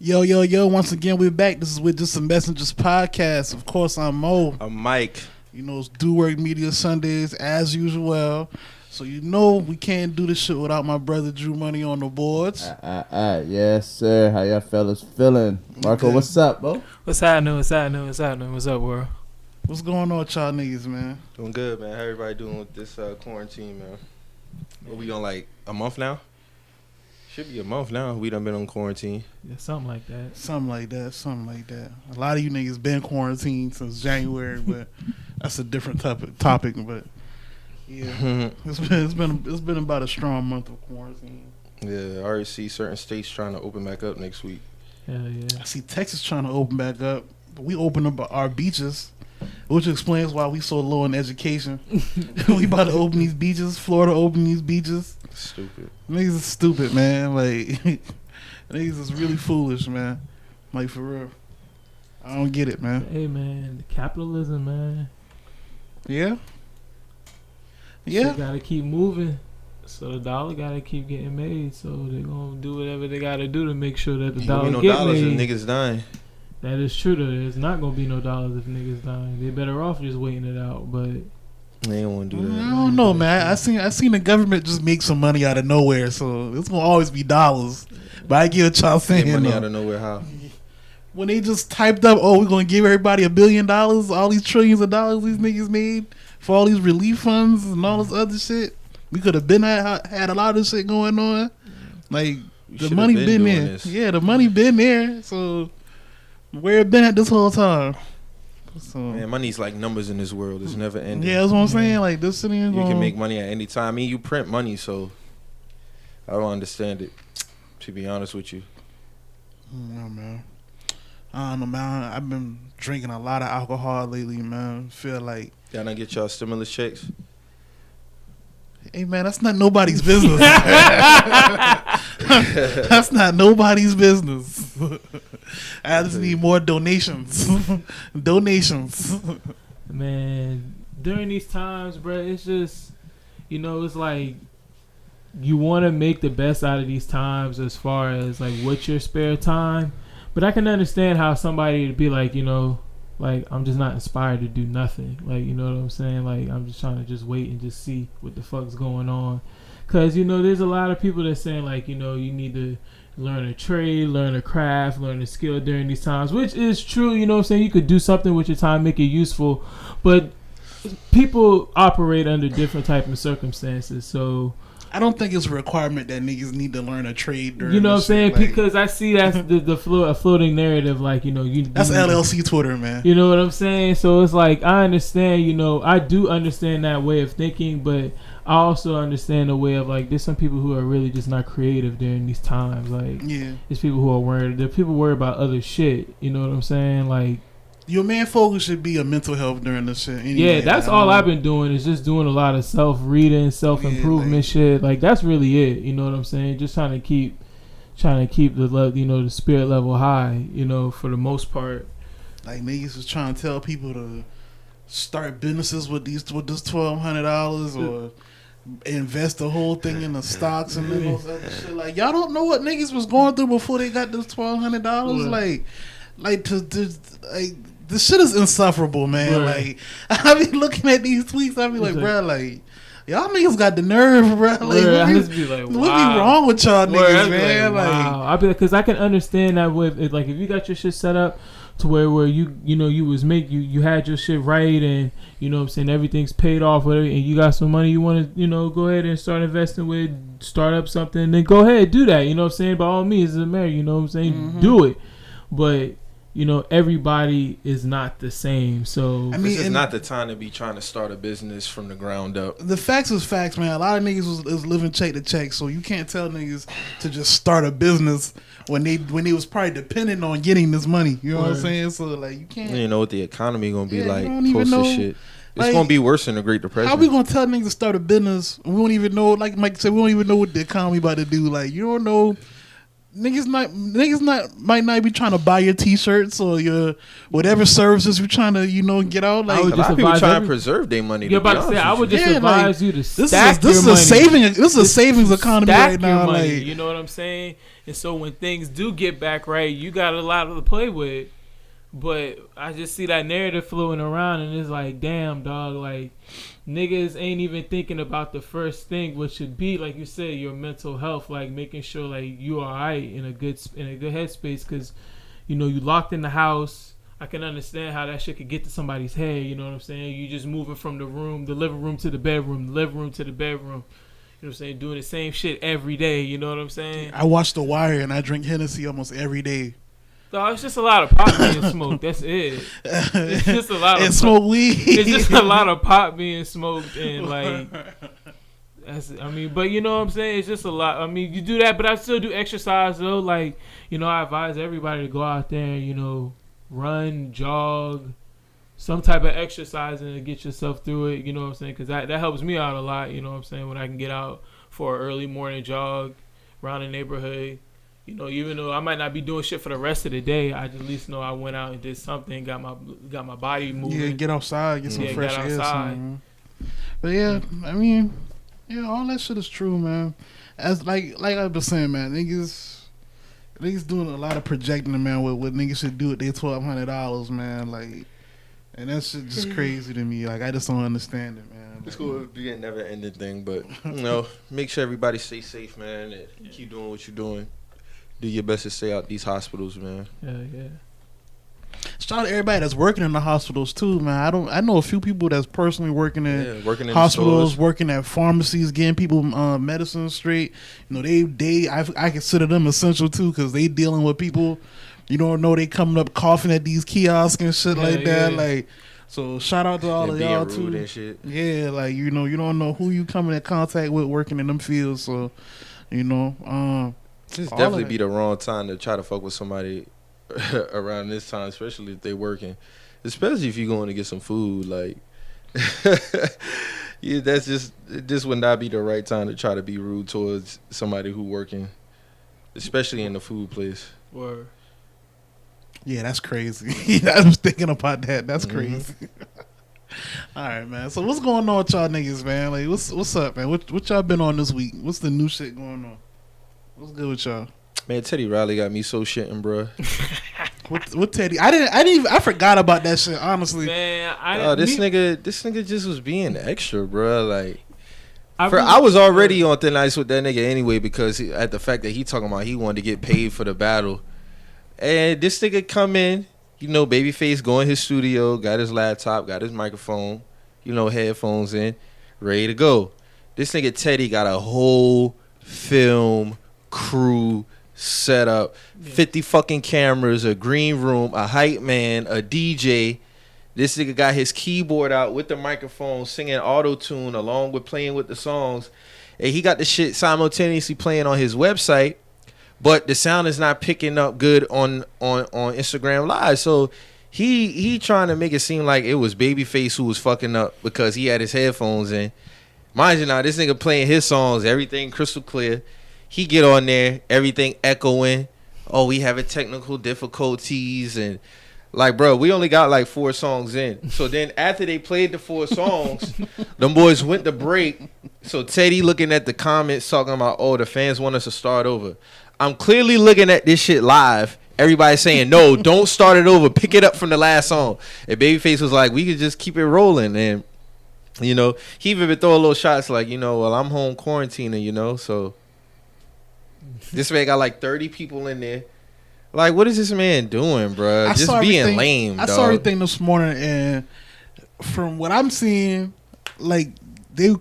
Yo, once again, we're back. This is with Just Some Messengers podcast. Of course, I'm Mo. I'm Mike. You know, it's Do Work Media Sundays, as usual. So you know we can't do this shit without my brother Drew Money on the boards. Yes, sir. How y'all fellas feeling? Marco, Okay. What's up, bro? What's happening? What's up, world? What's going on with y'all niggas, man? Doing good, man. How everybody doing with this quarantine, man? What we on, like, a month now? Should be a month now. We done been on quarantine. Yeah, something like that. Something like that. A lot of you niggas been quarantined since January, but that's a different topic. But yeah, it's been about a strong month of quarantine. Yeah, I already see certain states trying to open back up next week. Hell yeah. I see Texas trying to open back up. But we open up our beaches, which explains why we so low in education. We about to open these beaches. Florida open these beaches. Stupid. Niggas is stupid, man. Like, niggas is really foolish, man. Like, for real. I don't get it, man. Hey, man, capitalism, man. Yeah? Shit gotta keep moving. So the dollar gotta keep getting made. So they gonna do whatever they gotta do to make sure that the dollar no get dollars made. if niggas dying. That is true, though. There's not gonna be no dollars if niggas dying. They better off just waiting it out, but... They don't want to do that. I don't know, man. I seen the government just make some money out of nowhere, so it's gonna always be dollars. But I get what y'all saying. Get money out of nowhere, how? When they just typed up, we're gonna give everybody $1 billion, all these trillions of dollars these niggas made for all these relief funds and all this other shit. We could have been had a lot of this shit going on. Like, the money been there. This. Yeah, the money been there. So where it been at this whole time? So, man, money's like numbers in this world. It's never ending. yeah, that's what I'm saying. Like, this city you can make money at any time. I mean, you print money, so I don't understand it, to be honest with you. Yeah, man. I don't know, man. I've been drinking a lot of alcohol lately, man. Feel like, Y'all done get y'all stimulus checks? hey, man, that's not nobody's business. That's not nobody's business. I just need more donations. Man, during these times, bro, it's just, it's like you want to make the best out of these times as far as like what's your spare time. But I can understand how somebody would be like, like I'm just not inspired to do nothing. Like, you know what I'm saying? Like I'm just trying to just wait and just see what the fuck's going on. Cause there's a lot of people that saying like, you need to learn a trade, learn a craft, learn a skill during these times, which is true. You know what I'm saying? You could do something with your time, make it useful, but people operate under different type of circumstances. So I don't think it's a requirement that niggas need to learn a trade during you know what I'm saying? Like, because I see that's a floating narrative, like, that's LLC Twitter, man. You know what I'm saying? So it's like, I understand, I do understand that way of thinking, but I also understand the way of, like, there's some people who are really just not creative during these times. Like, yeah, there's people who are worried. There are people worried about other shit. You know what I'm saying? Like, your main focus should be a mental health during this shit. Anyway. Yeah, that's all I've been doing is just doing a lot of self-reading, self-improvement shit. Like, that's really it. You know what I'm saying? Just trying to keep the the spirit level high, for the most part. Like, niggas was trying to tell people to start businesses with this $1,200 or invest the whole thing in the stocks and then those other shit. Like, y'all don't know what niggas was going through before they got this $1,200. Like this shit is insufferable, man. Right. Like, I be looking at these tweets, I be like, bro, like, y'all niggas got the nerve, bro. Like, what be wrong with y'all niggas, man? Like, wow. I be like, because I can understand that with like, if you got your shit set up to where you you had your shit right, and you know what I'm saying, everything's paid off, whatever, and you got some money you want to go ahead and start investing with, start up something, then go ahead, do that. You know what I'm saying? By all means, it's America. You know what I'm saying? Do it, but. Everybody is not the same. So I mean, it's not the time to be trying to start a business from the ground up. The facts is facts, man. A lot of niggas was living check to check, so you can't tell niggas to just start a business when they was probably dependent on getting this money. You know what I'm saying? So like, you can't. You know what the economy gonna be like post this shit. It's gonna be worse than the Great Depression. How we gonna tell niggas to start a business? We don't even know. Like Mike said, we don't even know what the economy about to do. Like, you don't know. Niggas might not be trying to buy your t-shirts or your whatever services you're trying to get out. Like, a lot of people trying to preserve their money. You're about to say, I would just advise you to stack your money. This is a savings economy right now. Like, you know what I'm saying? And so when things do get back right, you got a lot to play with. But I just see that narrative floating around, and it's like, damn, dog, like, niggas ain't even thinking about the first thing, which should be, like you said, your mental health, like making sure like you are alright in a good headspace, because you know you locked in the house. I can understand how that shit could get to somebody's head. You know what I'm saying? You just moving from the living room to the bedroom, the living room to the bedroom. You know what I'm saying? Doing the same shit every day. You know what I'm saying? I watch The Wire and I drink Hennessy almost every day. So it's just a lot of pot being smoked. That's it. It's just a lot of and smoke weed. It's just a lot of pot being smoked and like. But you know what I'm saying? It's just a lot. I mean, you do that, but I still do exercise though. Like, you know, I advise everybody to go out there and, you know, run, jog, some type of exercising to get yourself through it. You know what I'm saying? Because that helps me out a lot. You know what I'm saying? When I can get out for an early morning jog around the neighborhood. You know, even though I might not be doing shit for the rest of the day, I just at least know I went out and did something, got my body moving. Yeah, get outside, get some fresh air. But yeah, Mm-hmm. I mean, yeah, all that shit is true, man. As like I've been saying, man, niggas doing a lot of projecting, man, what niggas should do with their $1,200, man. Like, and that shit just crazy to me. Like, I just don't understand it, man. It's cool to be a never ending thing, but you know, make sure everybody stay safe, man, and keep doing what you're doing. Do your best to stay out these hospitals, man. Yeah. Shout out to everybody that's working in the hospitals too, man. I know a few people that's personally working in hospitals, working at pharmacies, getting people medicine straight. You know, I consider them essential too, because they dealing with people. You don't know, they coming up coughing at these kiosks and shit like that. Like, so shout out to all of y'all too. And shit. Yeah, like, you know, you don't know who you coming in contact with working in them fields. So, you know, This definitely be the wrong time to try to fuck with somebody around this time, especially if they working. Especially if you're going to get some food. Like, yeah, this would not be the right time to try to be rude towards somebody who working, especially in the food place. Word. Yeah, that's crazy. I was thinking about that. That's crazy. All right, man. So what's going on with y'all niggas, man? Like, what's up, man? What y'all been on this week? What's the new shit going on? What's good with y'all? Man, Teddy Riley got me so shitting, bro. What Teddy? I forgot about that shit, honestly. Man, this nigga just was being extra, bro. Like, I was already on thin ice with that nigga anyway, because at the fact that he talking about he wanted to get paid for the battle, and this nigga come in, you know, Babyface go in his studio, got his laptop, got his microphone, you know, headphones in, ready to go. This nigga Teddy got a whole film crew set up, 50 fucking cameras, a green room, a hype man, a DJ. This nigga got his keyboard out with the microphone, singing auto-tune along with playing with the songs, and he got the shit simultaneously playing on his website, but the sound is not picking up good on Instagram Live. So he trying to make it seem like it was Babyface who was fucking up because he had his headphones in. Mind you, now this nigga playing his songs, everything crystal clear. He get on there, everything echoing. Oh, we having technical difficulties, and like, bro, we only got like 4 songs in. So then after they played the 4 songs, them boys went to break. So Teddy looking at the comments talking about, oh, the fans want us to start over. I'm clearly looking at this shit live. Everybody saying, no, don't start it over. Pick it up from the last song. And Babyface was like, we could just keep it rolling. And, you know, he even been throwing little shots like, you know, well, I'm home quarantining, you know, so this man got like 30 people in there. Like, what is this man doing, bro? Just being lame, dog. I saw everything this morning, and from what I'm seeing, like, they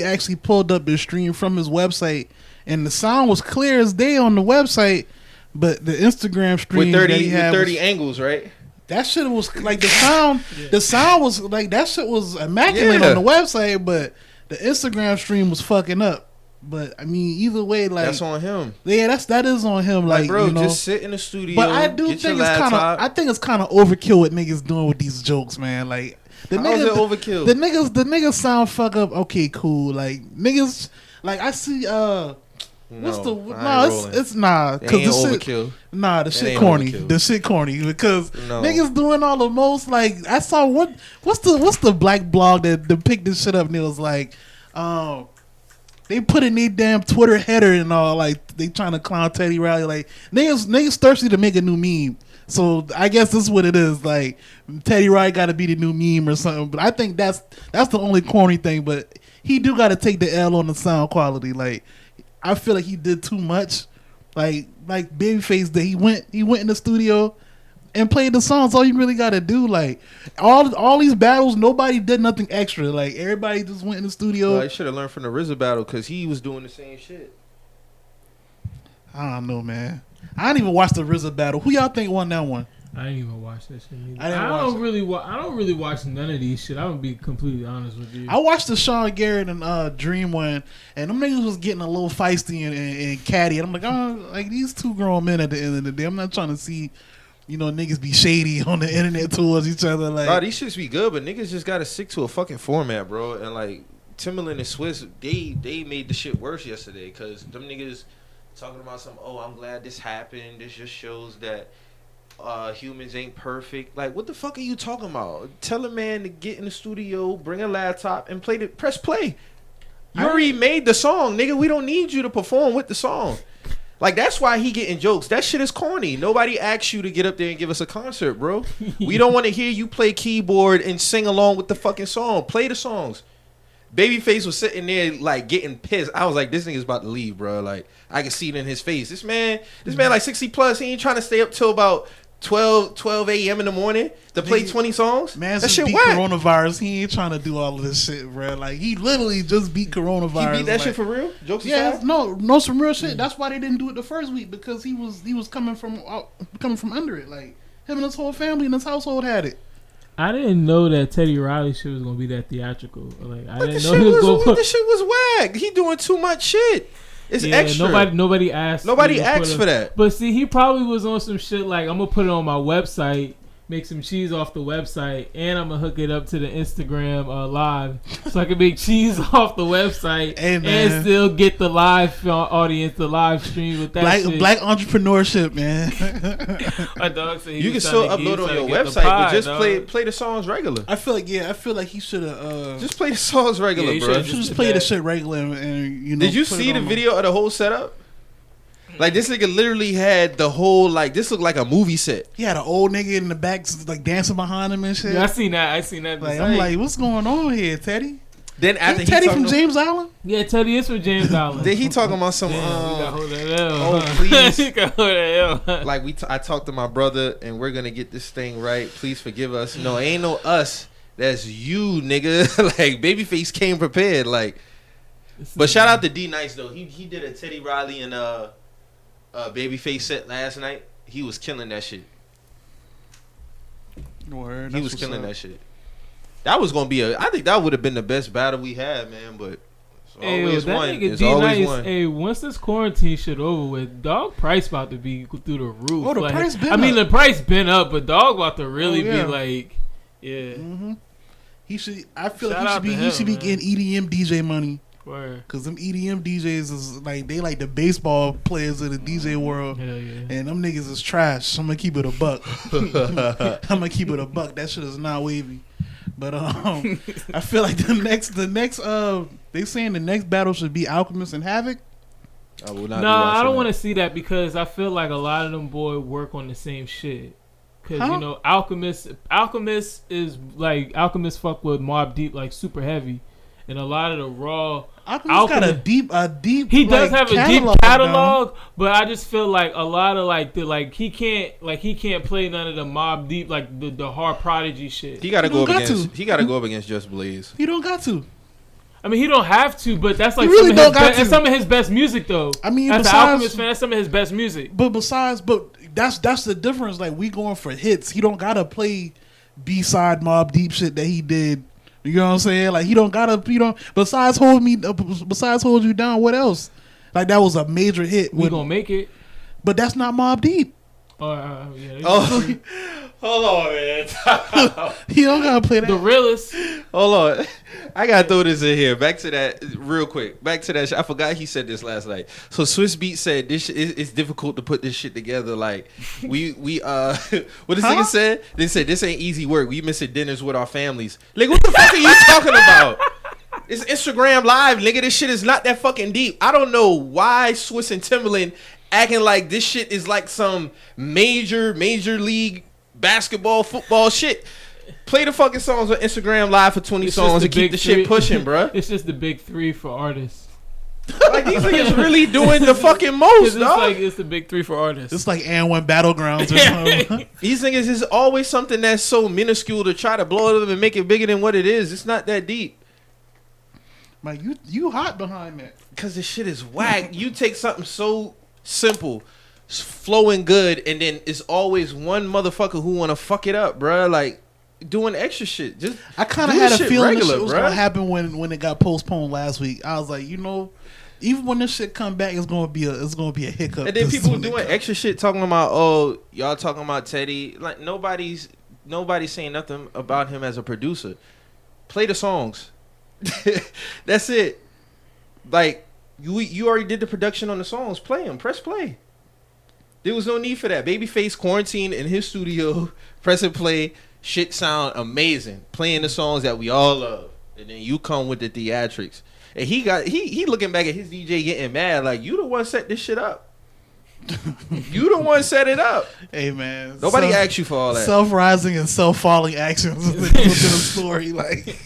actually pulled up the stream from his website, and the sound was clear as day on the website, but the Instagram stream with 30 angles, right? That shit was like the sound. The sound was like that shit was immaculate on the website, but the Instagram stream was fucking up. But I mean, either way, like, that's on him. Yeah, that is on him. Like, bro, you know, just sit in the studio. But I do think it's kind of overkill what niggas doing with these jokes, man. Like, the niggas, overkill. The niggas sound fuck up. Okay, cool. Like, niggas, like, I see. What's it's nah, because the overkill. The shit corny. Overkill. The shit corny because niggas doing all the most. Like, I saw what's the black blog that picked this shit up, and it was like, They put in their damn Twitter header and all, like they trying to clown Teddy Riley. Like niggas thirsty to make a new meme. So I guess this is what it is. Like Teddy Riley got to be the new meme or something. But I think that's the only corny thing. But he do got to take the L on the sound quality. Like I feel like he did too much. Like Babyface did. He went in the studio and played the songs. All you really got to do. Like all these battles, nobody did nothing extra. Like everybody just went in the studio. Well, I should have learned from the RZA battle because he was doing the same shit. I don't know, man. I didn't even watch the RZA battle. Who y'all think won that one? I didn't even watch that shit either. I don't really watch none of these shit. I'm gonna be completely honest with you. I watched the Sean Garrett and Dream one, and them niggas was getting a little feisty and catty. And I'm like, oh, like these two grown men at the end of the day. I'm not trying to see, niggas be shady on the internet towards each other. Like, bro, these shits be good, but niggas just gotta stick to a fucking format, bro. And like Timberland and Swiss, they made the shit worse yesterday because them niggas talking about some. Oh, I'm glad this happened. This just shows that humans ain't perfect. Like, what the fuck are you talking about? Tell a man to get in the studio, bring a laptop, and press play. You already made the song, nigga. We don't need you to perform with the song. Like, that's why he getting jokes. That shit is corny. Nobody asked you to get up there and give us a concert, bro. We don't want to hear you play keyboard and sing along with the fucking song. Play the songs. Babyface was sitting there like getting pissed. I was like, this nigga's about to leave, bro. Like, I can see it in his face. This man like 60 plus. He ain't trying to stay up till about 12 a.m. in the morning to play 20 songs. Man, that shit beat whack. Coronavirus. He ain't trying to do all of this shit, bro. Like, he literally just beat coronavirus. He beat that like, shit for real? Jokes yeah, aside? no, some real shit. That's why they didn't do it the first week, because he was coming from under it. Like, him and his whole family and his household had it. I didn't know that Teddy Riley shit was gonna be that theatrical. Like, I didn't know he was gonna put. The shit was whack. He doing too much shit. It's extra. Nobody asked. Nobody asked for that. But see, he probably was on some shit like, I'm gonna put it on my website, make some cheese off the website, and I'm gonna hook it up to the Instagram live, so I can make cheese off the website and still get the live audience, the live stream with that shit. Black entrepreneurship, man. My dog said you can still upload on your website, but just play the songs regular. I feel like he should have just play the songs regular, yeah, bro. Should just play the shit regular and Did you see the video of the whole setup? Like, this nigga literally had the whole, like, this looked like a movie set. He had an old nigga in the back, like, dancing behind him and shit. Yeah, I seen that. Like, I'm like, what's going on here, Teddy? Then after Teddy from James Island? Yeah, Teddy is from James Island. Then he talking about some, please. Like, I talked to my brother, and we're going to get this thing right. Please forgive us. No, ain't no us. That's you, nigga. Like, Babyface came prepared. Like, but shout out to D Nice, though. He did a Teddy Riley and, Babyface set last night. He was killing that shit. Word, he was killing that shit. That was gonna be I think that would have been the best battle we had, man. But it's always one. Hey, once this quarantine shit over with, dog price about to be through the roof. Oh, the price been up. The price been up, but dog about to really be like, yeah. Mm-hmm. He should. I feel like he should be getting EDM DJ money. Cause them EDM DJs is like, they like the baseball players of the DJ world. Hell yeah. And them niggas is trash. I'm gonna keep it a buck. That shit is not wavy. But I feel like the next they saying the next battle should be Alchemist and Havoc. I don't want to see that, because I feel like a lot of them boys work on the same shit. Cause Alchemist is like, Alchemist fuck with Mobb Deep like super heavy. And a lot of the raw Alchemist got a deep. He does have a deep catalog, but I just feel like a lot of he can't play none of the Mobb Deep, like the hard Prodigy shit. He got to go up against Just Blaze. He don't got to. I mean, he don't have to, but that's like that's some of his best music, though. I mean, as an Alchemist fan, that's some of his best music. But that's the difference. Like, we going for hits. He don't gotta play B-side Mobb Deep shit that he did. You know what I'm saying? Like, besides hold you down, what else? Like, that was a major hit. We gonna make it. But that's not Mobb Deep. Yeah. Hold on, man. He don't gotta play that. The realest. Hold on. I gotta throw this in here. Back to that real quick. Back to that shit. I forgot he said this last night. So Swiss Beat said this shit, it's difficult to put this shit together. Like, we what this nigga said? They said this ain't easy work. We missing dinners with our families. Like, what the fuck are you talking about? It's Instagram Live, nigga. This shit is not that fucking deep. I don't know why Swiss and Timberland acting like this shit is like some major league basketball, football shit. Play the fucking songs on Instagram Live for 20 songs and keep the shit pushing, bruh. It's just the big three for artists. Like these niggas really doing the fucking most, dog. It's the big three for artists. It's like and one Battlegrounds or something. These niggas is always something that's so minuscule to try to blow it up and make it bigger than what it is. It's not that deep. Like you hot behind that. Cause this shit is whack. You take something so simple, flowing good, and then it's always one motherfucker who wanna fuck it up, bruh. Like doing extra shit. Just I kind of had a feeling this shit was gonna happen when it got postponed last week. I was like, even when this shit come back, it's gonna be a hiccup. And then people doing extra shit talking about, oh, y'all talking about Teddy. Like nobody's saying nothing about him as a producer. Play the songs. That's it. Like you already did the production on the songs. Play them. Press play. There was no need for that. Babyface quarantined in his studio. Press and play. Shit sound amazing. Playing the songs that we all love. And then you come with the theatrics. And he looking back at his DJ getting mad. Like, you the one set this shit up. You the one set it up. Hey, man. Nobody asked you for all that. Self-rising and self-falling actions in the story. Like,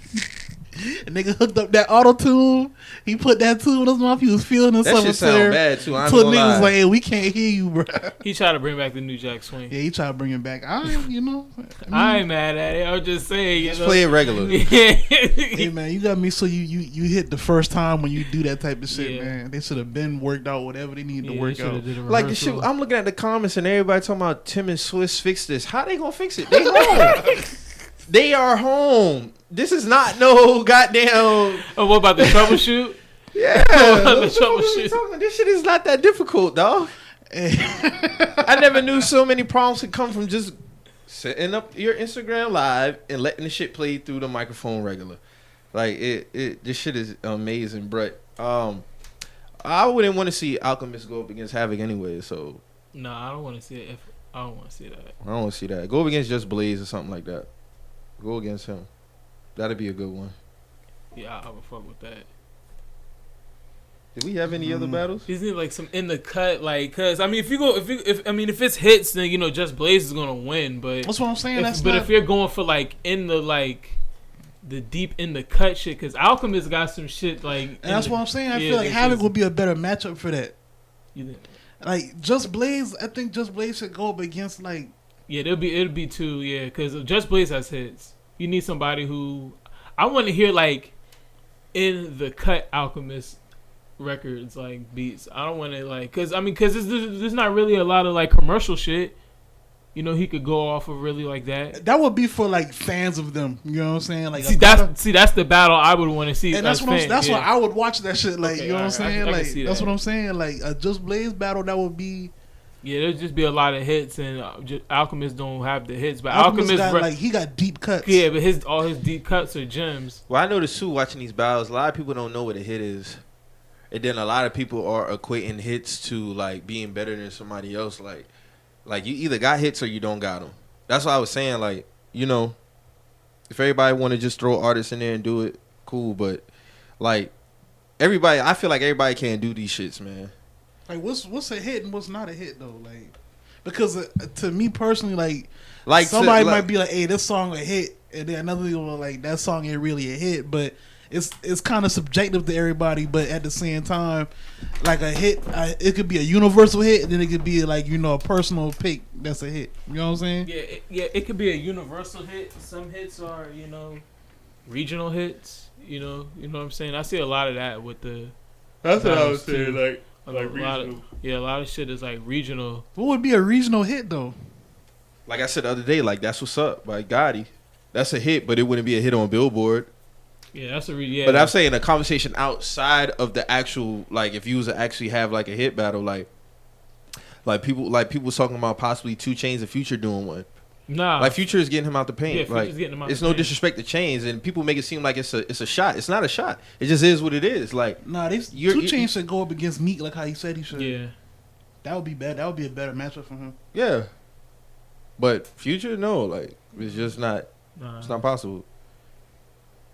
a nigga hooked up that auto-tune. He put that tune in his mouth. He was feeling himself. That shit sound bad, too. So niggas was like, hey, we can't hear you, bro. He tried to bring back the New Jack Swing. Yeah, he tried to bring it back. I ain't mad at it. I was just saying. Just play it regularly. Hey, man, you got me so you hit the first time when you do that type of shit, man. They should have been worked out whatever they needed to work out. Like the shit, I'm looking at the comments and everybody talking about Tim and Swiss fix this. How they gonna fix it? They home. They are home. This is not no goddamn. Oh, what about the troubleshoot? Yeah. The troubleshoot. This shit is not that difficult, dog. I never knew so many problems could come from just setting up your Instagram Live and letting the shit play through the microphone regular. Like this shit is amazing, but I wouldn't want to see Alchemist go up against Havoc anyway. So no, I don't want to see it. I don't want to see that. I don't want to see that. Go up against Just Blaze or something like that. Go against him. That'd be a good one. Yeah, I would fuck with that. Did we have any other battles? Isn't it like some in the cut? Like, cause I mean, if it's hits, then Just Blaze is gonna win. But that's what I'm saying. If you're going for like in the deep in the cut shit, cause Alchemist got some shit like. And that's what I'm saying. I feel like Havoc would be a better matchup for that. You think? Like Just Blaze, I think Just Blaze should go up against like. Yeah, it'll be two. Yeah, because Just Blaze has hits. You need somebody who I want to hear like in the cut Alchemist records like beats. I don't want to like because there's not really a lot of like commercial shit. He could go off of really like that. That would be for like fans of them. You know what I'm saying? Like that's the battle I would want to see. And that's why I would watch that shit. Like you know what I'm saying? That's what I'm saying. Like a Just Blaze battle that would be. Yeah, there'll just be a lot of hits, and Alchemist don't have the hits. But Alchemist got, he got deep cuts. Yeah, but all his deep cuts are gems. Well, I noticed too watching these battles, a lot of people don't know what a hit is, and then a lot of people are equating hits to like being better than somebody else. Like you either got hits or you don't got them. That's what I was saying. Like if everybody want to just throw artists in there and do it, cool. But like everybody, I feel like everybody can't do these shits, man. Like what's a hit and what's not a hit though, like because to me personally, like somebody might be like, hey, this song a hit, and then another people like that song ain't really a hit, but it's kind of subjective to everybody. But at the same time, like a hit, it could be a universal hit, and then it could be like a personal pick that's a hit. You know what I'm saying? Yeah, it could be a universal hit. Some hits are regional hits. You know what I'm saying? I see a lot of that with the. That's what I was saying, like regional. A lot of shit is like regional. What would be a regional hit though? Like I said the other day, like That's What's Up by Gotti. That's a hit, but it wouldn't be a hit on Billboard. Yeah, that's a But I'm saying a conversation outside of the actual, like if you was to actually have like a hit battle, like people was talking about possibly 2 Chainz and Future doing one. Nah, like Future is getting him out the paint. Yeah, Future's getting him out. It's no disrespect to Chainz, and people make it seem like it's a shot. It's not a shot. It just is what it is. Like 2 Chainz should go up against Meek, like how he said he should. Yeah, that would be bad. That would be a better matchup for him. Yeah, but Future, no, like it's just not. It's not possible.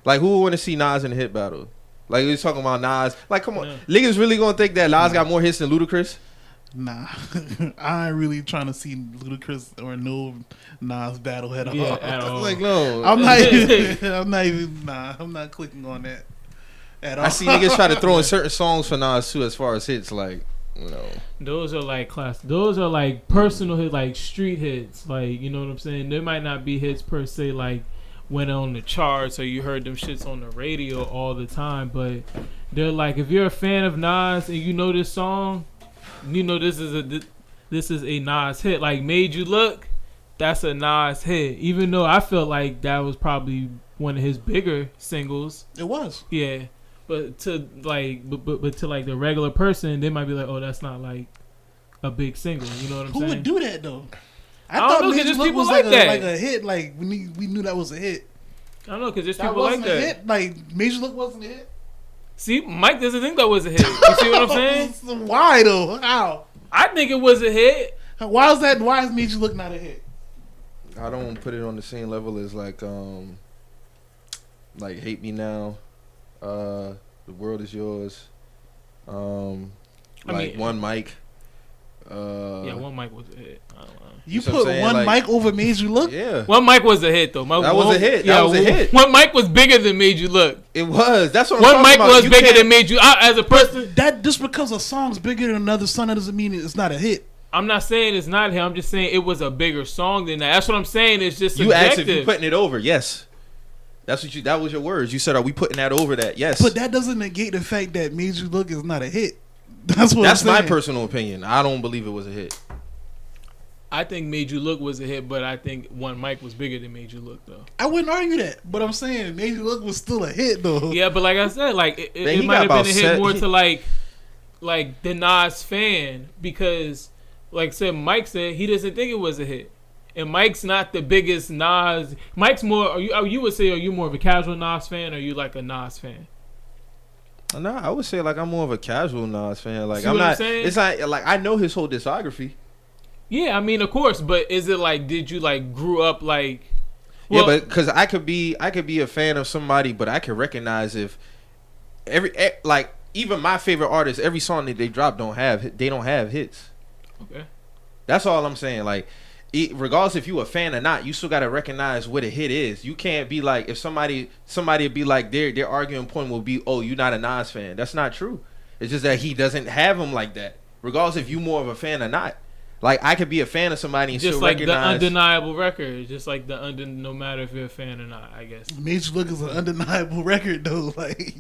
Like who would want to see Nas in a hit battle? Like we was talking about Nas. Like, come on, niggas really gonna think that Nas got more hits than Ludacris? Nah, I ain't really trying to see Ludacris or no Nas battle at all. Yeah, at all. Like, no, I'm not even. I'm not clicking on that at all. I see niggas try to throw in certain songs for Nas too, as far as hits. Like, you know, those are like class. Those are like personal hits, like street hits. Like, you know what I'm saying? There might not be hits per se, like went on the charts or you heard them shits on the radio all the time, but they're like, if you're a fan of Nas and you know this song, you know this is a Nas hit. Like Made You Look, that's a Nas hit. Even though I felt like that was probably one of his bigger singles. It was. Yeah. But to like but to like the regular person, they might be like, oh, that's not like a big single. You know what I'm saying? Who would do that though? I don't thought know, Made You Look people was like that. like a hit. Like we knew that was a hit. I don't know, because there's That people like wasn't a that. hit. Like Made You Look wasn't a hit. See, Mike doesn't think that was a hit. You see what I'm saying? Why though? How? I think it was a hit. Why is that? Why is Made You Look not a hit? I don't put it on the same level as like Hate Me Now, The World Is Yours, One Mic. One Mic was a hit. I don't know. You put One Mic over Made You Look? Yeah. One Mic was a hit though. That was a hit. That was a hit. One Mic was bigger than Made You Look. It was. That's what I'm One talking Mic about. was bigger than Made You. As a person, That just because a song's bigger than another song, that doesn't mean it's not a hit. I'm not saying it's not him. I'm just saying it was a bigger song than that. That's what I'm saying. It's just you subjective. asked if you putting it over. Yes. That was your words. You said, "Are we putting that over that?" Yes. But that doesn't negate the fact that Made You Look is not a hit. That's what. That's I'm my saying. personal opinion. I don't believe it was a hit. I think Made You Look was a hit, but I think One Mic was bigger than Made You Look though. I wouldn't argue that, but I'm saying Made You Look was still a hit though. Yeah, but like I said, like it might have been a hit more to like the Nas fan, because like Mike said, he doesn't think it was a hit. And Mike's not the biggest Nas. Mike's more. You would say, are you more of a casual Nas fan, or are you like a Nas fan? No, I would say like I'm more of a casual Nas fan. Like See I'm what I'm not. saying? It's like I know his whole discography. Yeah, I mean, of course, but is it like, did you like grew up like? Well, yeah, but because I could be a fan of somebody, but I can recognize if even my favorite artists, every song that they drop don't have hits. Okay. That's all I'm saying. Like, regardless if you a fan or not, you still gotta recognize what a hit is. You can't be like, if somebody be like, their arguing point will be, oh, you're not a Nas fan. That's not true. It's just that he doesn't have them like that. Regardless if you more of a fan or not. Like, I could be a fan of somebody and just still like recognize the undeniable record, just like no matter if you're a fan or not, I guess. Made You Look is an undeniable record though. Like,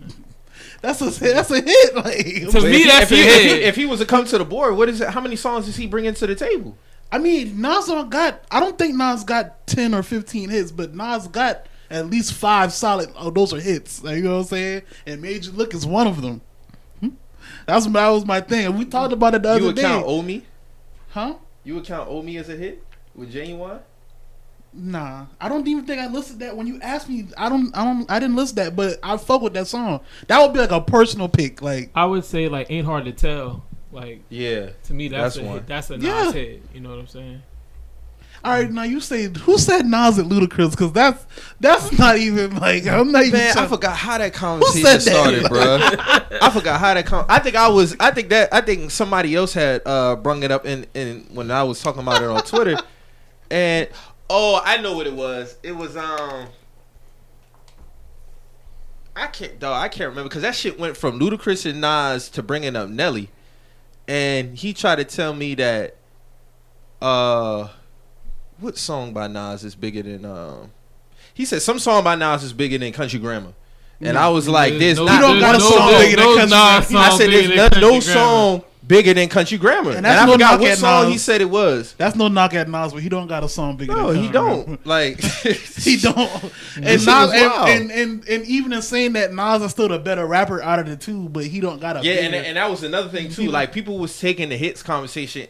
that's a hit. Like, to me, that's a hit. If he was to come to the board, what is it? How many songs is he bringing to the table? I mean, Nas I don't think Nas got 10 or 15 hits, but Nas got at least 5 solid. Oh, those are hits. Like, you know what I'm saying? And Made You Look is one of them. That was my thing. And we talked about it the other day. You would count Omi? Huh? You would count Omi as a hit with Genuine? Nah, I don't even think I listed that. When you asked me, I didn't list that, but I fuck with that song. That would be like a personal pick. Like, I would say like Ain't Hard to Tell. Like, yeah, to me that's a one. hit. That's a Nas hit. You know what I'm saying? All right, now you say, who said Nas and Ludacris? Because that's not even like, I'm not even. Man, I forgot how that conversation started, bro. I forgot how that. I think somebody else had brung it up in when I was talking about it on Twitter, and I know what it was. It was I can't remember because that shit went from Ludacris and Nas to bringing up Nelly, and he tried to tell me that what song by Nas is bigger than he said some song by Nas is bigger than Country Grammar. And I was like, there's not. You don't got a song bigger than Country Grammar. I said there's no song bigger than Country Grammar. And I forgot what song he said it was. That's no knock at Nas, but he don't got a song bigger than Country he don't. Like, he don't. And Nas, and even in saying that, Nas is still the better rapper out of the two, but he don't got a and that was another thing too. Like, people was taking the hits conversation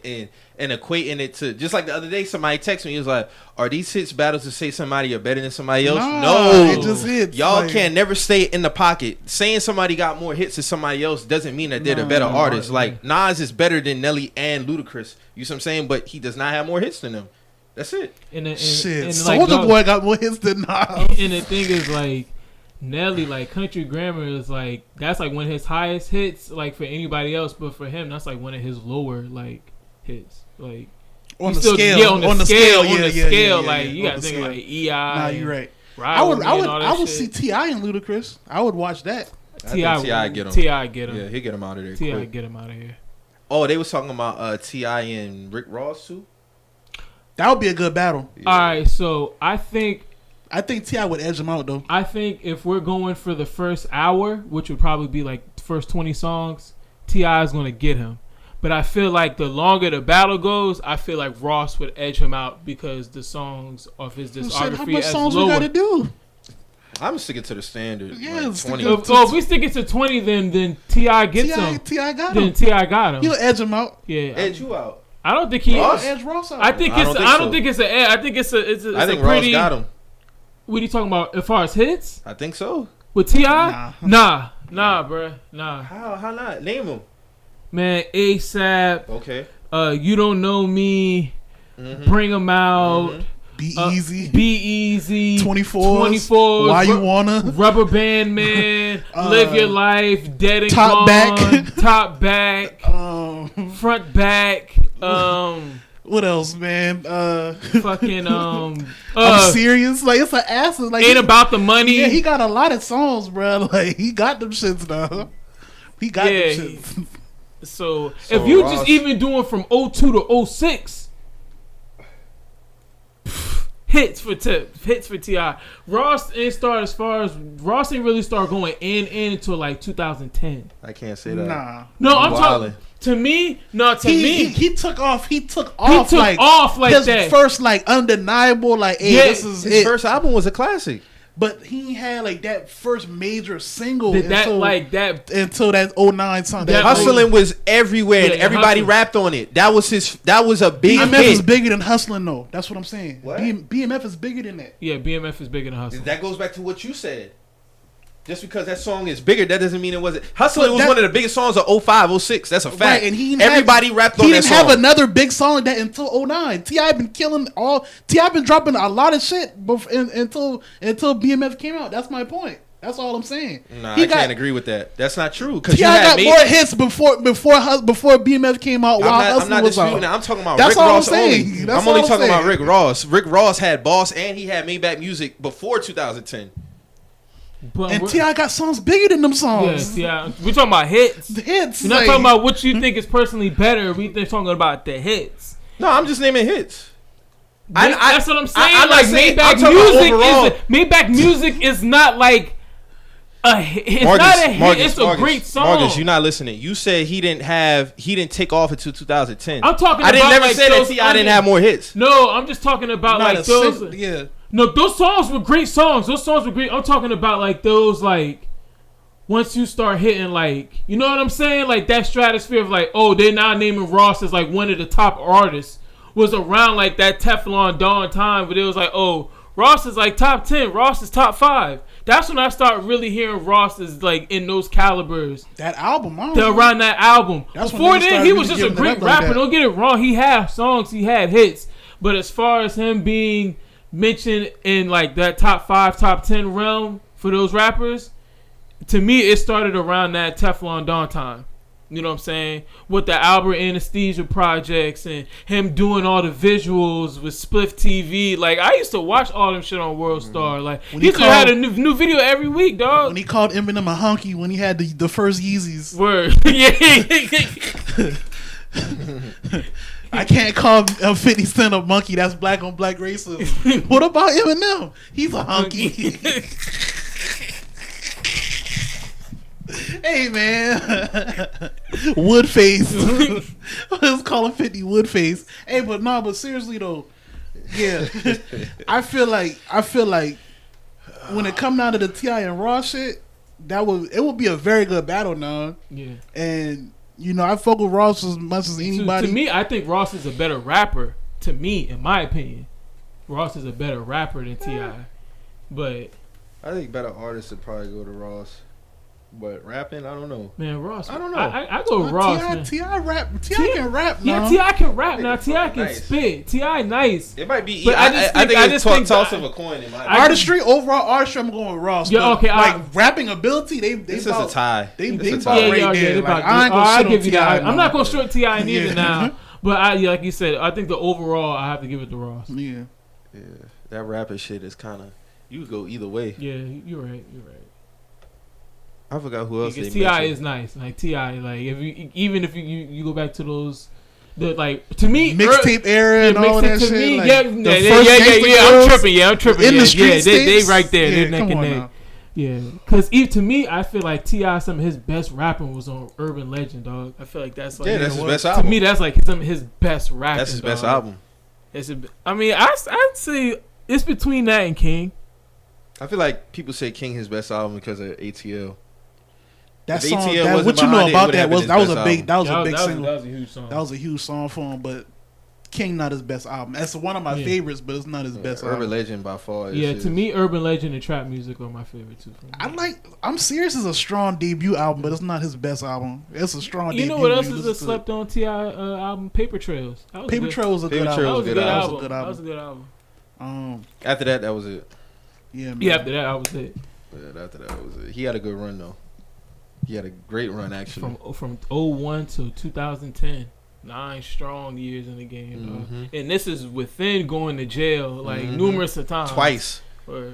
and equating it to, just like the other day, somebody texted me. He was like, "Are these hits battles to say somebody are better than somebody else?" No, it just hits. Y'all can never stay in the pocket. Saying somebody got more hits than somebody else doesn't mean that they're the better artist. Like, Nas is better than Nelly and Ludacris. You see what I'm saying? But he does not have more hits than them. That's it. Shit, Soulja Boy got more hits than Nas. And the thing is, like, Nelly, like Country Grammar is like that's like one of his highest hits, like for anybody else, but for him that's like one of his lower like hits, like on the scale. Yeah, on the scale. Like you gotta think like EI. Nah, you're right. I would see T.I. and Ludacris. I would watch that. T.I. get him. T.I. get him. Yeah, he get him out of there. T.I. get him out of here. Oh, they was talking about T.I. and Rick Ross too. That would be a good battle. Yeah. All right, so I think T.I. would edge him out though. I think if we're going for the first hour, which would probably be like the first 20 songs, T.I. is going to get him. But I feel like the longer the battle goes, I feel like Ross would edge him out because the songs of his discography how much songs lower. we got to do? I'm sticking to the standard. Yeah, like 20. If we stick it to 20, then T.I. gets him. T.I. got him. Then T.I. got him. He'll edge him out. Yeah, edge you out. I don't think he edge Ross out. I think it's. I don't think it's an edge. I think it's a. I think pretty, Ross got him. What are you talking about? As far as hits, I think so. With T.I., nah, bruh, nah. How not? Name him. Man, ASAP. Okay. You Don't Know Me. Mm-hmm. Bring Him Out. Mm-hmm. Be Easy. 24. Why You Wanna. Rubber Band Man. Live Your Life. Dead and Top Gone. Back. Top Back. Front Back. What else, man? Fucking I'm serious. Like it's an ass. Like Ain't About the Money. Yeah, he got a lot of songs, bro. Like he got them shits now. He got them shits. So if you just even doing from 02 to 06, hits for T.I. Ross ain't really start going in until like 2010. I can't say that. Nah. No, I'm talking. To me, he took off like his that. First like undeniable like hey, this is his first album was a classic. But he had like that first major single until that 09 song. Hustling was everywhere and everybody rapped on it. That was a big BMF hit. is bigger than Hustling though. That's what I'm saying. What? BMF is bigger than that. Yeah, BMF is bigger than Hustling. That goes back to what you said. Just because that song is bigger, that doesn't mean it wasn't. Hustling was one of the biggest songs of 05, 06. That's a fact. Right, and everybody rapped on that song. He didn't have another big song like that until 09. T.I. been killing T.I. been dropping a lot of shit until BMF came out. That's my point. That's all I'm saying. Nah, I can't agree with that. That's not true. T.I. got more hits before BMF came out. I'm not disputing that. I'm talking about That's Rick all Ross I'm saying. only. I'm only talking about Rick Ross. Rick Ross had Boss and he had Maybach Music before 2010. And T.I. got songs bigger than them songs. Yeah, we're talking about hits. The hits. We're not talking about what you think is personally better. We're talking about the hits. No, I'm just naming hits. That's what I'm saying. Maybach Music is not like a hit. It's not a hit. It's a great song. Marcus, you're not listening. You said he didn't take off until 2010. I'm talking about. I never said that T.I. didn't have more hits. No, I'm just talking about like those. Yeah. No, those songs were great songs. Those songs were great. I'm talking about like those like once you start hitting like, you know what I'm saying? Like that stratosphere of like, oh, they're now naming Ross as like one of the top artists was around like that Teflon Dawn time, but it was like, oh, Ross is like top 10. Ross is top 5. That's when I start really hearing Ross is like in those calibers. That album, around that album. Before then, he was just a great rapper. Don't get it wrong. He had songs, he had hits, but as far as him being mentioned in like that top 5, top 10 realm for those rappers, to me it started around that Teflon Dawn time. You know what I'm saying? With the Albert Anesthesia projects and him doing all the visuals with Spliff TV. Like I used to watch all them shit on World Star. Like he had a new video every week, dog. When he called Eminem a hunky when he had the first Yeezys. Word. Yeah. I can't call 50 Cent a monkey. That's black on black racism. What about Eminem? He's a hunky. Hey man, Woodface. Let's call him 50 Woodface. Hey, but seriously though, yeah, I feel like when it come down to the T.I. and Ross shit, it would be a very good battle now. Yeah, and. You know, I fuck with Ross as much as anybody. To me, I think Ross is a better rapper. To me, in my opinion, Ross is a better rapper than T.I. But I think better artists would probably go to Ross. But rapping, I don't know. Man, Ross. I don't know. I go with Ross. T.I. rap. T.I. can rap now. Yeah, T.I. can rap now. T.I. can nice. spit. T.I. nice. It might be. But I think it's toss of a coin. In my Artistry, overall artistry, I'm going with Ross. Yeah, okay. Like rapping ability, this is a tie. They It's a about tie. right there. Like, I ain't I'll gonna give shit you on that. T.I. I'm not gonna short T.I. neither Yeah. now. But like you said, I think the overall, I have to give it to Ross. Yeah. Yeah, that rapping shit is kind of. You could go either way. Yeah, you're right. I forgot who else. Because they T.I. mentioned. is nice. Like T.I. Like if you go back to those, to me Mixtape era and all that to shit. me, Like, yeah. the first Gangsta I'm Girls tripping. in Yeah, the street they states. right there. Yeah, They're neck come and on neck. now. Yeah, because to me, I feel like T.I. some of his best rapping was on Urban Legend, dog. I feel like that's like that's his best to album. me. That's like some of his best rapping. That's his best dog. album. I'd say it's between that and King. I feel like people say King his best album because of ATL. That If song, ATL that, wasn't what you know behind it, it about would that have been was his that was best a big album. that was a big single. That was a huge song. That was a huge song for him, but King not his best album. That's one of my favorites, but it's not his best Urban album. Legend by far. Yeah, is to me, Urban Legend and trap music are my favorite too. I'm Serious is a strong debut album, but it's not his best album. It's a strong debut. You know what else when is you a listen to slept on T.I. Album? Paper Trails. That was Paper good. Trail was a good Paper album. Trail That was a good That was album. a good That was a album. good album. After that was it. Yeah, man. Yeah, after that, I was it. Yeah, after that was it. He had a good run though. He had a great run actually. From 01 to 2010. 9 strong years in the game, dog. And this is within going to jail like numerous of times. Twice. Or,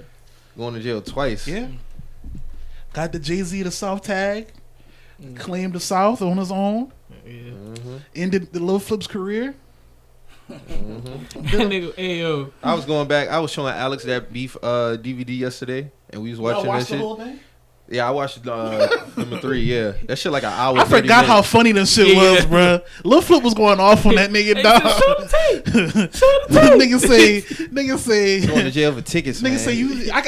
Going to jail twice. Yeah. Got the Jay-Z the South tag. Claimed the South on his own. yeah. Ended the Lil Flip's career. That nigga, ayo. I was going back. I was showing Alex that beef DVD yesterday, and we was watching that shit. thing? Yeah, I watched number 3. Yeah, that shit like an hour. I 30 forgot how minutes. funny that shit was, bro. Lil Flip was going off on that nigga, Hey, dog. show the tape. nigga say, Going to jail for tickets, man. nigga say you. I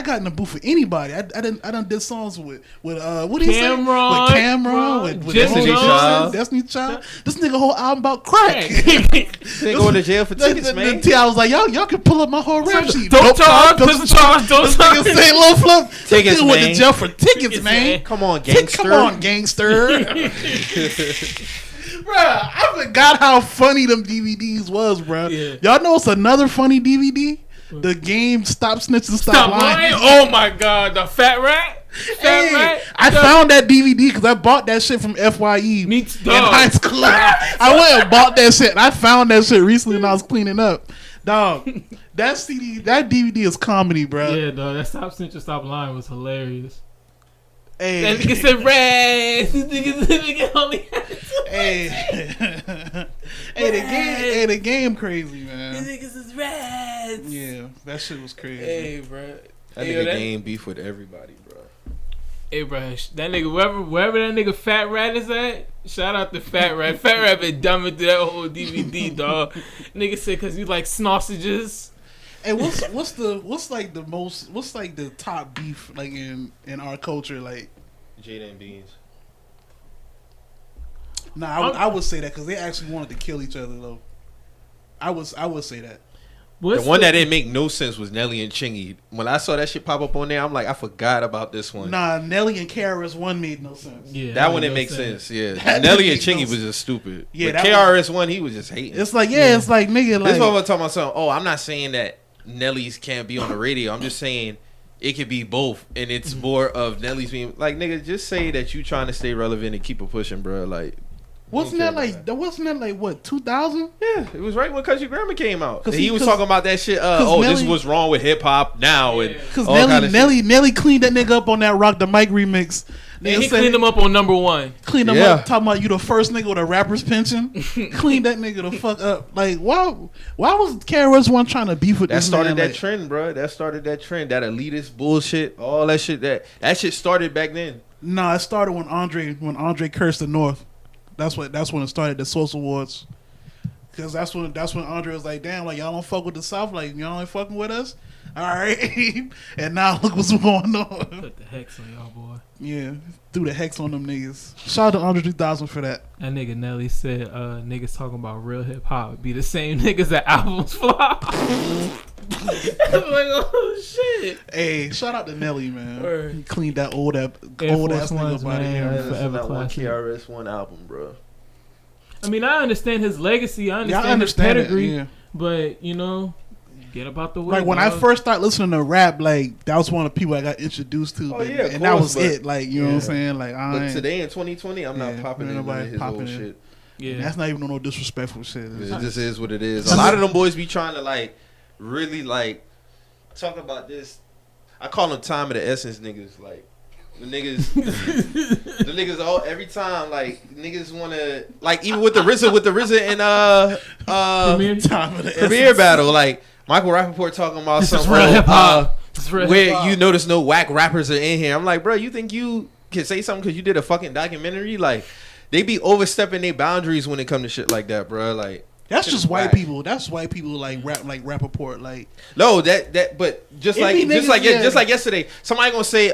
got in the booth for anybody. I done did songs with what do you say? Cameron, With Cameron, with Destiny Child. Destiny Child. This nigga whole album about crack. They going to jail for tickets, man. I was like, y'all can pull up my whole rap sheet. Don't talk, pistol charge, don't This talk. nigga say Lil Flip. Tickets, Nigga went to man. jail for tickets, Tickets, man. man. Come on, gangster. Come on, gangster. Bruh, I forgot how funny them DVDs was, bruh. Yeah. Y'all know it's another funny DVD? The game Stop Snitching, Stop Lying. Oh my god, the fat rat? Hey, I found that DVD because I bought that shit from FYE Me in too, dog. high school. I went and bought that shit. I found that shit recently when I was cleaning up. Dog, that DVD is comedy, bruh. Yeah, dog. That Stop Snitching, Stop Lying was hilarious. Hey, That nigga said red. This nigga only had the game crazy, man. niggas is red. Yeah, that shit was crazy. Hey, bro. That nigga game beef with everybody, bro. Hey, bro. That nigga, wherever that nigga Fat Rat is at, shout out to Fat Rat. Fat Rat been dumbing through that whole DVD, dog. Nigga said because you like sausages. Hey, what's the top beef like in our culture? Like, Jada and Beans. nah, I would say that because they actually wanted to kill each other though. I would say that. The one that didn't make no sense was Nelly and Chingy. When I saw that shit pop up on there, I'm like, I forgot about this one. Nah, Nelly and KRS One made no sense. Yeah, That one didn't make sense. Yeah, That Nelly didn't and make Chingy no was just stupid. Yeah, but that KRS One, he was just hating. It's like it's like nigga like This is what I'm talking about. Something. Oh, I'm not saying that Nelly's can't be on the radio. I'm just saying it could be both, and it's more of Nelly's being like, nigga, just say that you trying to stay relevant and keep it pushing, bro. Like, wasn't that like what 2000? yeah, it was right when Country Grammar came out. 'Cause And he was cause- talking about that shit. This Nelly- is what's wrong with hip hop now, and Because all kind of shit. Nelly cleaned that nigga up on that Rock the Mic remix. And he cleaned him up on number 1. Cleaned him Yeah. up, talking about you the first nigga with a rapper's pension. Cleaned that nigga the fuck up. Like, why was KRS One trying to beef with That this started man? that Like, trend, bro. That started that trend. That elitist bullshit. All that shit. That shit started back then. Nah, it started when Andre cursed the North. That's when it started, the Source Awards. Because that's when Andre was like, damn, like y'all don't fuck with the South, like y'all ain't fucking with us. All right, and now look what's going on. Put the hex on y'all, boy. Yeah, threw the hex on them niggas. Shout out to Andre 3000 for that. That nigga Nelly said niggas talking about real hip hop be the same niggas that albums flop. like, oh shit. Hey, shout out to Nelly, man. Word. He cleaned that old ass Force nigga Ones, up out of man. here. That's Forever that one classic. KRS-One album, bro. I mean, I understand his legacy. I Yeah, understand, I understand his pedigree. it. Yeah. But, you know, get up out the way. Like when I dog. first started listening to rap, like that was one of the people I got introduced to. Oh, but- yeah, of and that course, was but- it. Like, you know what I'm saying? Like, I But ain't, today in 2020, I'm not Yeah, popping ain't in nobody his popping old in. shit. Yeah. that's not even no disrespectful shit. It just is what it is. A lot of them boys be trying to like really like talk about this. I call them time of the essence niggas. Like the niggas, the niggas all every time like niggas want to like even with the RZA and Premier? Time of the Premier essence. battle like Michael Rappaport talking about This is something real hip hop. This is real where hip-hop. you notice no whack rappers are in here. I'm like, bro, you think you can say something because you did a fucking documentary? Like they be overstepping their boundaries when it come to shit like that, bro. Like. That's Shit just is white whack. people. That's white people like Rappaport. Like No, but just It like be niggas, yeah. just like yesterday, somebody gonna say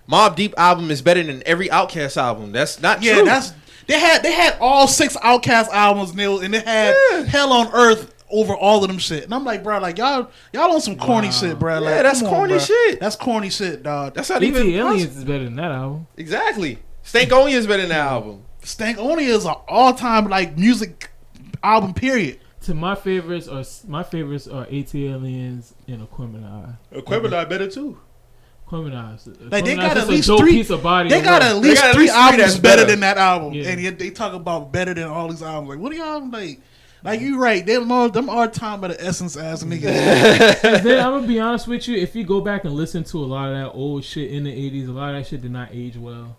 Mobb Deep album is better than every Outkast album. That's not yeah, true. that's they had all 6 Outkast albums, Neil, and they had Hell on Earth over all of them shit. And I'm like, bro, like y'all on some corny shit, bro. Like, Yeah, that's come on, corny bro. shit. That's corny shit, dog. That's not ET even Aliens is better than that album. exactly. Stankonia is better than that album. Stankonia is an all time like music album. Period. To my favorites are AT Aliens and Aquemini. Equipment better too. Aquemini. Like they got Aquemini's at a least dope 3. piece of body. They of got work. at least got at 3 least 3 albums that's better better. than that album, Yeah. and yet they talk about better than all these albums. Like, what are y'all like? Like you right? Them are time of the essence ass niggas. And then I'm gonna be honest with you. If you go back and listen to a lot of that old shit in the '80s, a lot of that shit did not age well.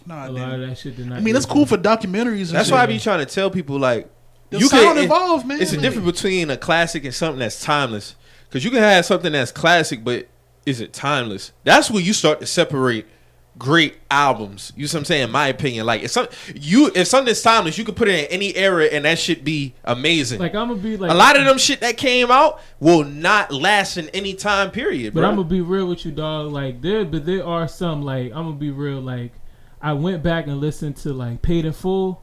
Nah, A lot of that shit did not. I mean, it's age cool well. for documentaries. And That's shit. why I be trying to tell people like The you sound can evolved, man. It's a difference between a classic and something that's timeless. Because you can have something that's classic, but is it timeless? That's where you start to separate great albums. You see what I'm saying? In my opinion, like if something's timeless, you can put it in any era and that shit be amazing. Like I'm gonna be like a lot of them shit that came out will not last in any time period. But bro. I'm gonna be real with you, dog. Like there are some like I'm gonna be real. Like I went back and listened to like Paid in Full.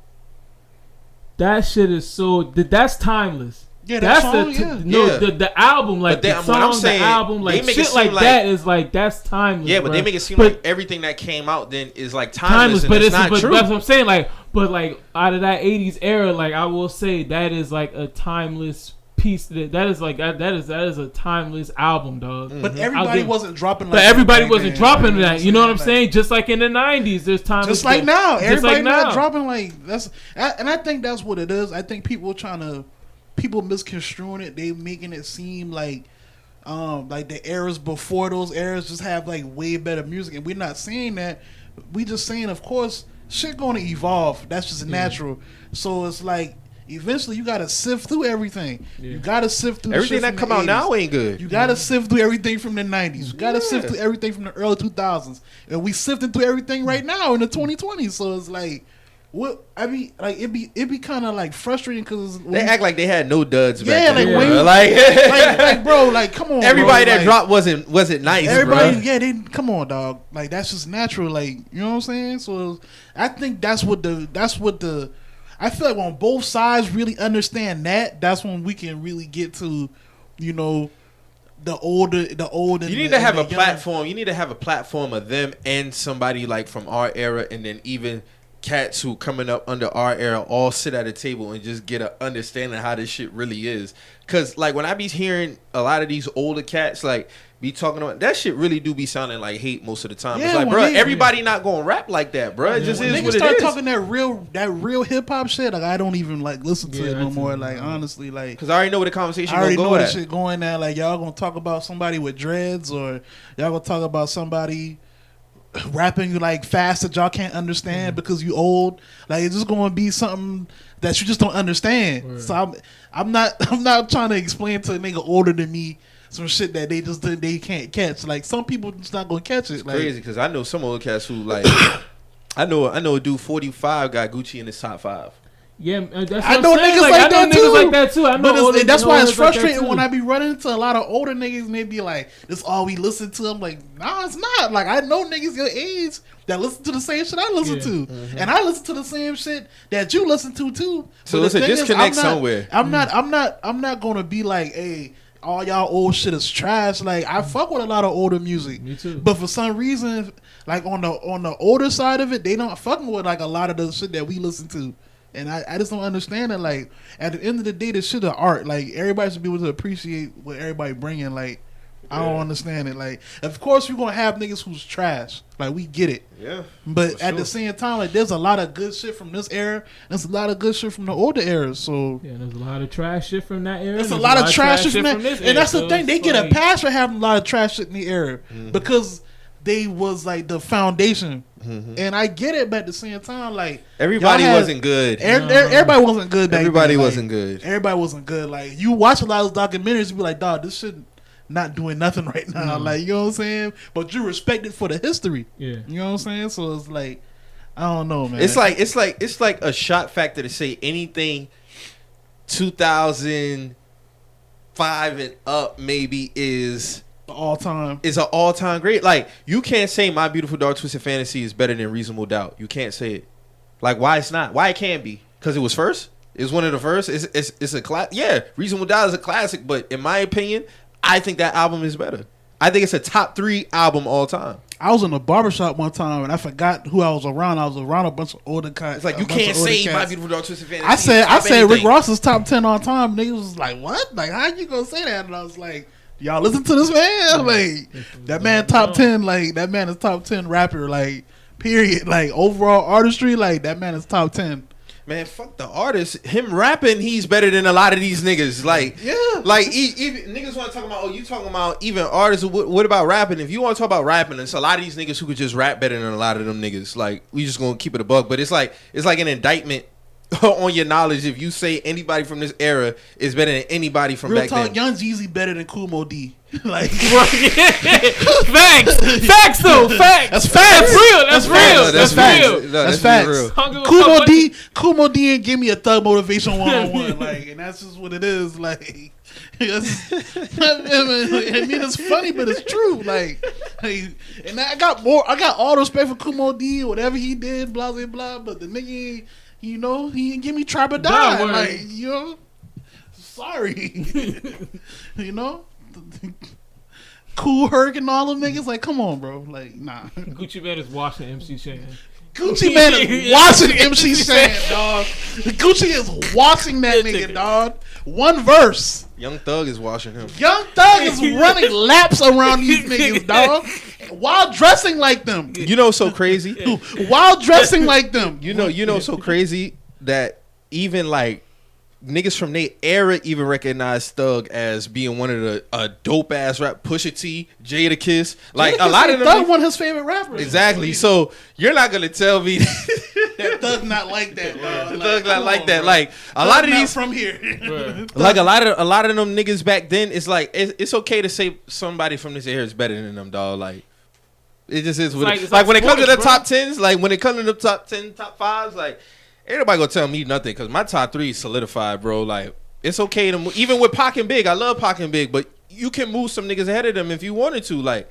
That shit is that's timeless. Yeah, That's that song, yeah. the album, like But then, the what I'm song, saying, the album, they like make it shit like seem like- that is like that's timeless. Yeah, but bruh. they make it seem But like everything that came out then is like timeless, and but it's not true. that's what I'm saying. Like, but like out of that '80s era, like I will say that is like a timeless piece. That is a timeless album, dog. But Mm-hmm. everybody wasn't dropping. Like But everybody that back wasn't then. dropping that. You know what I'm Like, saying? Just like in the '90s, there's timeless. Just like now, just everybody like not now. dropping like that's. And I think that's what it is. I think people misconstruing it. They making it seem like the eras before those eras just have like way better music, and we're not saying that. We just saying, of course, shit going to evolve. That's just natural. So it's like eventually you got to sift through everything. Yeah. You got to sift through Everything shit that from come the out 80s. now ain't good. You got to sift through everything from the 90s. You got to sift Yeah. through everything from the early 2000s, and we sifting through everything right now in the 2020s. So it's like. What I mean, like it be kind of like frustrating because They act like they had no duds back Yeah, then. like, bro. when you- like bro, like come on, everybody bro, that like, dropped wasn't nice. everybody, bro. yeah, they come on, dog. Like that's just natural, like you know what I'm saying. So I think that's what the. I feel like when both sides really understand that's when we can really get to, you know, the old. You need to have a platform. You need to have a platform of them and somebody like from our era, and then even cats who coming up under our era all sit at a table and just get a understanding of how this shit really is. Cause like when I be hearing a lot of these older cats like be talking about that shit, really do be sounding like hate most of the time. Yeah, it's like, when bro, they- everybody not gonna rap like that, bro. It just When is niggas what it start is. talking that real hip hop shit, like I don't even like listen to Yeah, it no that's more. it. Like honestly, like. Cause I already know where the conversation I already gonna know go this at. shit going there. Like y'all gonna talk about somebody with dreads, or y'all gonna talk about somebody rapping like fast that y'all can't understand because you old. Like it's just gonna be something that you just don't understand. Right. So I'm not trying to explain to a nigga older than me some shit that they can't catch. Like some people just not gonna catch it. It's Like, crazy because I know some old cats who like. I know a dude 45 got Gucci in his top 5. Yeah, that's what I I'm know saying. niggas Like, like I know that niggas too. like that too. I know But older- that's why it's older like that frustrating too. when I be running into a lot of older niggas and they be like, "This all we listen to." I'm like, "Nah, it's not." Like I know niggas your age that listen to the same shit I listen Yeah. to, and I listen to the same shit that you listen to too. So But it's the a thing is, disconnect I'm not- somewhere. I'm not gonna be like, "Hey, all y'all old shit is trash. Like I fuck with a lot of older music. Me too. But for some reason, like on the older side of it, they don't fucking with like a lot of the shit that we listen to. And I just don't understand it. Like at the end of the day, this shit is art. Like everybody should be able to appreciate what everybody bringing. Like I don't understand it. Like of course we're gonna have niggas who's trash. Like we get it. Yeah. But at the same time, like there's a lot of good shit from this era. There's a lot of good shit from the older eras. So yeah, there's a lot of trash shit from that era. There's a lot of trash shit from that. this And that's era, the thing. They get a pass for having a lot of trash shit in the era because they was like the foundation. And I get it, but at the same time, like everybody wasn't good. Everybody wasn't good. Everybody then. wasn't good. Everybody wasn't good. Like you watch a lot of those documentaries, you be like, dog, this shit not doing nothing right now. Like you know what I'm saying? But you respect it for the history. Yeah, you know what I'm saying? So it's like I don't know, man. It's like a shock factor to say anything 2005 and up maybe is an all-time great. Like you can't say My Beautiful Dark Twisted Fantasy is better than Reasonable Doubt. You can't say it. Like why it's not? Why it can't be? Because it was first. It's one of the first. It's a class. Yeah, Reasonable Doubt is a classic, but in my opinion, I think that album is better. I think it's a top 3 album all time. I was in a barbershop one time and I forgot who I was around. I was around a bunch of older cats. It's like you can't say My Beautiful Dark Twisted Fantasy. I said Rick Ross is top 10 all time. Niggas was like, what? Like how you gonna say that? And I was like, y'all listen to this man? Like that man top 10. Like that man is top 10 rapper. Like period. Like overall artistry. Like that man is top 10. Man, fuck the artist. Him rapping, he's better than a lot of these niggas. Like, yeah. Like, even niggas want to talk about, you talking about even artists. What about rapping? If you want to talk about rapping, it's a lot of these niggas who could just rap better than a lot of them niggas. Like, we just gonna keep it a buck. But it's like an indictment on your knowledge if you say anybody from this era is better than anybody from Real back talk, then. Young Jeezy better than Kumo D. Like facts though, facts. That's facts. That's real. That's real. That's facts. Kumo D ain't give me a thug motivation 1-on-1. Like, and that's just what it is. Like, I mean, it's funny, but it's true. Like, and I got all the respect for Kumo D, whatever he did, blah blah blah. But the nigga, he didn't give me Tribe or Die. Like, sorry. You know? Cool Herc and all them niggas, like, come on, bro. Like, nah. Gucci Man is watching MC Shan. Gucci Man is watching MC Shan, dog. Gucci is watching that nigga, dog. One verse. Young Thug is watching him. Young Thug is running laps around these niggas, dog. While dressing like them. You know, so crazy. While dressing like them. You know, so crazy that even like niggas from their era even recognize Thug as being one of a dope ass rap. Pusha T, Jadakiss, like a lot of them. Thug one of his favorite rappers. Exactly. So you're not gonna tell me that Thug not like that. Dog. Thug not like that. Bro. Like a lot of these from here. Like a lot of them niggas back then. It's like it's okay to say somebody from this era is better than them, dog. Like it just is. Like when it comes to the top 10s, like when it comes to the top 10, top 5s, like. Ain't nobody gonna tell me nothing because my top 3 is solidified, bro. Like, it's okay to move. Even with Pac and Big, I love Pac and Big, but you can move some niggas ahead of them if you wanted to. Like,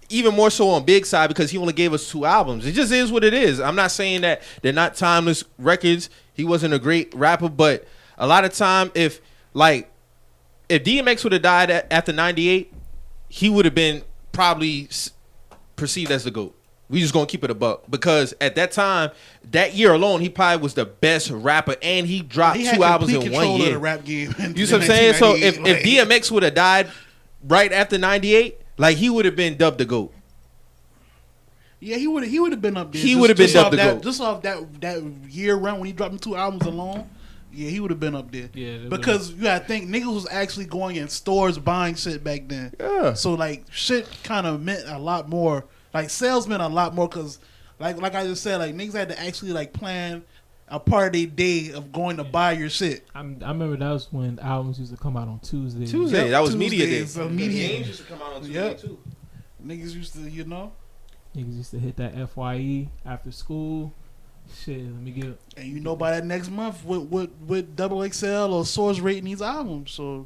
even more so on Big side because he only gave us 2 albums. It just is what it is. I'm not saying that they're not timeless records. He wasn't a great rapper, but a lot of time, if DMX would have died after 98, he would have been probably perceived as the GOAT. We just gonna keep it a buck because at that time, that year alone, he probably was the best rapper, and he dropped 2 albums in 1 year. Of the rap game You see what I'm saying? So if DMX would have died right after 98, like he would have been dubbed the GOAT. Yeah, he would have been up there. He would have been dubbed the GOAT just off that year run when he dropped 2 albums alone. Yeah, he would have been up there. Yeah, because you gotta think niggas was actually going in stores buying shit back then. Yeah. So like shit kind of meant a lot more. Like sales meant a lot more because, like I just said, like niggas had to actually like plan a part of their day of going to buy your shit. I remember that was when albums used to come out on Tuesday. Yep, that was media day. So media games used to come out on Tuesday too. Niggas used to, Niggas used to hit that FYE after school. Shit, let me get. And by that next month, with Double XL or Source rating these albums, so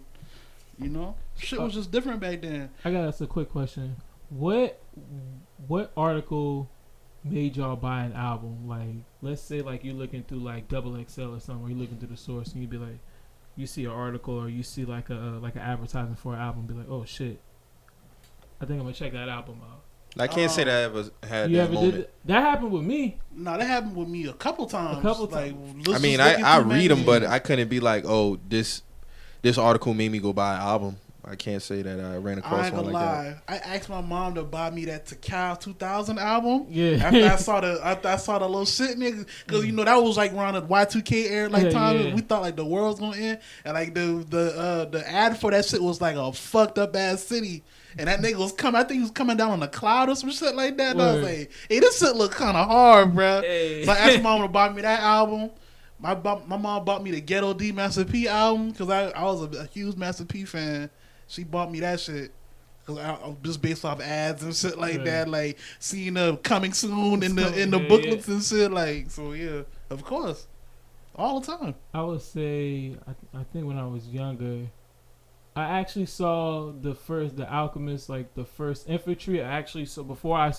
shit was just different back then. I got us a quick question. What article made y'all buy an album? Like, let's say like you're looking through like Double XL or something, or you're looking through the Source, and you'd be like, you see an article or you see like an advertisement for an album, be like, oh shit, I think I'm gonna check that album out. I can't say that I ever had You that ever moment. did that happened with me. No, that happened with me a couple times. Like, I mean, I read them, but I couldn't be like, oh, this article made me go buy an album. I can't say that I ran across one like that. I asked my mom to buy me that Takal 2000 album. Yeah. After I saw the little shit, nigga, because you know that was like around the Y2K era, like time. Yeah. We thought like the world's gonna end, and like the ad for that shit was like a fucked up ass city. And that nigga was coming. I think he was coming down on a cloud or some shit like that. And I was like, "Hey, this shit look kind of hard, bro." Hey. So I asked my mom to buy me that album. My mom bought me the Ghetto D Master P album because I was a huge Master P fan. She bought me that shit because I just based off ads and shit like that, like seeing coming soon in the booklets and shit. Like, so yeah, of course, all the time. I would say I think when I was younger, I actually saw the Alchemist, like the first Infantry. Before I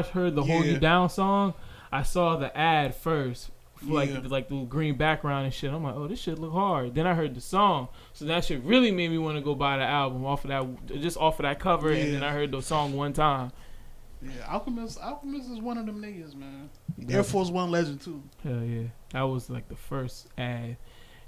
heard the Hold You Down song, I saw the ad first. Like the green background and shit. I'm like, oh, this shit look hard. Then I heard the song, so that shit really made me want to go buy the album off of that cover. And then I heard the song one time. Yeah, Alchemist is one of them niggas, man. Air Force One legend too. Hell yeah, that was like the first ad.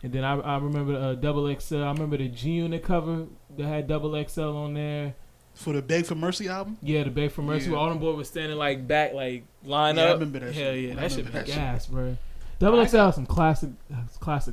And then I remember Double XL. I remember the G Unit cover that had Double XL on there. For the Beg for Mercy album? Yeah, the Beg for Mercy. Where all them boys was standing like back, like line up. I remember that shit. Hell yeah, that shit big ass, bro. Double XL has some classic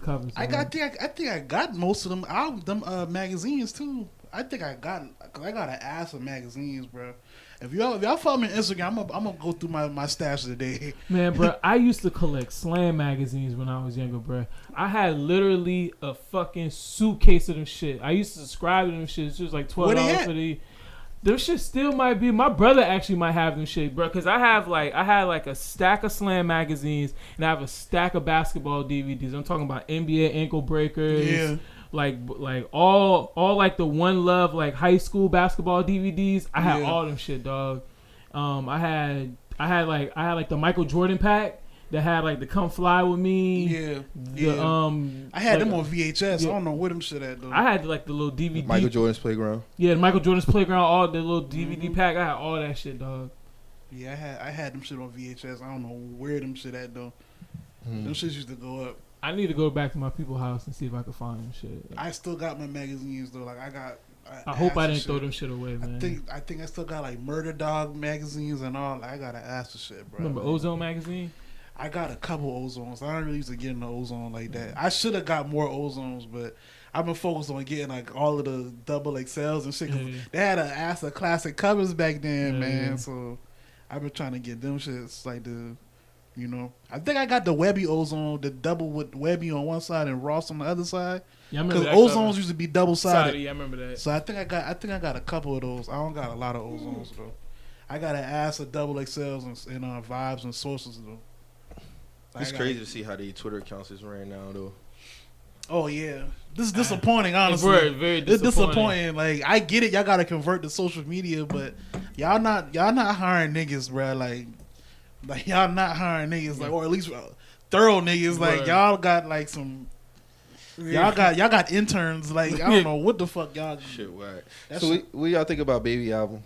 covers. I think I got most of them magazines too. I think I got an ass of magazines, bro. If y'all follow me on Instagram, I'm gonna go through my stash today. Man, bro, I used to collect slam magazines when I was younger, bro. I had literally a fucking suitcase of them shit. I used to subscribe to them shit. It was like $12 for the. Them shit still might be. My brother actually might have them shit, bro. Cause I had like a stack of slam magazines and I have a stack of basketball DVDs. I'm talking about NBA Ankle Breakers. Yeah. Like all like the One Love like high school basketball DVDs. I had all them shit, dog. I had like the Michael Jordan pack that had like the Come Fly With Me. I had them on VHS. I don't know where them shit at though. I had like the little DVD. Michael Jordan's Playground. Yeah, Michael Jordan's Playground. All the little DVD pack. I had all that shit, dog. Yeah, I had them shit on VHS. I don't know where them shit at though. Them shits used to go up. I need to go back to my people's house and see if I can find them shit. I still got my magazines though. Like I hope I didn't throw them shit away, man. I think I still got like Murder Dog magazines and all. Like, I gotta ask for shit, bro. Remember Ozone magazine? I got a couple Ozones. I don't really used to get into Ozone like that. I should have got more Ozones, but I've been focused on getting like all of the double XLs and shit. They had an ass of classic covers back then, man. Yeah. So I've been trying to get them shits like the. You know, I think I got the Webby Ozone, the double with Webby on one side and Ross on the other side. Yeah, I remember because Ozones used to be double sided. Yeah, I remember that. So I think I got a couple of those. I don't got a lot of Ozones though. I got an ass of double XLs and Vibes and Sources though. It's crazy to see how the Twitter accounts is ran now though. Oh yeah, this is disappointing. Honestly, very disappointing. It's disappointing. Like I get it, y'all gotta convert to social media, but y'all not hiring niggas, bro. Like y'all not hiring niggas, like, or at least thorough niggas. Like y'all got like some, y'all got interns. Like I don't know what the fuck y'all. Shit, whack. So what y'all think about Baby album?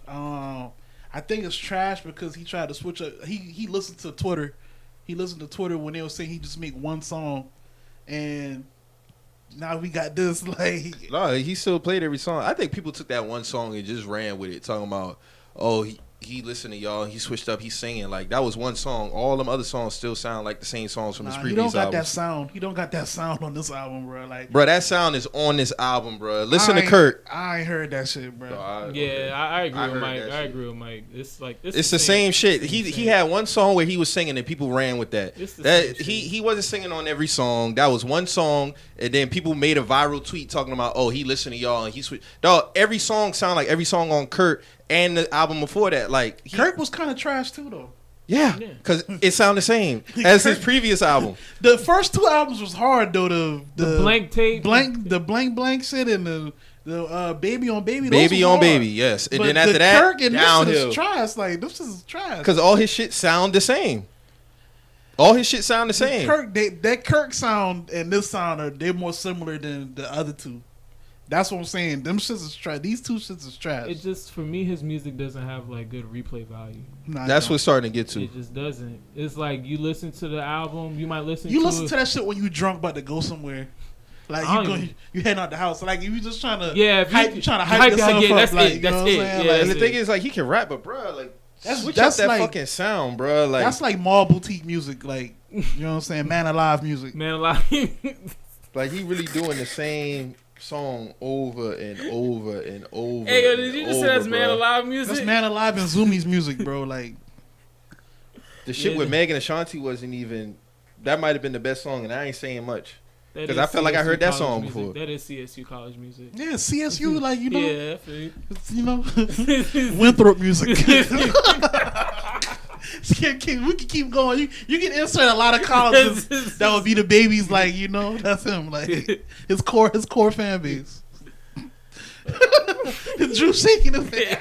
I think it's trash because he tried to switch up. He listened to Twitter. He listened to Twitter when they were saying he just make one song, and now we got this. Like no, he still played every song. I think people took that one song and just ran with it, talking about he listened to y'all. He switched up. He's singing like that was one song. All them other songs still sound like the same songs from his previous albums. He don't got that sound. He don't got that sound on this album, bro. Like, bro, that sound is on this album, bro. Listen to Kurt. I ain't heard that shit, bro. I agree with Mike. I agree with Mike. It's like it's the same shit. He had one song where he was singing and people ran with that. He wasn't singing on every song. That was one song, and then people made a viral tweet talking about he listened to y'all and he switched. Dog, every song sound like every song on Kurt. And the album before that, like Kirk was kind of trash too, though. Yeah, because it sounded the same as his previous album. The first two albums was hard though. The blank tape, blank shit, and the Baby on Baby. Baby on Baby, yes. And then after that, Kirk and downhill. This is trash. Like this is trash. Because all his shit sound the same. All his shit sound the same. That Kirk sound and this sound they're more similar than the other two. That's what I'm saying. Them shits is trash. These two shits is trash. It just, for me, his music doesn't have like good replay value. Nah, That's what's starting to get to. It just doesn't. It's like you listen to the album, you might listen. You to listen to that shit when you drunk about to go somewhere. Like you heading out the house. Like you just trying to hype yourself up. That's like, it. That's it. Yeah, and the thing is, like, he can rap, but bro, like, switch up that like, fucking sound, bro. Like that's like mall boutique music. Like, you know what I'm saying? Man Alive music. Man Alive. Like he really doing the same song over and over and over. Hey, yo, did you just say that's Man Alive music? That's Man Alive and Zoomies music, bro. Like the shit with Meg and Ashanti wasn't even. That might have been the best song, and I ain't saying much because I felt like I heard that song before. That is CSU college music. Yeah, CSU, like, you know. Yeah, you know, Winthrop music. We can keep going. You can insert a lot of colleges that would be the babies, like, you know, that's him, like his core fan base. Drew shaking his face.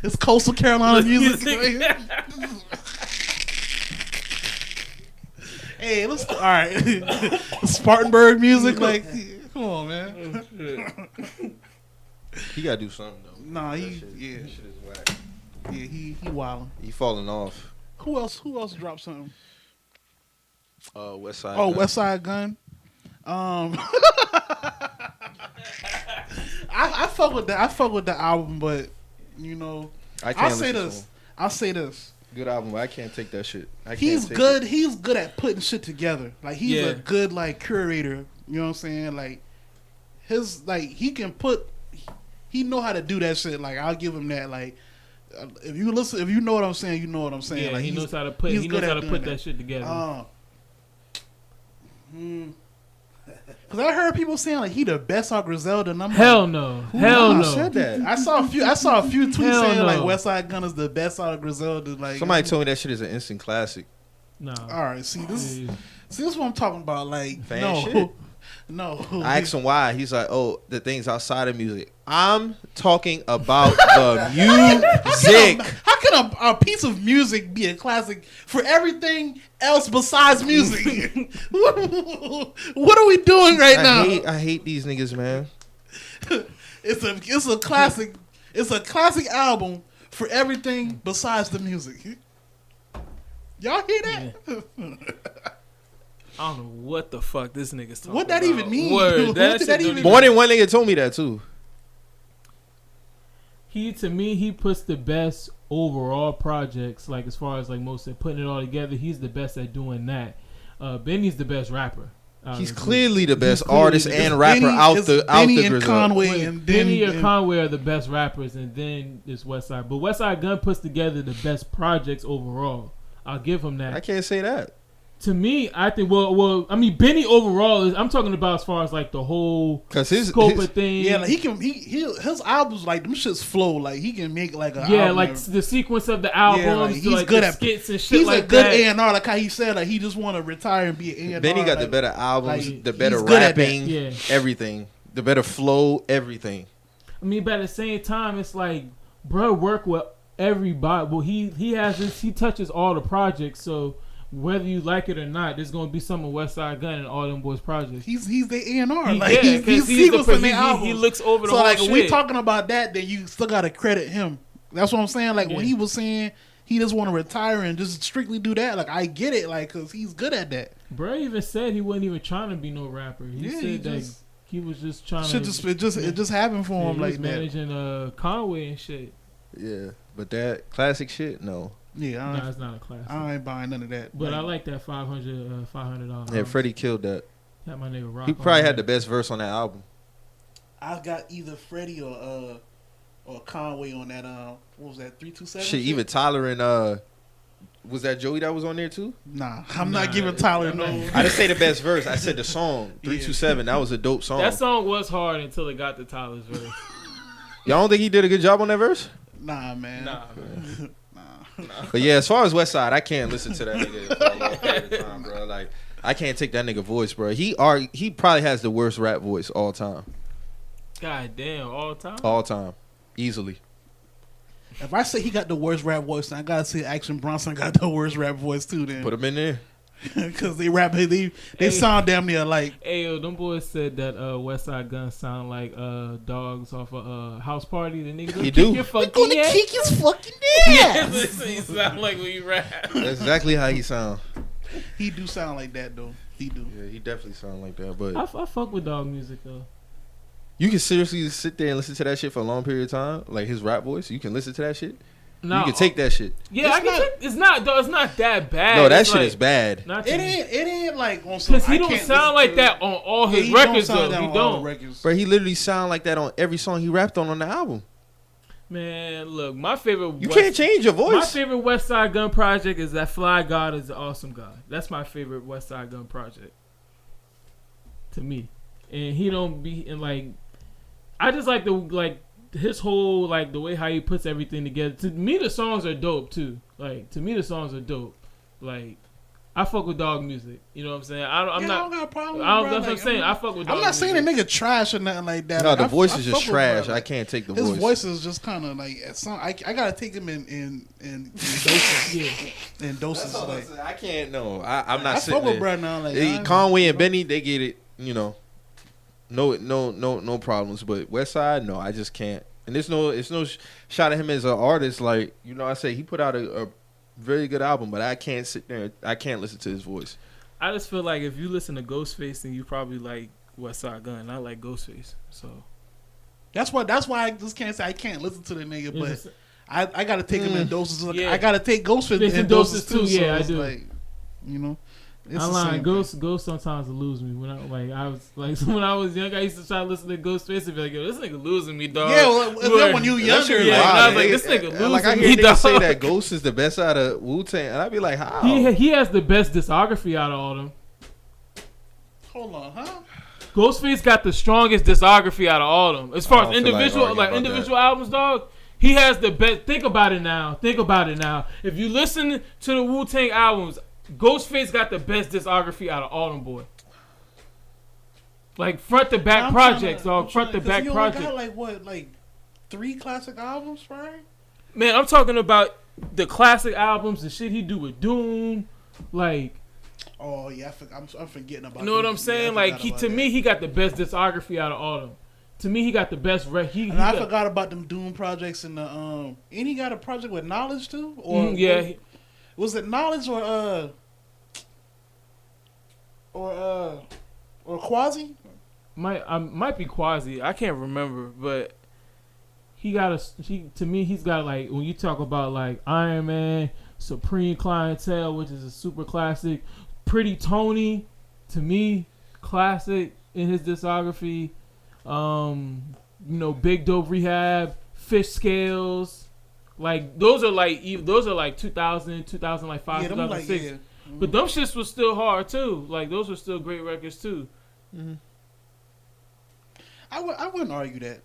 It's Coastal Carolina music. Hey, let's all right. Spartanburg music, like, come on, man. He gotta do something though. Nah, that shit is whack. Yeah, he wildin'. He falling off. Who else dropped something? Westside. Oh, Westside Gun. I fuck with that. I fuck with the album, but you know, I'll say this. Good album, but I can't take that shit. He's good. He's good at putting shit together. Like he's a good like curator. You know what I'm saying? Like his he can put. He know how to do that shit. Like I'll give him that. Like if you know what I'm saying, you know what I'm saying. Yeah, like he knows how to put. He knows how to put that shit together. Cause I heard people saying like he the best on Griselda, and I'm hell like, no, hell no. Said that? I saw a few tweets saying like Westside Gun is the best on Griselda. Like somebody told me that shit is an instant classic. No. All right, see this is what I'm talking about. Like fan shit. No. I asked him why. He's like, oh, the things outside of music. I'm talking about the music. How can a piece of music be a classic for everything else besides music? What are we doing right now? I hate these niggas, man. It's a classic. It's a classic album for everything besides the music. Y'all hear that? Yeah. I don't know what the fuck this nigga's talking about. What that even mean? Word. What did that even mean? More than one nigga told me that too. To me, he puts the best overall projects, like as far as like most of putting it all together. He's the best at doing that. Benny's the best rapper. He's clearly the best artist and rapper out the and Conway and Benny or Conway are the best rappers, and then it's Westside. But Westside Gun puts together the best projects overall. I'll give him that. I can't say that. To me, I think I mean Benny overall is. I'm talking about as far as like the whole scope of things. Yeah, like his albums like them shits flow. Like he can make like a album like the sequence of the albums. Yeah, like, he's good at skits and shit. He's like a good that. A&R. Like how he said, like he just want to retire and be an A&R. Benny got the better albums, the better rapping, everything, the better flow, everything. I mean, but at the same time, it's like, bro, work with everybody. Well, he touches all the projects, so. Whether you like it or not, there's gonna be some of Westside Gun and all them boys projects. He's the A&R. Like he's sequencing the albums. He looks over the whole like shit. When we talking about that, then you still gotta credit him. That's what I'm saying. Like when he was saying he just want to retire and just strictly do that. Like I get it. Like because he's good at that. Bro even said he wasn't even trying to be no rapper. He said that he was just trying to. It just happened for him like that. Managing Conway and shit. Yeah, but that classic shit, no. Yeah, it's not a classic. I ain't buying none of that. But I like that $500. Yeah, Freddie killed that. Had my nigga Rock. He probably had the best verse on that album. I got either Freddie or Conway on that. What was that? 327. Shit, even Tyler and was that Joey that was on there too? Nah, I'm not giving Tyler no. I didn't say the best verse. I said the song 327. That was a dope song. That song was hard until it got to Tyler's verse. Y'all don't think he did a good job on that verse? Nah, man. But yeah, as far as Westside, I can't listen to that nigga for a long period of time, bro. Like, I can't take that nigga voice, bro. He probably has the worst rap voice all time. God damn, all time? All time. Easily. If I say he got the worst rap voice, then I gotta say Action Bronson got the worst rap voice too. Then Put him in there. because they rap, they sound damn near like. Hey yo, them boys said that Westside Gun sound like dogs off a house party. The nigga He do. They're gonna kick his fucking Yeah, ass. he sound like when you rap. That's exactly how he sound. He do sound like that though. He do. Yeah, he definitely sound like that. But I fuck with dog music though. you can seriously sit there and listen to that shit for a long period of time, like his rap voice. You can listen to that shit. No, you can take that shit. Yeah, I can take. It's not though. It's not that bad. No, that It's shit like, is bad. Not It ain't like on some. because he don't sound like that on all his records though. He don't. Bro, he literally sound like that on every song he rapped on the album. Man, look, my favorite. You can't change your voice. My favorite Westside Gun project is that Fly God is an awesome guy. That's my favorite Westside Gun project. To me, and he don't be and like. I just like his whole like the way how he puts everything together. To me, the songs are dope too. Like to me, the songs are dope. Like I fuck with dog music. You know what I'm saying? I don't got a problem. That's what I'm saying. I fuck with. I'm not saying a nigga trash or nothing like that. No, like, the voice is just trash. Like, I can't take the his voice. His voice is just kind of like I gotta take him in doses. Yeah. In doses. Like I can't. No, I'm not. I sitting fuck with there. bro now. Like Conway and Benny, they get it. You know, no problems. But Westside, no, I just can't. And it's no shot at him as an artist. Like I say he put out a very good album, but I can't sit there. I can't listen to his voice. I just feel like if you listen to Ghostface, then you probably like Westside Gun. I like Ghostface, so that's why I just can't say I can't listen to the nigga, but I gotta take him in doses. Like, I gotta take Ghostface in doses too. Yeah, so I do. Like, it's I'm the lying. same Ghost sometimes will lose me when I was young. I used to try to listen to Ghostface and be like, "Yo, this nigga losing me, dog." Yeah, well, when you younger, yeah, like, I was like, "This nigga losing like I me, hear dog." niggas say that Ghost is the best out of Wu-Tang, and I'd be like, how? He has the best discography out of all them. Hold on, huh? Ghostface got the strongest discography out of all of them. As far as individual albums, dog, he has the best. Think about it now. If you listen to the Wu-Tang albums, Ghostface got the best discography out of all them, boy. Like front to back projects, dog. Front to back projects. Got like 3 classic albums, right? Man, I'm talking about the classic albums, the shit he do with Doom, like. Oh yeah, I'm forgetting about. You know what I'm saying? Like he got the best discography out of all of them. To me, he got the best. I forgot about them Doom projects and the and he got a project with Knowledge too, or was it Knowledge or Quasi? Might be Quasi. I can't remember, but to me he's got like when you talk about like Iron Man, Supreme Clientele, which is a super classic. Pretty Tony, to me, classic in his discography. Big Dope Rehab, Fish Scales, like those are like 2000, 2005, yeah, 2006. Like, but them shits was still hard too. Like those were still great records too. Mm-hmm. I wouldn't argue that.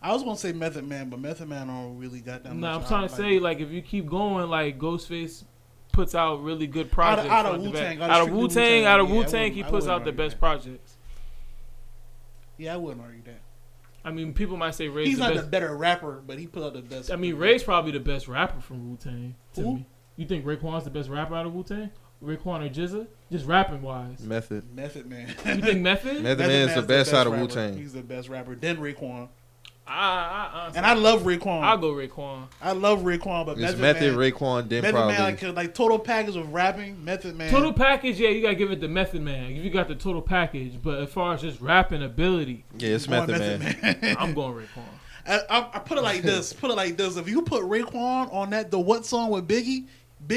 I was gonna say Method Man, but Method Man don't really got that much. No, I'm trying to say like if you keep going, like Ghostface puts out really good projects. Out of Wu-Tang. Out of Wu-Tang, he puts out the best projects. Yeah, I wouldn't argue that. I mean, people might say Ray's he's not the better rapper, but he put out the best. I mean, Ray's probably the best rapper from Wu-Tang to me. You think Raekwon's the best rapper out of Wu-Tang? Raekwon or GZA? Just rapping wise. Method Man. You think Method? Method Man is the best out of Wu-Tang. He's the best rapper. Then Raekwon. Honestly, and I love Raekwon. I'll go Raekwon. I love Raekwon, but it's Method, Raekwon, then probably. Method Man, like total package of rapping, Method Man. Total package, yeah, you gotta give it to Method Man. If you got the total package, but as far as just rapping ability, yeah, it's Method Man. I'm going Raekwon. I put it like this. If you put Raekwon on the What song with Biggie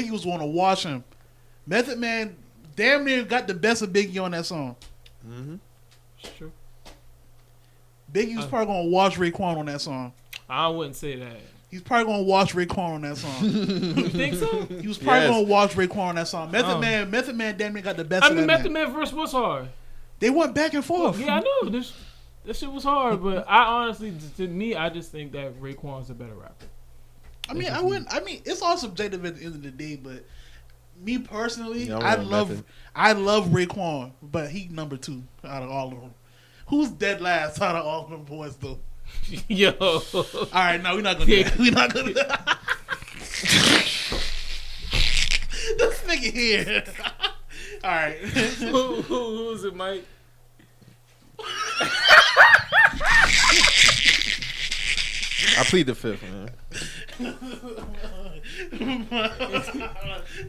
was going to wash him. Method Man damn near got the best of Biggie on that song. Mm-hmm. Sure. Biggie was probably going to wash Raekwon on that song. I wouldn't say that. He's probably going to wash Raekwon on that song. You think so? He was probably going to wash Raekwon on that song. Method Man damn near got the best of that. I mean, Method Man verse was hard. They went back and forth. Yeah, I know. This shit was hard, but I honestly, to me, I just think that Raekwon's a better rapper. I mean, it's all subjective at the end of the day, but me personally, I love Raekwon, but he number 2 out of all of them. Who's dead last out of all of them boys though? Yo. All right, no, we're not gonna do that. We're not gonna do that. This nigga here. All right. Who's it, Mike? I plead the fifth, man.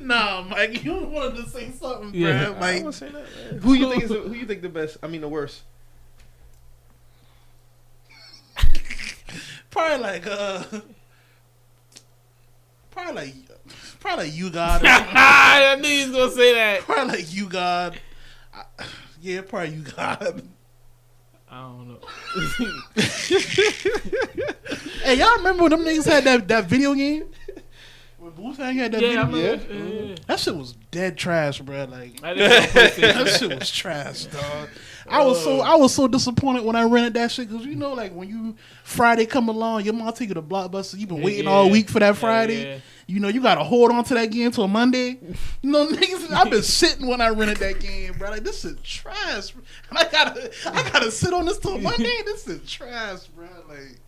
Nah, Mike, you wanted to say something, Yeah, bro. Like, I was saying that, man. Who you think the best? I mean, the worst. probably like you God. I knew he was gonna say that. Probably like you God. Yeah, probably you God. I don't know. Hey, y'all remember when them niggas had that video game? When Wu-Tang had that video game? Yeah. That shit was dead trash, bro. Like I didn't know that shit was trash, dog. I was so disappointed when I rented that shit because you know, like when you Friday come along, your mom take you to Blockbuster. You been waiting all week for that Friday. Yeah. You know, you gotta hold on to that game till Monday. You know, niggas, I've been sitting when I rented that game, bro. Like, this is trash. And I gotta sit on this till Monday. This is trash, bro. Like,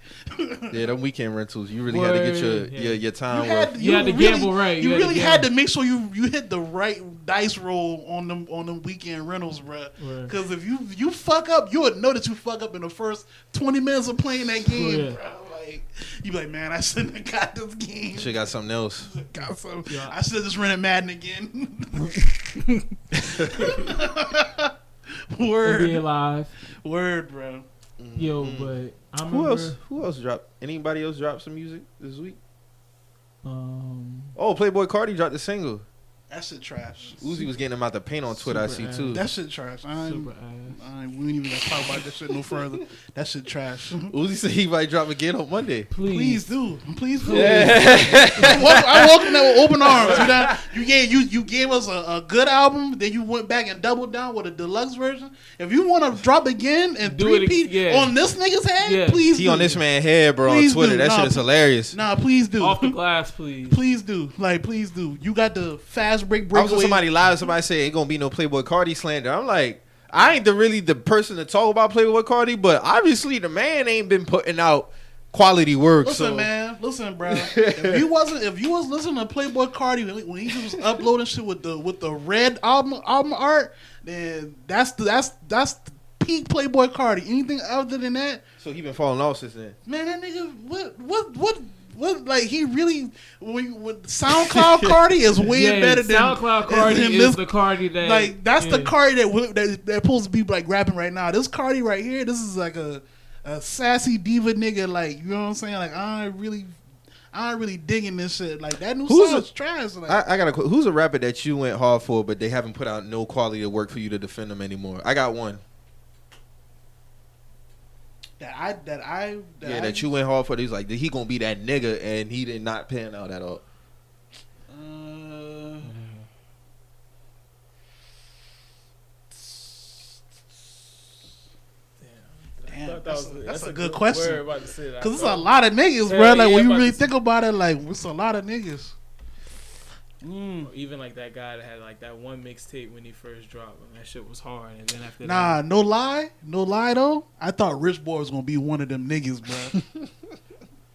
Yeah, them weekend rentals. You really had to get your time worth. You had to gamble right. You really had to make sure you hit the right dice roll on them weekend rentals, bro. Because if you fuck up, you would know that you fuck up in the first 20 minutes of playing that game, bro. Like, you be like, man, I shouldn't have got this game. Should got something else. Got some. Yeah. I should have just rented Madden again. Word. Be alive. Word, bro. Yo, but I remember. Who else dropped? Anybody else dropped some music this week? Oh, Playboi Carti dropped the single. That shit trash. Uzi was getting him out the paint on Twitter. I see too. That shit trash. We ain't even gonna talk about that shit no further. That shit trash. Uzi said he might drop again on Monday. Please do. Yeah. I welcome that with open arms. You gave us a good album, then you went back and doubled down with a deluxe version. If you want to drop again and three-peat on this nigga's head, please. He on this man's head, bro, on Twitter. That shit is hilarious. Nah, please do. Off the glass, please. Please do. Like, please do. You got the fast break. I was with somebody live. Somebody said ain't gonna be no Playboi Carti slander. I'm like, I ain't really the person to talk about Playboi Carti, but obviously the man ain't been putting out quality work. Listen, man. Listen, bro. If you was listening to Playboi Carti when he was uploading shit with the red album art, then that's peak Playboi Carti. Anything other than that, so he been falling off since then. Man, that nigga, what? Like he really, with SoundCloud Carti is way better than SoundCloud Carti is the Carti that like that's the Carti that supposed to be like rapping right now. This Carti right here, this is like a sassy diva nigga. Like, you know what I'm saying? Like I ain't really digging this shit. Like that new song's trash. Like, I got who's a rapper that you went hard for, but they haven't put out no quality of work for you to defend them anymore? I got one. That you went hard for. He's like, he gonna be that nigga, and he did not pan out at all. Damn, that's a good question. Because it's a lot of niggas, bro. Like when you really think about it, like it's a lot of niggas. Even like that guy that had like that one mixtape when he first dropped, and that shit was hard. And then after no lie though, I thought Rich Boy was gonna be one of them niggas, bro.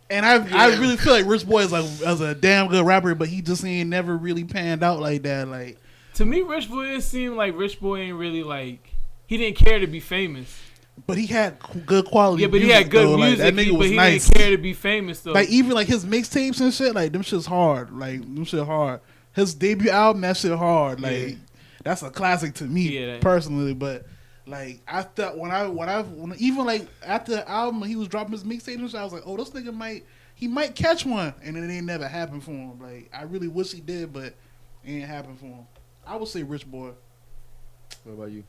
And I really feel like Rich Boy is like as a damn good rapper, but he just ain't never really panned out like that. Like to me, Rich Boy, it seemed like Rich Boy ain't really like he didn't care to be famous. But he had good quality. Yeah, but he had good though. music. Like, that nigga but was he nice. Didn't care to be famous though. Like even like his mixtapes and shit, like them shit's hard. Like them shit hard. His debut album, that shit hard. Like that's a classic to me personally. But like I thought when even like after the album when he was dropping his mixtape and shit, I was like, oh, this nigga might catch one, and it ain't never happened for him. Like I really wish he did, but it ain't happened for him. I would say Rich Boy. What about you?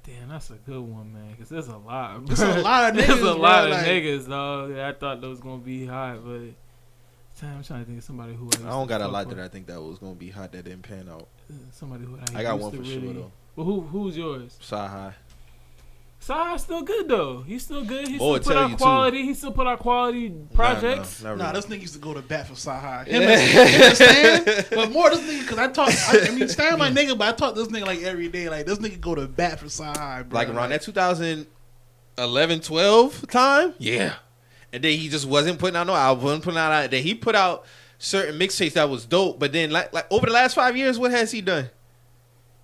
Damn, that's a good one, man. Because there's a lot. There's a lot of niggas. There's a lot of niggas, dog. I thought those gonna be hot, but I'm trying to think of somebody who I don't got a lot that I think that was gonna be hot that didn't pan out. Somebody who I got one for sure though. Well, who's yours? Sci-Hi. Sci-Hi's still good though. He's still good. He still put out quality. He still put out quality projects. Nah, this nigga used to go to bat for Sci-Hi. Him and Stan, but more this nigga because I mean Stan my nigga, but I talk this nigga like every day. Like this nigga go to bat for Sci-Hi, bro. Like around that 2000. 11, 12 time. Yeah. And then he just wasn't putting out no album, Then he put out certain mixtapes that was dope. But then like over the last 5 years, what has he done?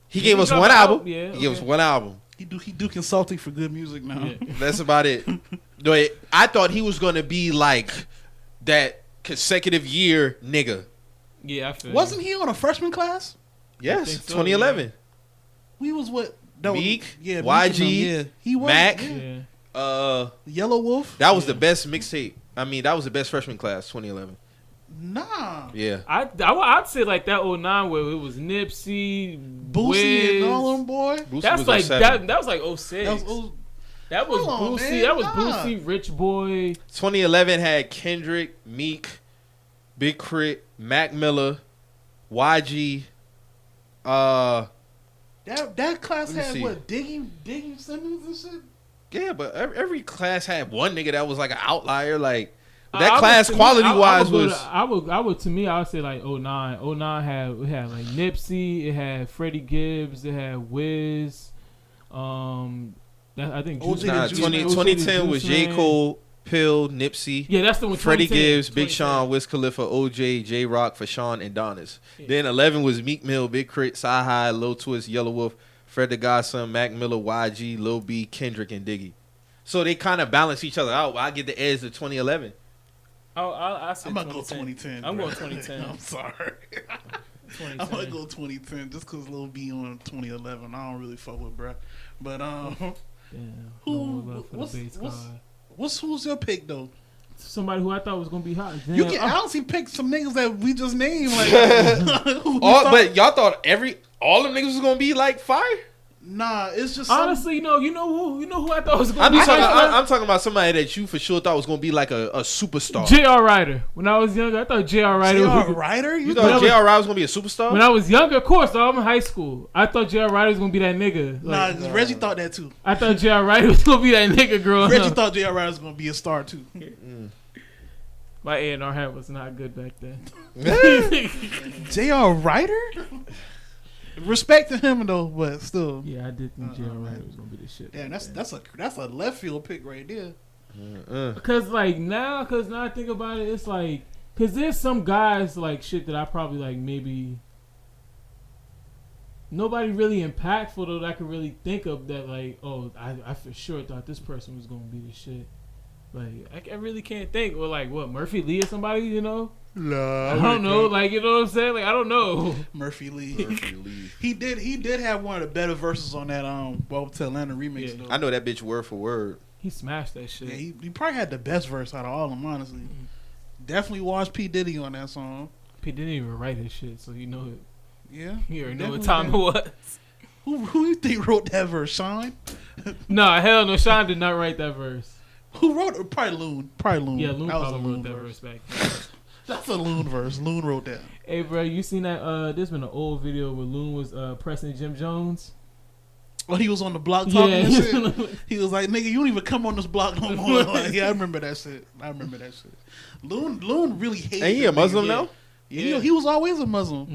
He gave us one album. Yeah, he gave us one album. He do consulting for good music now. Yeah. That's about it. I thought he was gonna be like that consecutive year nigga. Yeah, I feel. Wasn't he on a freshman class? Yes, so, 2011. yeah. We was what? Meek, yeah, YG, he was, Mac, Yellow Wolf. That was the best mixtape. I mean, that was the best freshman class, 2011. Nah. Yeah. I'd say like that 09 where it was Nipsey, Boosie, Wiz, and all them boy. That's like 07. that was like 06. That was Hold on, Boosie. man. That was Nah. Boosie, Rich Boy. 2011 had Kendrick, Meek, Big Crit, Mac Miller, YG. That class Let me had see. what? Diggy Simmons and shit. Yeah, but every class had one nigga that was like an outlier. Like I that would- class, to me, quality I wise, would go was. to- I would to me. I would say like 09. 09 had like Nipsey. It had Freddie Gibbs. It had Wiz. I think OJ Nah, the Juice 2010 was J. Cole, Pill, Nipsey, Yeah, that's the one. Freddie 2010, Gibbs, Big 2010. Sean, Wiz Khalifa, OJ, J Rock, Fashawn, and Donis. Yeah. Then 11 was Meek Mill, Big Crit, Sci-Hi, Lil Twist, Yellow Wolf, Fred the Godson, Mac Miller, YG, Lil B, Kendrick, and Diggy. So they kind of balance each other out. I get the edge to 2011. I said I'm gonna go 2010. 2010. I'm bro. going 2010. I'm sorry. 2010. I'm gonna go 2010 just cause Lil B on 2011. I don't really fuck with bruh. But Yeah, Who- no more love for what's- the bass what's- card. who's your pick though? Somebody who I thought was gonna be hot. You Damn, can honestly pick some niggas that we just named. Like, who But y'all thought all them niggas was gonna be like fire? nah, it's just honestly, you know who I thought was gonna I'm be talking, hot. I'm talking about somebody that you for sure thought was gonna be like a superstar. J.R. Ryder. When I was younger, I thought J.R. Ryder. J.R. Ryder. You thought J.R. Ryder was gonna be a superstar? When I was younger, of course, though, I'm in high school. I thought J.R. Ryder was gonna be that nigga. Nah, Like, 'cause Reggie thought that too. I thought J.R. Ryder was gonna be that nigga growing Reggie up. thought J.R. Ryder was gonna be a star too. My A&R hat was not good back then. J.R. Ryder. Respect to him though, but still. Yeah, I did think J.R. Ryder was gonna be the shit. Damn, back then. that's a left field pick right there. Cause now I think about it, it's like, cause there's some guys like shit that I probably like maybe nobody really impactful though that I could really think of that like, oh, I for sure thought this person was gonna be the shit. Like I really can't think, or like what, Murphy Lee or somebody, you know? Nah, I don't know, like, you know what I'm saying? Like I don't know. Murphy Lee. He did have one of the better verses on that Welcome to Atlanta remix Yeah. though. I know that bitch word for word. He smashed that shit. Yeah, he probably had the best verse out of all of them, honestly. Definitely watched P. Diddy on that song. P didn't even write his shit, so you know it. Yeah. You already know what Definitely time it did. was. Who you think wrote that verse? Sean? Nah, hell no, Sean did not write that verse. Who wrote it? Probably Loon. Yeah, Loon That was a probably Loon wrote that verse. verse back then. That's a Loon verse. Loon wrote that. Hey, bro, you seen that? There's been an old video where Loon was pressing Jim Jones. Oh, he was on the block talking and Yeah, shit. He was like, "Nigga, you don't even come on this block no more." Like, yeah, I remember that shit. Loon really hated. Ain't he a that Muslim nigga. now? Yeah, he was always a Muslim.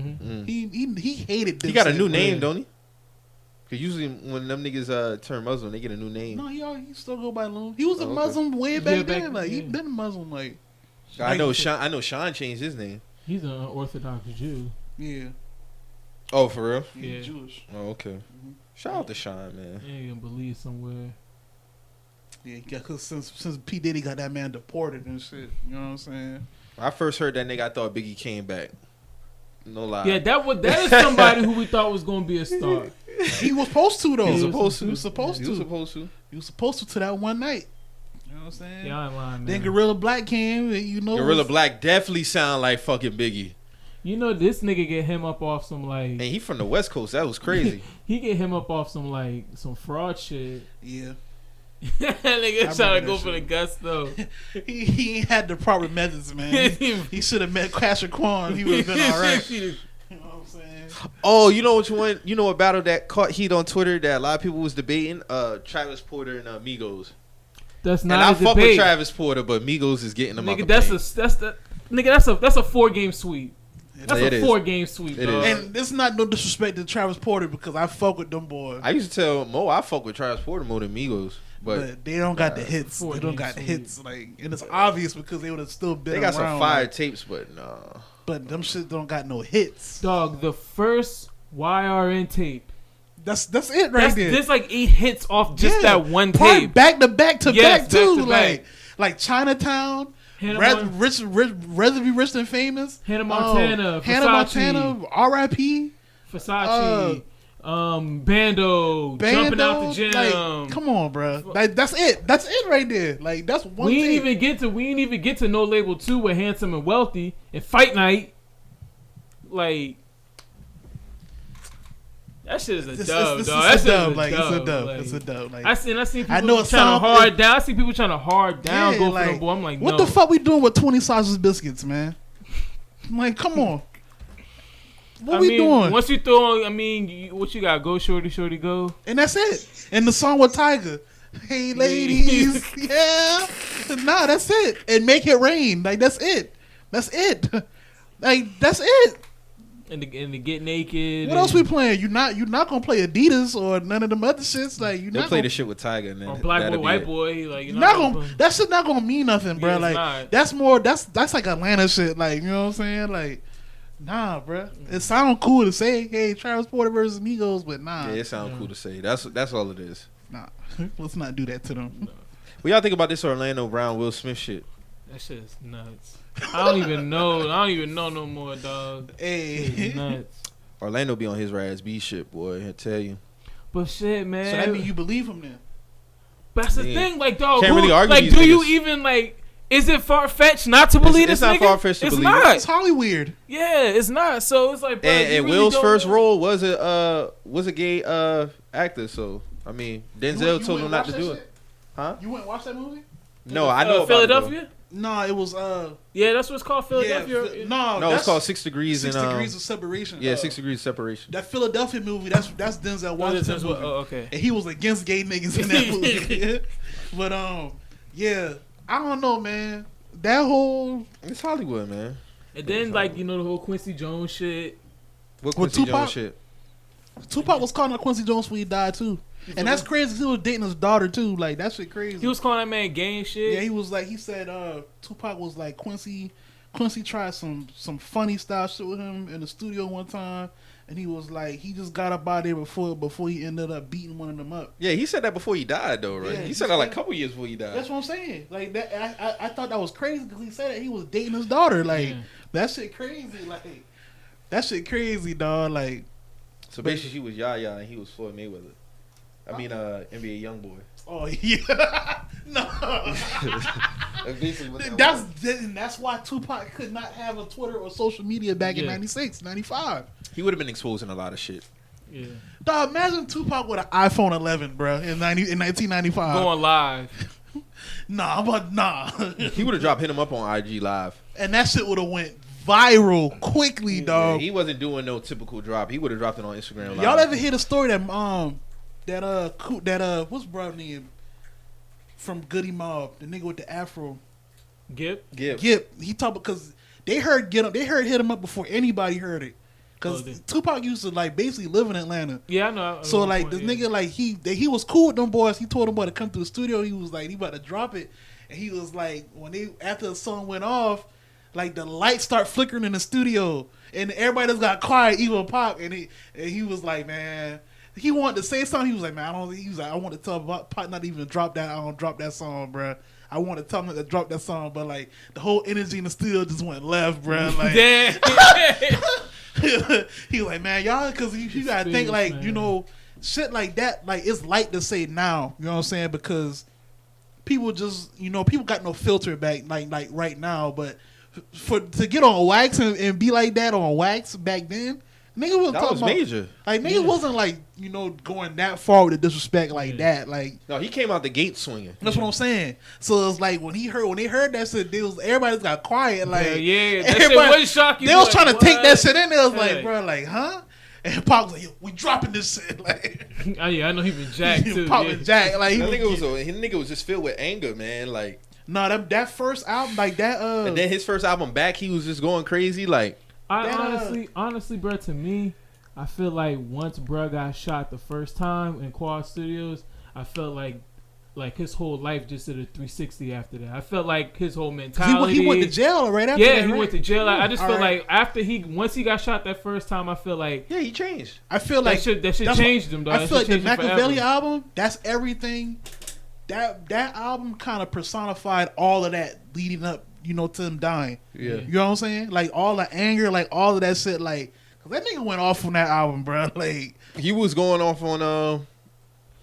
Mhm. He hated. He got a Dipset, new bro. name, don't he? Cause usually when them niggas turn Muslim, they get a new name. No, he still go by Loon. He was a Oh, okay. Muslim way back back then. Like he then. been a Muslim. Like I know Sean changed his name. He's an Orthodox Jew. yeah, Oh, for real? he's Yeah. Jewish. Oh, okay. Shout out to Sean, man. You ain't gonna believe somewhere. Yeah, because since P Diddy got that man deported and shit, you know what I'm saying? When I first heard that nigga, I thought Biggie came back. No lie. Yeah, that is somebody who we thought was gonna be a star. He was supposed to though. He was supposed to. He was supposed He to. was supposed to. He was supposed to that one night. You know what I'm saying? Yeah, I ain't lying, man. Then Gorilla Black came. You know, Gorilla Black definitely sound like fucking Biggie. You know this nigga get him up off some like And he from the West Coast. That was crazy. he get him up off some like some fraud shit. Yeah, That nigga I trying to remember go that for the shit. gusto. he ain't had the proper methods, man. He should have met Casher Quan. He would have been all right. You know what I'm saying? Oh, you know what you want? You know what battle that caught heat on Twitter that a lot of people was debating? Travis Porter and Migos. That's And not I a fuck debate. with Travis Porter, but Migos is getting them out Nigga, the paint. that's a 4-game sweep. That's a 4-game sweep, dog. And this is not no disrespect to Travis Porter because I fuck with them boys. I used to tell Mo I fuck with Travis Porter more than Migos, but they don't got the hits. They don't got hits, and it's obvious because they would have still been. They got around, some fire tapes, but nah. But them shit don't got no hits. Dog, the first YRN tape. That's it right there. There's like 8 hits off just that one tape. Back to back too. Back to back. Like Chinatown. Rich and Famous. Hannah Montana. R.I.P. Versace. Bando. Jumping out the gym. Like, come on, bro. Like, that's it. That's it right there. Like, that's one. We ain't even get to No Label 2 with Handsome and Wealthy and Fight Night. Like, that shit is a dub, dog. That shit is a dub. It's a dub. Like, I seen people trying to hard down. I see people trying to hard down. Go for them, boy. I'm like, what the fuck we doing with 20 sausage biscuits, man? I'm like, come on. What we doing? Once you throw on, what you got? Go shorty, shorty, go. And that's it. And the song with Tiger. Hey, ladies. Yeah. Nah, that's it. And Make It Rain. Like, that's it. That's it. Like, that's it. And to Get Naked. What else we playing? You're not gonna play Adidas or none of them other shits. Like you not play the shit with Tiger and then or Black Boy, White Boy. Like you're not gonna that shit not gonna mean nothing, bro. Like that's like Atlanta shit. Like you know what I'm saying? Like nah, bro. It sounds cool to say, hey, Travis Porter versus Migos, but nah. Yeah, it sounds cool to say. That's all it is. Nah, let's not do that to them. No. What y'all think about this Orlando Brown Will Smith shit? That shit is nuts. I don't even know no more, dog. Hey, nuts. Orlando be on his Raz B shit, boy. I tell you. But shit, man. So that mean you believe him then? But that's the thing, like, dog. Can't really argue like, these do niggas. you even like? Is it far fetched not to believe this? It's not far fetched to believe. It's not. It's Hollywood. Yeah, it's not. So it's like, bro, and really Will's first role was a gay actor. So I mean, Denzel told him not to do it. Huh? You went and watch that movie? No, I know about Philadelphia. No, it was yeah, that's what it's called, Philadelphia. Yeah, no, it's called 6 Degrees. 6 Degrees of Separation. Yeah, 6 Degrees of Separation. That Philadelphia movie, that's Denzel Washington's movie. Oh, okay. And he was against gay niggas in that movie. But yeah, I don't know, man. That whole it's Hollywood, man. And then like the whole Quincy Jones shit. What Quincy Jones shit? Tupac was calling out Quincy Jones when he died too. And that's crazy. He was dating his daughter too. Like that shit crazy. He was calling that man gay and shit. Yeah, he was like he said Tupac was like Quincy tried some funny style shit with him in the studio one time, and he was like he just got up out there before he ended up beating one of them up. Yeah, he said that before he died though, right? Yeah, he said that like a couple years before he died. That's what I'm saying. Like that, I thought that was crazy because he said that he was dating his daughter. Like that shit crazy. Like that shit crazy, dog. Like so basically, she was Yaya and he was Floyd Mayweather. I mean, NBA YoungBoy. Oh yeah, no. That's why Tupac could not have a Twitter or social media back in 96, 95. He would have been exposing a lot of shit. Yeah. Dog, imagine Tupac with an iPhone 11, bro, in 1995. Going live. Nah. He would have dropped Hit Him Up on IG Live. And that shit would have went viral quickly, dog. Yeah, he wasn't doing no typical drop. He would have dropped it on Instagram Live. Y'all ever hear the story that what's bro name from Goody Mob, the nigga with the afro? Gip. He talked because they heard Hit Him Up before anybody heard it. Because Tupac used to like basically live in Atlanta. Yeah, I know. So like this nigga like he was cool with them boys. He told them boy to come to the studio. He was like he about to drop it, and he was like after the song went off, like the lights start flickering in the studio, and everybody just got quiet, even Pop, and he was like, man. He wanted to say something. He was like, man, I want to tell Pop not even drop that. I don't drop that song, bro. I want to tell him to drop that song, but like the whole energy in the studio just went left, bro. Like, he was like, man, y'all, because you gotta think like shit like that. Like it's light to say now. You know what I'm saying? Because people just people got no filter back like right now. But to get on wax and be like that on wax back then. Nigga wasn't that was major. Like nigga wasn't like going that far with the disrespect like that. Like no, he came out the gate swinging. That's what I'm saying. So it's like when they heard that shit, everybody got quiet. Like that shit was shocking. They was trying to take that shit in there. I was like, bro, like huh? And Pop was like, yo, we dropping this shit. Like, oh yeah, I know he been jacked too. Pop and Jack. Like his nigga was just filled with anger, man. Like no, that first album, like that. And then his first album back, he was just going crazy. Like Honestly, bro, to me, I feel like once bro got shot the first time in Quad Studios, I felt like his whole life just did a 360 after that. I felt like his whole mentality. He went to jail right after that. Yeah, he right? went to jail. I just feel like after once he got shot that first time, I feel like he changed. I feel like that shit changed him, though. I feel like the Machiavelli album, that's everything. That album kind of personified all of that leading up, to him dying. Yeah. You know what I'm saying? Like all the anger, like all of that shit, like, cause that nigga went off on that album, bro. Like he was going off on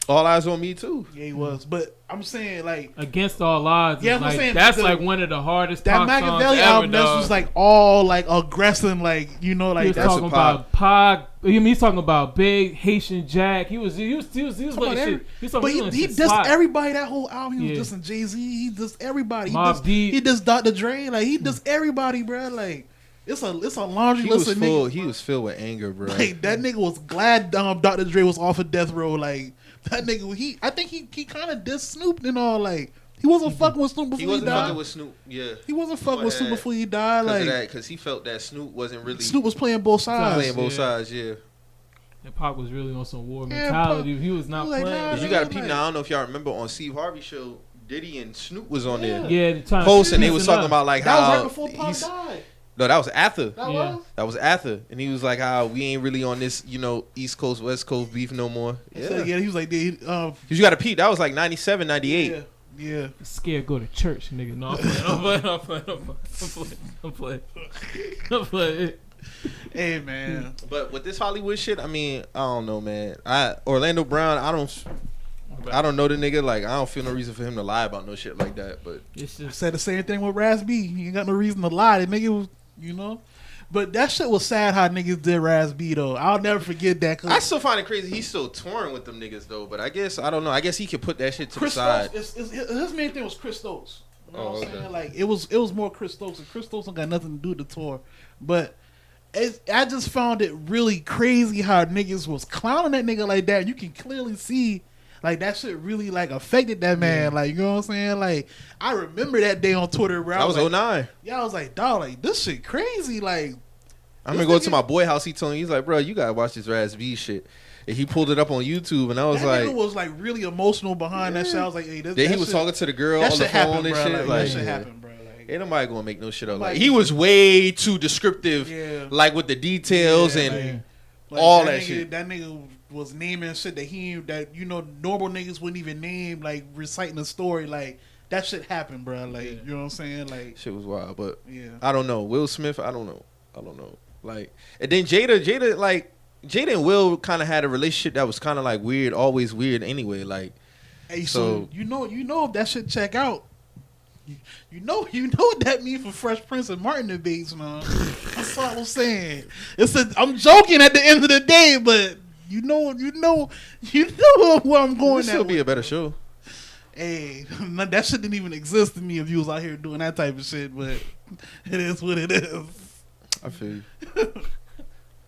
All Eyes on Me too. Yeah, he was. But I'm saying like Against All Odds. Yeah, I'm saying that's like one of the hardest. That Machiavelli album, that was like all like aggressive, like he was that's talking about Pac. He's talking about Big Haitian Jack. He was like shit. But he dissed everybody. That whole album, he was dissing Jay-Z. He dissed everybody. He dissed Dr. Dre. Like he dissed everybody, bro. Like. It's a laundry list of niggas. He was filled with anger, bro. Like that nigga was glad Dr. Dre was off of death row. Like that nigga, I think he kind of dissed Snoop and all. Like he wasn't fucking with Snoop before he died. He wasn't fucking with Snoop. Yeah, he wasn't fucking with Snoop before he died. Like because he felt that Snoop wasn't really. Snoop was playing both sides. Yeah. And Pac was really on some war mentality. He was not playing. Nah, you got to peep now. I don't know if y'all remember on Steve Harvey show, Diddy and Snoop was on there. Yeah, the time posting. They was talking about like that how was right before Pac died. No, that was after. That was after. And he was like, how we ain't really on this, East Coast, West Coast beef no more. Yeah, he was like, because you got to peep. That was like 97, 98. Yeah. Scared to go to church, nigga. No, I'm playing. Hey, man. But with this Hollywood shit, I mean, I don't know, man. Orlando Brown, I don't know the nigga. Like, I don't feel no reason for him to lie about no shit like that. But I said the same thing with Raz B. He ain't got no reason to lie. The nigga was, But that shit was sad how niggas did Raz B though. I'll never forget that. I still find it crazy. He's still touring with them niggas though. But I don't know. I guess he could put that shit to the side. His main thing was Chris Stokes. You know what I'm saying? Like it was more Chris Stokes, and Chris Stokes don't got nothing to do with the tour. But I just found it really crazy how niggas was clowning that nigga like that. You can clearly see. Like, that shit really, like, affected that man. Yeah. Like, you know what I'm saying? Like, I remember that day on Twitter, bro. That was 09. Yeah, I was like, dog, like, this shit crazy. Like, I'm going to go to my boy house. He told me, he's like, bro, you got to watch this Raz B shit. And he pulled it up on YouTube, and I was that nigga was, like, really emotional behind that shit. I was like, hey, this then he was talking to the girl on the phone and shit. Like, that shit happened, bro. Ain't nobody going to make no shit up. Like, he was way too descriptive, like, with the details and all that shit. That nigga was naming shit that normal niggas wouldn't even name, like reciting a story. Like that shit happened, bro. Like you know what I'm saying? Like shit was wild, but I don't know. Will Smith, I don't know. Like, and then Jada and Will kind of had a relationship that was kind of like weird, always weird anyway. Like, hey, so you know if that shit check out. You know what that means for Fresh Prince and Martin debates, man. That's all I'm saying. I'm joking at the end of the day, but you know where I'm going. This will be a better show. Hey, that shit didn't even exist to me if you was out here doing that type of shit, but it is what it is. I feel you.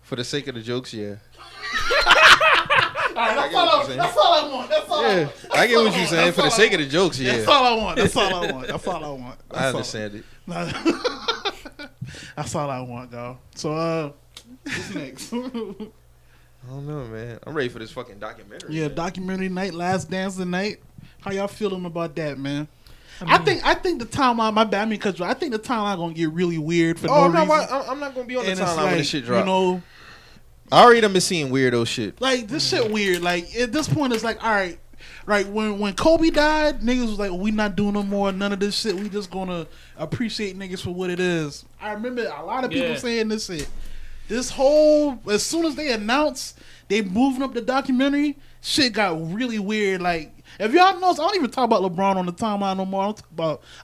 For the sake of the jokes, yeah. That's all I want. I get what you're saying. For the sake of the jokes, yeah. That's all I want. I understand it. That's all I want, dog. So, what's next? I don't know, man. I'm ready for this fucking documentary. Yeah, man. Documentary night, Last Dance tonight. How y'all feeling about that, man? I think the timeline. My bad, because I think the timeline gonna get really weird for no reason. I'm not gonna be on the timeline when this shit drop. I already done been seeing weirdo shit. Like this shit weird. Like at this point, it's like, all right, when Kobe died, niggas was like, we not doing no more. None of this shit. We just gonna appreciate niggas for what it is. I remember a lot of people saying this shit. This whole, as soon as they announced they moving up the documentary, shit got really weird. Like, if y'all notice, I don't even talk about LeBron on the timeline no more. I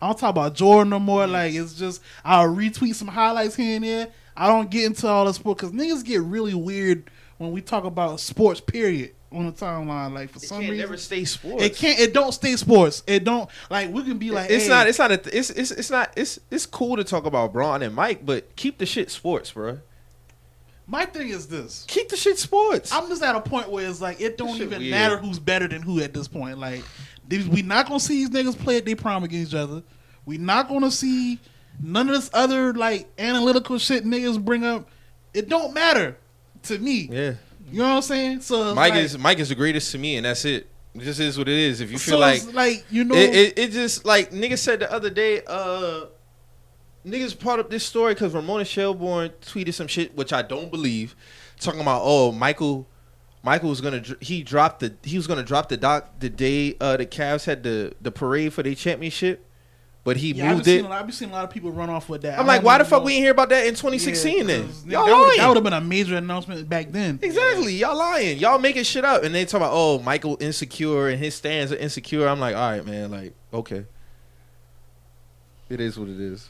don't talk about Jordan no more. Like, it's just, I'll retweet some highlights here and there. I don't get into all the sport, because niggas get really weird when we talk about sports, period, on the timeline. Like, for some reason, never stay sports. It don't stay sports. It don't, like, we can be like, it's cool to talk about Braun and Mike, but keep the shit sports, bro. My thing is this. Keep the shit sports. I'm just at a point where it's like, it don't even matter who's better than who at this point. Like, we not going to see these niggas play at their prime against each other. We not going to see None of this other like analytical shit niggas bring up. It don't matter to me. Yeah. You know what I'm saying? So Mike is the greatest to me, and that's it. It just is what it is. If you feel like you know, it just like niggas said the other day. Niggas brought up this story because Ramona Shelburne tweeted some shit which I don't believe, talking about Michael was gonna drop the day the Cavs had the parade for their championship, but he moved it. I've been seeing a lot of people run off with that. I'm like, why the fuck we ain't hear about that in 2016 then? Y'all lying. That would have been a major announcement back then. Exactly, y'all lying. Y'all making shit up, and they talk about Michael insecure and his stands are insecure. I'm like, all right, man, like okay, it is what it is.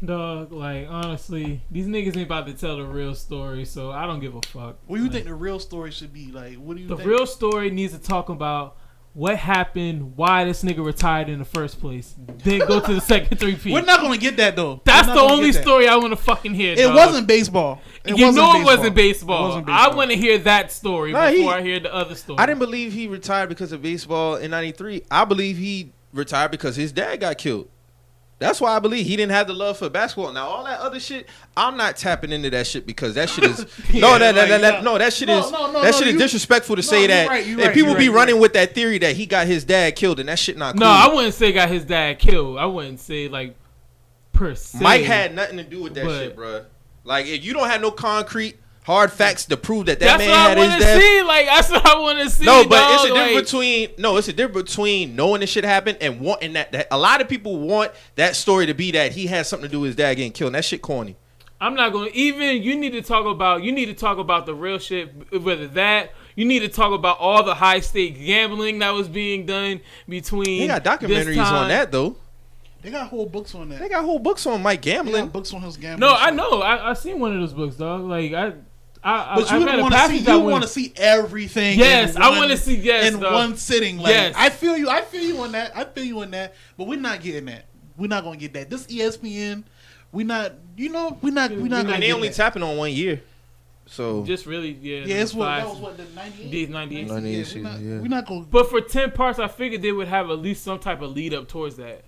Dog, like honestly, these niggas ain't about to tell the real story, so I don't give a fuck. What do you think the real story should be? Like, what do you think? The real story needs to talk about what happened, why this nigga retired in the first place. Then go to the second three-peat. We're not gonna get that though. That's the only story I want to fucking hear. It wasn't baseball. It wasn't baseball. I want to hear that story before I hear the other story. I didn't believe he retired because of baseball in '93. I believe he retired because his dad got killed. That's why I believe he didn't have the love for basketball. Now all that other shit, I'm not tapping into that shit because that shit is that shit is disrespectful to say that. And people be running with that theory that he got his dad killed, and that shit not cool. No, I wouldn't say got his dad killed. I wouldn't say like per se. Mike had nothing to do with that shit, bro. Like if you don't have no concrete hard facts to prove that man had his dad. That's what I want to see. No, but it's a difference between knowing this shit happened and wanting that. A lot of people want that story to be that he had something to do with his dad getting killed. And that shit corny. I'm not going to even. You need to talk about the real shit. Whether that you need to talk about all the high stakes gambling that was being done between. They got documentaries on that though. They got whole books on that. They got whole books on Mike gambling. They got books on his gambling. No, I know. I seen one of those books, dog. Like but you want to see everything. Yes, I want to see. Yes, in one sitting. Like, yes, I feel you on that. But we're not getting that. We're not gonna get that. This ESPN, we're not. And they only tapping on 1 year, so just really, yeah. That was the 98. 98 season. We're not going. But for 10 parts, I figured they would have at least some type of lead up towards that.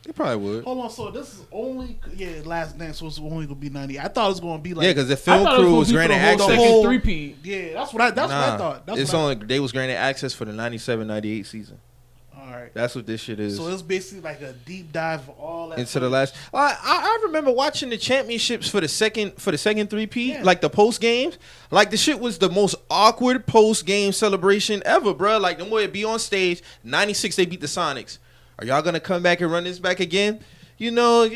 They probably would. Hold on, so this is only Last Dance was only gonna be 90. I thought it was gonna be like because the film crew was granted access. Yeah, that's what I thought. They was granted access for the 97-98 season. All right, that's what this shit is. So it's basically like a deep dive for all that into the last. I remember watching the championships for the second three-peat, like the post games. Like the shit was the most awkward post game celebration ever, bro. Like the way it be on stage. 96 they beat the Sonics. Are y'all going to come back and run this back again? All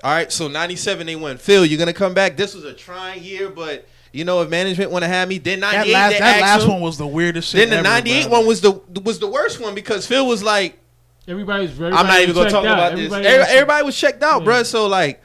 right, so 97 they won. Phil, you're going to come back? This was a trying year, but, if management want to have me, then 98 that last one was the weirdest shit Then the 98 one was the worst one because Phil was like, I'm not even going to talk about this. Everybody was checked out, bro. So, like,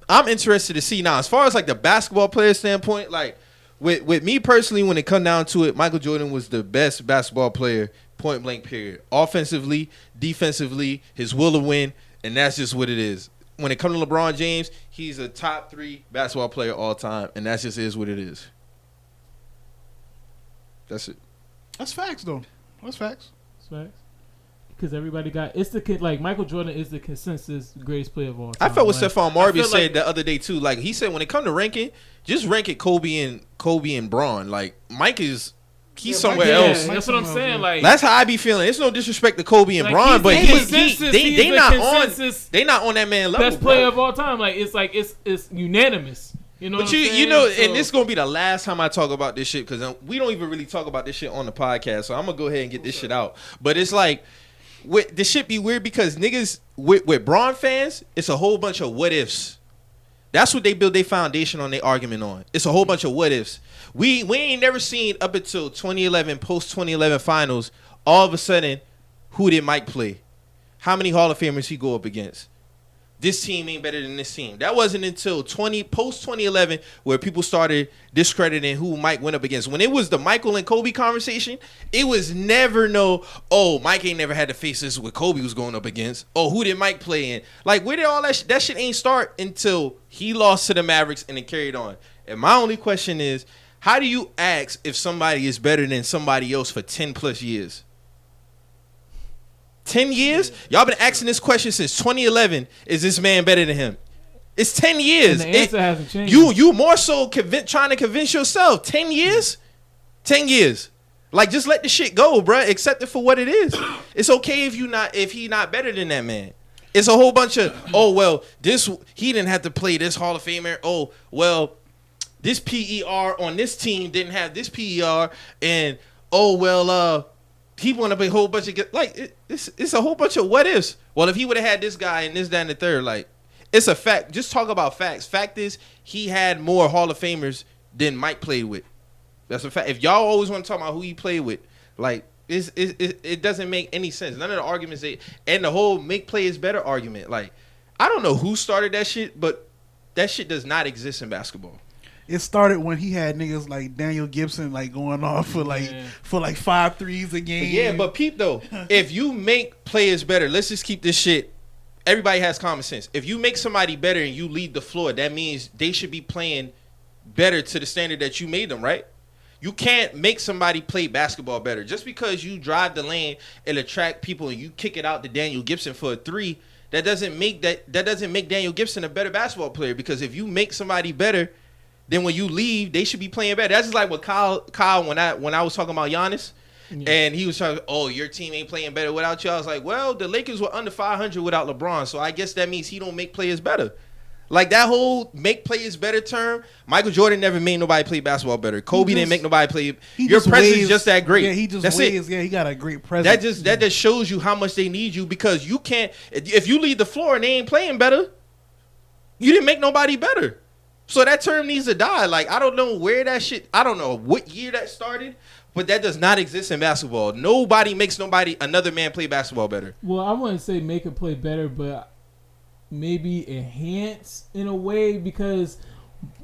I'm interested to see now. As far as, like, the basketball player standpoint, like, with me personally, when it come down to it, Michael Jordan was the best basketball player point blank period. Offensively, defensively, his will to win, and that's just what it is. When it comes to LeBron James, he's a top 3 basketball player all time, and that just is what it is. That's it. That's facts, though. That's facts. Because everybody Michael Jordan is the consensus greatest player of all time. I felt what Stephon Marbury said the other day too. Like he said, when it comes to ranking, just rank it Kobe and Braun. Like Mike is. He's somewhere else. That's what I'm saying. Like that's how I be feeling. It's no disrespect to Kobe and Braun, but they not on that man level. Best player of all time. Like it's unanimous. You know. But and this is gonna be the last time I talk about this shit because we don't even really talk about this shit on the podcast. So I'm gonna go ahead and get this shit out. But it's like this shit be weird because niggas with Braun fans, it's a whole bunch of what ifs. That's what they build their foundation on their argument on. It's a whole bunch of what ifs. We ain't never seen up until 2011, post 2011 finals, all of a sudden, who did Mike play? How many Hall of Famers he go up against? This team ain't better than this team. That wasn't until post 2011 where people started discrediting who Mike went up against. When it was the Michael and Kobe conversation, it was never Mike ain't never had to face this with Kobe was going up against. Who did Mike play in? Like, where did all that that shit ain't start until he lost to the Mavericks and it carried on. And my only question is, how do you ask if somebody is better than somebody else for 10 plus years? 10 years? Y'all been asking this question since 2011. Is this man better than him? It's 10 years. And the answer hasn't changed. You more so trying to convince yourself. 10 years? 10 years. Like, just let the shit go, bruh. Accept it for what it is. It's okay if he not better than that man. It's a whole bunch of, he didn't have to play this Hall of Famer. Oh, well, this PER on this team didn't have this PER. And, he want to play a whole bunch of, it's a whole bunch of what ifs. Well, if he would have had this guy and this, that, and the third, like, it's a fact. Just talk about facts. Fact is, he had more Hall of Famers than Mike played with. That's a fact. If y'all always want to talk about who he played with, like, it doesn't make any sense. None of the arguments and the whole make players better argument. Like, I don't know who started that shit, but that shit does not exist in basketball. It started when he had niggas like Daniel Gibson like going off for 5 threes a game. Yeah, but peep though, if you make players better, let's just keep this shit. Everybody has common sense. If you make somebody better and you lead the floor, that means they should be playing better to the standard that you made them, right? You can't make somebody play basketball better. Just because you drive the lane and attract people and you kick it out to Daniel Gibson for a three, that doesn't make Daniel Gibson a better basketball player. Because if you make somebody better, then when you leave, they should be playing better. That's just like what Kyle when I was talking about Giannis. Yeah. And he was talking, your team ain't playing better without you. I was like, well, the Lakers were under 500 without LeBron, so I guess that means he don't make players better. Like that whole make players better term, Michael Jordan never made nobody play basketball better. Kobe didn't make nobody play. Your presence is just that great. Yeah, he just That's weighs. it. Yeah, he got a great presence. That just shows you how much they need you, because you can't. If you leave the floor and they ain't playing better, you didn't make nobody better. So that term needs to die. Like, I don't know where that shit. I don't know what year that started. But that does not exist in basketball. Nobody makes another man play basketball better. Well, I wouldn't say make it play better, but maybe enhance in a way, because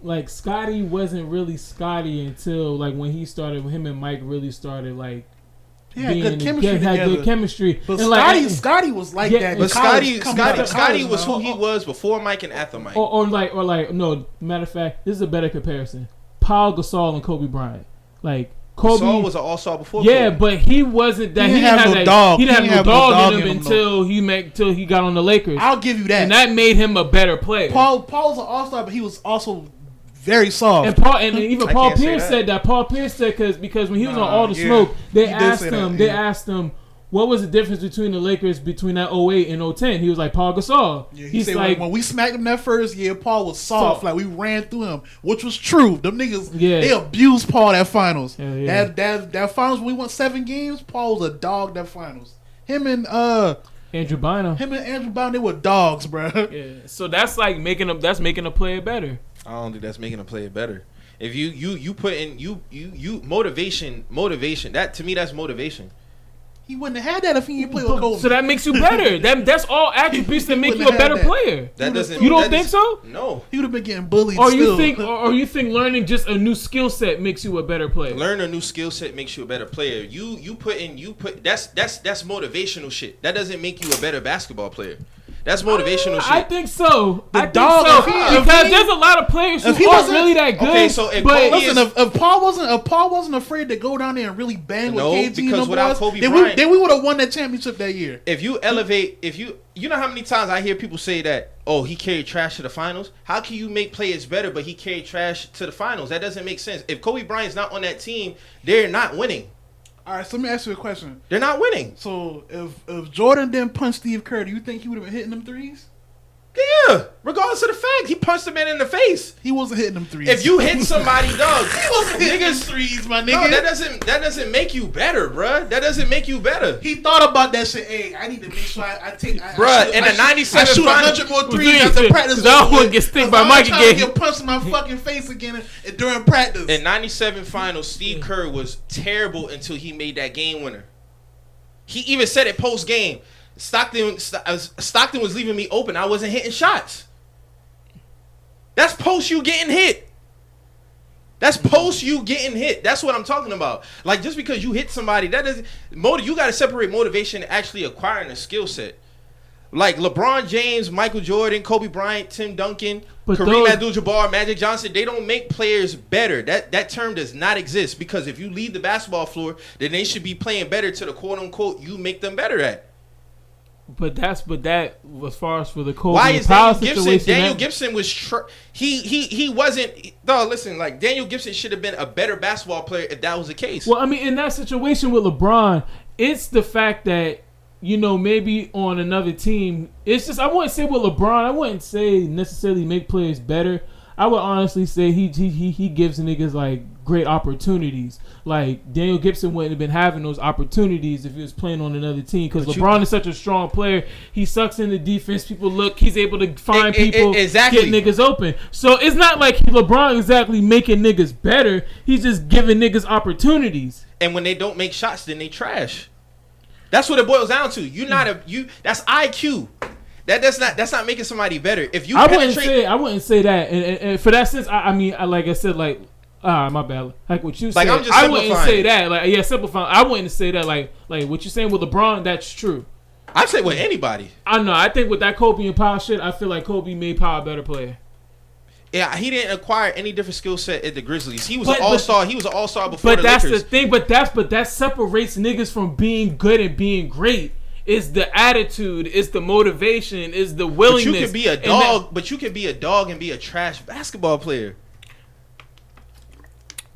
like Scotty wasn't really Scotty until like when him and Mike really started like good chemistry had good chemistry. But Scotty was like that. But Scotty was who he was before Mike and after Mike. Or no, matter of fact, this is a better comparison. Paul Gasol and Kobe Bryant. Like Kobe Gasol was an all-star before. Yeah, Kobe. But he wasn't that. He didn't have no dog. He didn't have no dog in him until he got on the Lakers. I'll give you that, and that made him a better player. Paul was an all-star, but he was also very soft. And even Paul Pierce said that. Paul Pierce said because when he was on All the Smoke, they asked him what was the difference between the Lakers between that 08 and 010. He was like, Paul Gasol. Yeah, he said like, when we smacked him that first year, Paul was soft. Like we ran through him, which was true. Them niggas, they abused Paul that finals. Yeah. That finals when we won 7 games, Paul was a dog that finals. Him and Andrew Bynum, they were dogs, bro. Yeah. So that's like making a player better. I don't think that's making a player better. If you put in you motivation, that to me that's motivation. He wouldn't have had that if he didn't play with Kobe. So that makes you better. That's all attributes that make you a better player. That doesn't. You don't think so? No. He would have been getting bullied. Or you think learning just a new skill set makes you a better player? Learn a new skill set makes you a better player. That's motivational shit. That doesn't make you a better basketball player. That's motivational shit. I think so. Because there's a lot of players who aren't really that good. Okay, so if Paul wasn't afraid to go down there and really bang with KG, because without Kobe Bryant, then we would have won that championship that year. If you elevate, you know how many times I hear people say that, he carried trash to the finals. How can you make players better, but he carried trash to the finals? That doesn't make sense. If Kobe Bryant's not on that team, they're not winning. All right, so let me ask you a question. They're not winning. So if Jordan didn't punch Steve Kerr, do you think he would have been hitting them threes? Yeah, regardless of the fact, he punched the man in the face. He wasn't hitting them threes. If you hit somebody, dog, he wasn't hitting them threes, my nigga. No, that doesn't make you better, bruh. That doesn't make you better. He thought about that shit. Hey, I need to make sure I take. Bruh, in the 97 I shoot 100 more threes after practice. I don't want to get stinked by Mike again. Get punched in my fucking face again during practice. In 97 finals, Steve Kerr was terrible until he made that game winner. He even said it post game. Stockton was leaving me open. I wasn't hitting shots. That's post you getting hit. That's what I'm talking about. Like, just because you hit somebody, that doesn't you got to separate motivation and actually acquiring a skill set. Like LeBron James, Michael Jordan, Kobe Bryant, Tim Duncan, Kareem Abdul-Jabbar, Magic Johnson, they don't make players better. That term does not exist, because if you leave the basketball floor, then they should be playing better to the quote unquote you make them better at. But that as far as for the Kobe Why and is Powell Daniel Gibson? situation, Daniel Gibson was he wasn't. No, listen, like Daniel Gibson should have been a better basketball player if that was the case. Well, I mean, in that situation with LeBron, it's the fact that maybe on another team, it's just I wouldn't say with LeBron, I wouldn't say necessarily make players better. I would honestly say he gives niggas like great opportunities. Like Daniel Gibson wouldn't have been having those opportunities if he was playing on another team because LeBron is such a strong player. He sucks in the defense. People look. He's able to find people, exactly. get niggas open. So it's not like LeBron exactly making niggas better. He's just giving niggas opportunities. And when they don't make shots, then they trash. That's what it boils down to. That's IQ. That's not making somebody better. If you I wouldn't say that. And for that sense, I mean, like I said, like, my bad. Like what you said, I'm just I wouldn't say it. that. Like, yeah, simplifying. I wouldn't say that. Like what you're saying with LeBron, that's true. I'd say with anybody. I know. I think with that Kobe and Powell shit, I feel like Kobe made Powell a better player. Yeah, he didn't acquire any different skill set at the Grizzlies. He was an all-star. He was an all-star before the Lakers. Lakers. But that's the thing. But that separates niggas from being good and being great. It's the attitude. It's the motivation. It's the willingness. But you can be a dog. But you can be a dog and be a trash basketball player.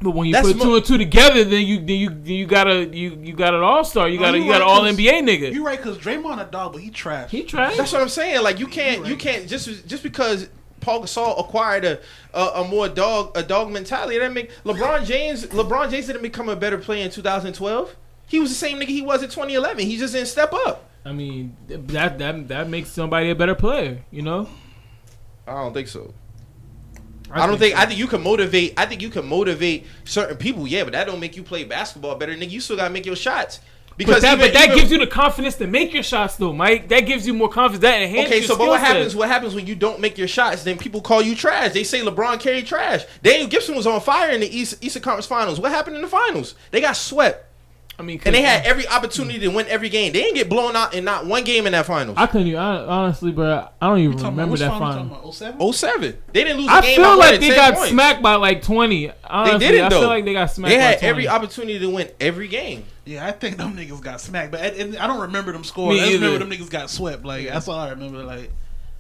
But when you put two and two together, then you got an all-star. You got an all NBA nigga. You're right, because Draymond a dog, but he trash. That's what I'm saying. Like you can't just because Paul Gasol acquired a dog mentality. That make LeBron James didn't become a better player in 2012. He was the same nigga he was in 2011. He just didn't step up. I mean, that makes somebody a better player, I don't think so. I think you can motivate. I think you can motivate certain people, yeah, but that don't make you play basketball better, nigga. You still gotta make your shots. Because that gives you the confidence to make your shots, though, Mike. That gives you more confidence. That enhances your skill set. What happens when you don't make your shots? Then people call you trash. They say LeBron carried trash. Daniel Gibson was on fire in the Eastern Conference Finals. What happened in the finals? They got swept. I mean, and they had every opportunity to win every game. They didn't get blown out in not one game in that finals. I couldn't even, honestly, bro. I don't even remember that final. 07? They didn't lose a game. I feel like they got smacked by like 20. Honestly, they didn't, though. I feel like they got smacked. They had by 20. every opportunity to win every game. Yeah, I think them niggas got smacked, but I don't remember them scoring. I just remember them niggas got swept. Like that's all I remember. Like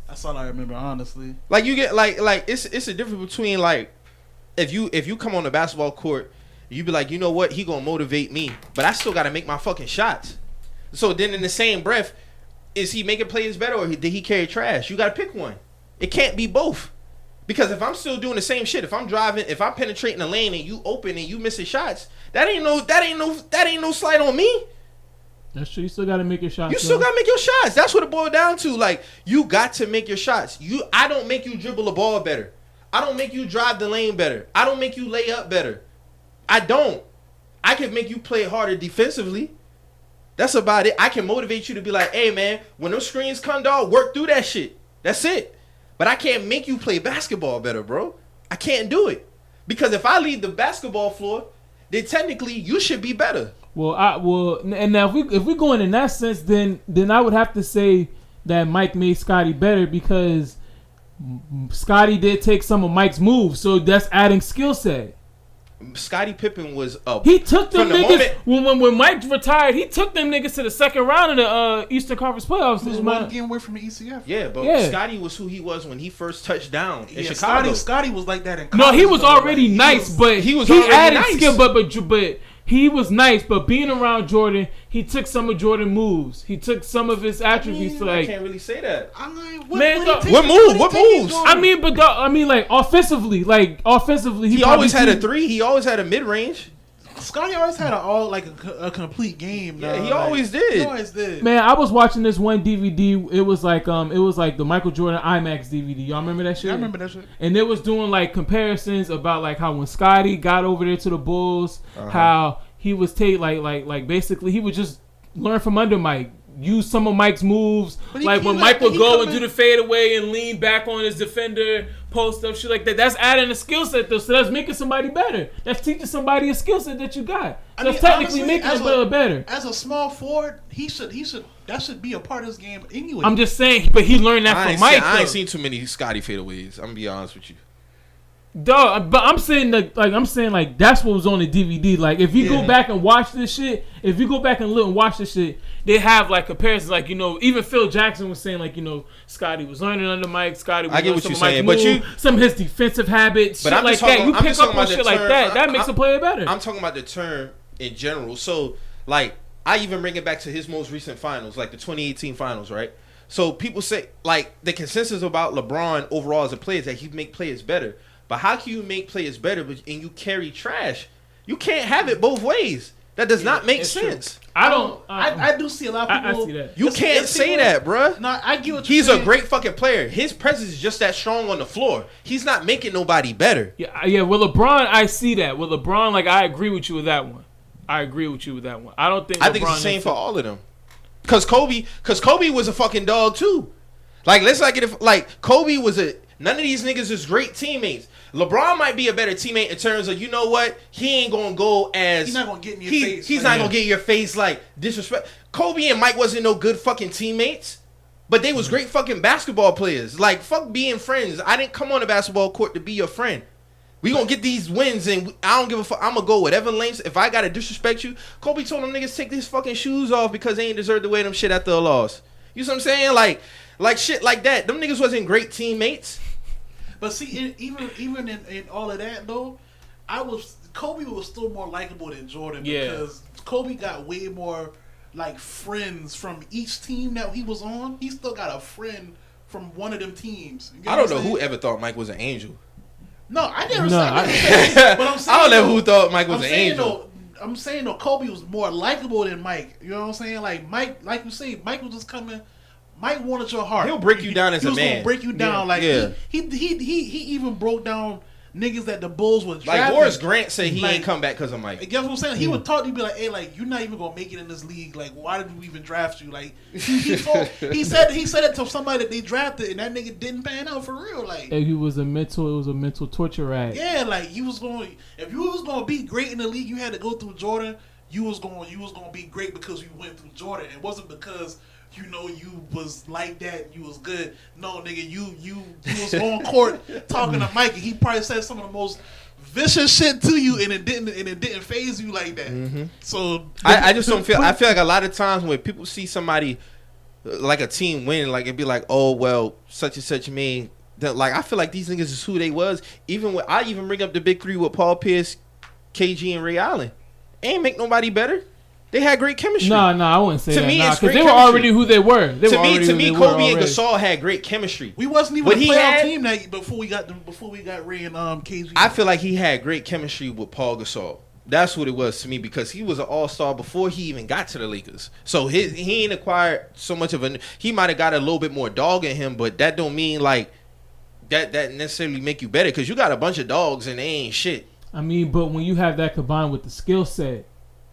that's all I remember, honestly. Like you get like it's a difference between like if you come on the basketball court. You be like, you know what? He gonna motivate me, but I still gotta make my fucking shots. So then, in the same breath, is he making players better or did he carry trash? You gotta pick one. It can't be both. Because if I'm still doing the same shit, if I'm driving, if I'm penetrating the lane and you open and you missing shots, that ain't no slight on me. That's true. You still gotta make your shots. You still gotta make your shots. That's what it boiled down to. Like you got to make your shots. I don't make you dribble the ball better. I don't make you drive the lane better. I don't make you lay up better. I don't. I can make you play harder defensively. That's about it. I can motivate you to be like, hey, man, when those screens come, dog, work through that shit. That's it. But I can't make you play basketball better, bro. I can't do it. Because if I leave the basketball floor, then technically you should be better. And now if we're going in that sense, then I would have to say that Mike made Scottie better because Scottie did take some of Mike's moves. So that's adding skill set. Scottie Pippen was up. He took them niggas when Mike retired. He took them niggas to the second round of the Eastern Conference playoffs. He was one game away from the ECF. Yeah, but Scottie was who he was when he first touched down in Chicago. Scottie was like that in college. No, he was already nice, but he added skill. But he was nice. But being around Jordan, he took some of Jordan's moves. He took some of his attributes. I can't really say that. What moves? Like offensively, he always had a three. He always had a mid range. Scottie always had a complete game. Yeah, he always did. Man, I was watching this one DVD. It was like the Michael Jordan IMAX DVD. Y'all remember that shit? Yeah, I remember that shit. And it was doing like comparisons about like how when Scottie got over there to the Bulls, how he was like basically he would just learn from under Mike. Use some of Mike's moves, like when Mike would go and do the fadeaway and lean back on his defender, post up, shit like that. That's adding a skill set, though. So that's making somebody better. That's teaching somebody a skill set that you got. That's technically making them better. As a small forward, that should be a part of his game anyway. I'm just saying, but he learned that from Mike. I ain't seen too many Scottie fadeaways. I'm gonna be honest with you. Dog, but I'm saying like that's what was on the DVD. Like if you go back and watch this shit, if you go back and look and watch this shit, they have like comparisons. Like even Phil Jackson was saying like Scotty was learning under Mike. Scotty was learning some of Mike's moves, some of his defensive habits, shit like that. You pick up on shit like that. That makes a player better. I'm talking about the term in general. So like I even bring it back to his most recent finals, like the 2018 finals, right? So people say like the consensus about LeBron overall as a player is that he make players better. But how can you make players better and you carry trash? You can't have it both ways. That does not make sense. True. I do see a lot of people. I see that. You can't say that, bruh. No, I get what you're He's saying. a great fucking player. His presence is just that strong on the floor. He's not making nobody better. Yeah. With LeBron, I see that. With LeBron, like I agree with you with that one. I don't think. I think it's the same for all of them. Cause Kobe was a fucking dog too. Like let's not get it. Like Kobe was a. None of these niggas is great teammates. LeBron might be a better teammate in terms of, what? He ain't going to go as... He's not going to get in your face. He's not going to get in your face like disrespect. Kobe and Mike wasn't no good fucking teammates, but they was great fucking basketball players. Like, fuck being friends. I didn't come on the basketball court to be your friend. We going to get these wins, and I don't give a fuck. I'm going to go whatever lengths. If I got to disrespect you, Kobe told them niggas take these fucking shoes off because they ain't deserve to wear them shit after a loss. You see what I'm saying? Like shit like that. Them niggas wasn't great teammates. But see, even in all of that though, Kobe was still more likable than Jordan because Kobe got way more like friends from each team that he was on. He still got a friend from one of them teams. I don't know who ever thought Mike was an angel. No, I never said. But I'm saying, I don't know who thought Mike was an angel. I'm saying though, Kobe was more likable than Mike. You know what I'm saying? Like Mike, like you say, Mike was just coming. Mike wanted your heart. He'll break you down as a man. He was gonna break you down. He even broke down niggas that the Bulls was drafting. Like Horace Grant said he ain't come back because of Mike. Guess what I'm saying? He would talk to you, be like, "Hey, like you're not even gonna make it in this league. Like, why did we even draft you?" Like he said it to somebody that they drafted, and that nigga didn't pan out for real. Like it was a mental torture act. Yeah, like if you was gonna be great in the league, you had to go through Jordan. You was gonna be great because you went through Jordan. It wasn't because you was like that, you was good. No, nigga, you was on court talking to Mike, and he probably said some of the most vicious shit to you, and it didn't phase you like that. Mm-hmm. So I just don't feel. I feel like a lot of times when people see somebody like a team win, like it'd be like, oh well, such and such mean that. Like I feel like these niggas is who they was. I even bring up the big three with Paul Pierce, KG, and Ray Allen. Ain't make nobody better. They had great chemistry. No, I wouldn't say that. To me, it's because great they were chemistry. already who they were. To me, Kobe and Gasol had great chemistry. We wasn't even a playoff team that before we got Ray and KG. I feel like he had great chemistry with Paul Gasol. That's what it was to me because he was an all-star before he even got to the Lakers. So he ain't acquired so much of a. He might have got a little bit more dog in him, but that don't mean like that necessarily make you better because you got a bunch of dogs and they ain't shit. I mean, but when you have that combined with the skill set.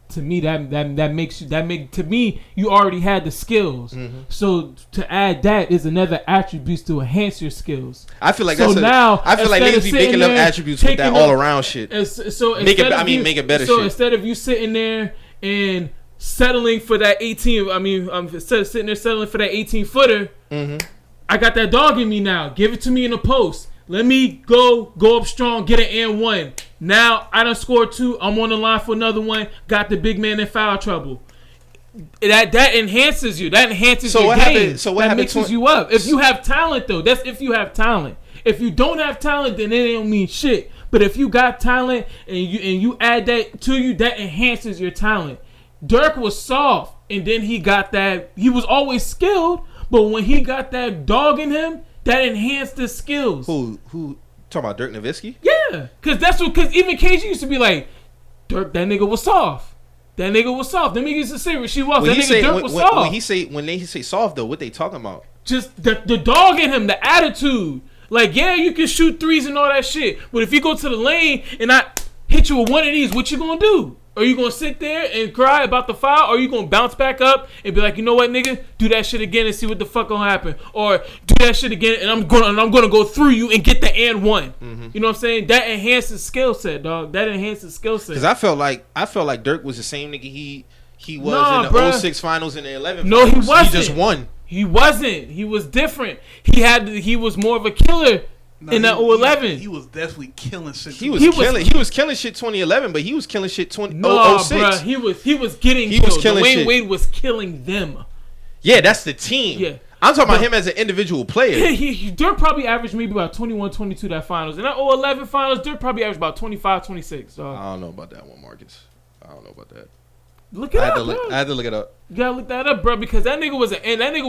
To me, to me, you already had the skills. Mm-hmm. So to add that is another attribute to enhance your skills. I feel like so now. I feel like niggas be making up attributes with that all around shit. Make it better. So shit. Instead of you sitting there and settling for that 18, instead of sitting there settling for that 18-footer, mm-hmm. I got that dog in me now. Give it to me in the post. Let me go up strong, get an and one. Now I done scored 2. I'm on the line for another one. Got the big man in foul trouble. That enhances you. That enhances your game. That mixes you up. If you have talent, though, that's if you have talent. If you don't have talent, then it don't mean shit. But if you got talent and you add that to you, that enhances your talent. Dirk was soft, and then he got that. He was always skilled, but when he got that dog in him. That enhanced his skills. Who talking about Dirk Nowitzki? Yeah, because even KG used to be like, Dirk, that nigga was soft. Them niggas used to say she was. Dirk was soft. When they say soft though, what they talking about? Just the dog in him, the attitude. Like yeah, you can shoot threes and all that shit, but if you go to the lane and I hit you with one of these, what you gonna do? Are you going to sit there and cry about the foul? Or are you going to bounce back up and be like, you know what, nigga? Do that shit again and see what the fuck going to happen. Or do that shit again and I'm going to go through you and get the and one. Mm-hmm. You know what I'm saying? That enhances skill set, dog. That enhances skill set. Because I felt like Dirk was the same nigga he was in the 06 finals and the 11 No, finals. he wasn't. He just won. He wasn't. He was different. He was more of a killer in that 11. He was definitely killing shit. He was killing shit 2011, but he was killing shit 06. Bro, he was getting killed. Was killing Dwayne shit. Wade was killing them. Yeah, that's the team. Yeah. I'm talking about him as an individual player. Dirk probably averaged maybe about 21, 22 that finals. In that 11 finals, Dirk probably averaged about 25, 26. So. I don't know about that one, Marcus. I don't know about that. Look it up, bro. I had to look it up. You gotta look that up, bro, because that nigga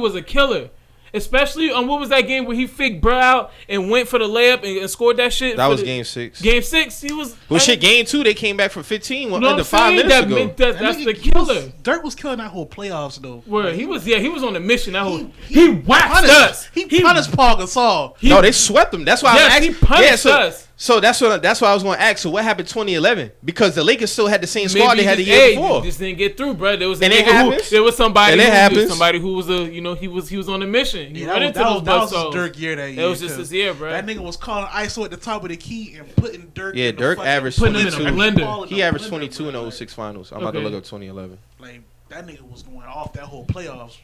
was a killer. Especially on what was that game where he faked bro out and went for the layup and scored that shit? That was game 6. Game 6, he was. Well, shit, game 2 they came back from 15 under 5 minutes that ago. That's the killer. Dirk was killing that whole playoffs though. Where he was on a mission. That whole he waxed us. He punished Paul Gasol. No, they swept them. That's why he punished us. So that's what I was going to ask. So what happened 2011? Because the Lakers still had the same squad they had the year before. Just didn't get through, bro. There was somebody who was he was on a mission. That was his Dirk year that year. It was just his year, bro. That nigga was calling ISO at the top of the key and putting Dirk. Yeah, in the Dirk averaged putting him in a blender. He averaged 22 in the 06 finals. I'm about to look up 2011. Like that nigga was going off that whole playoffs.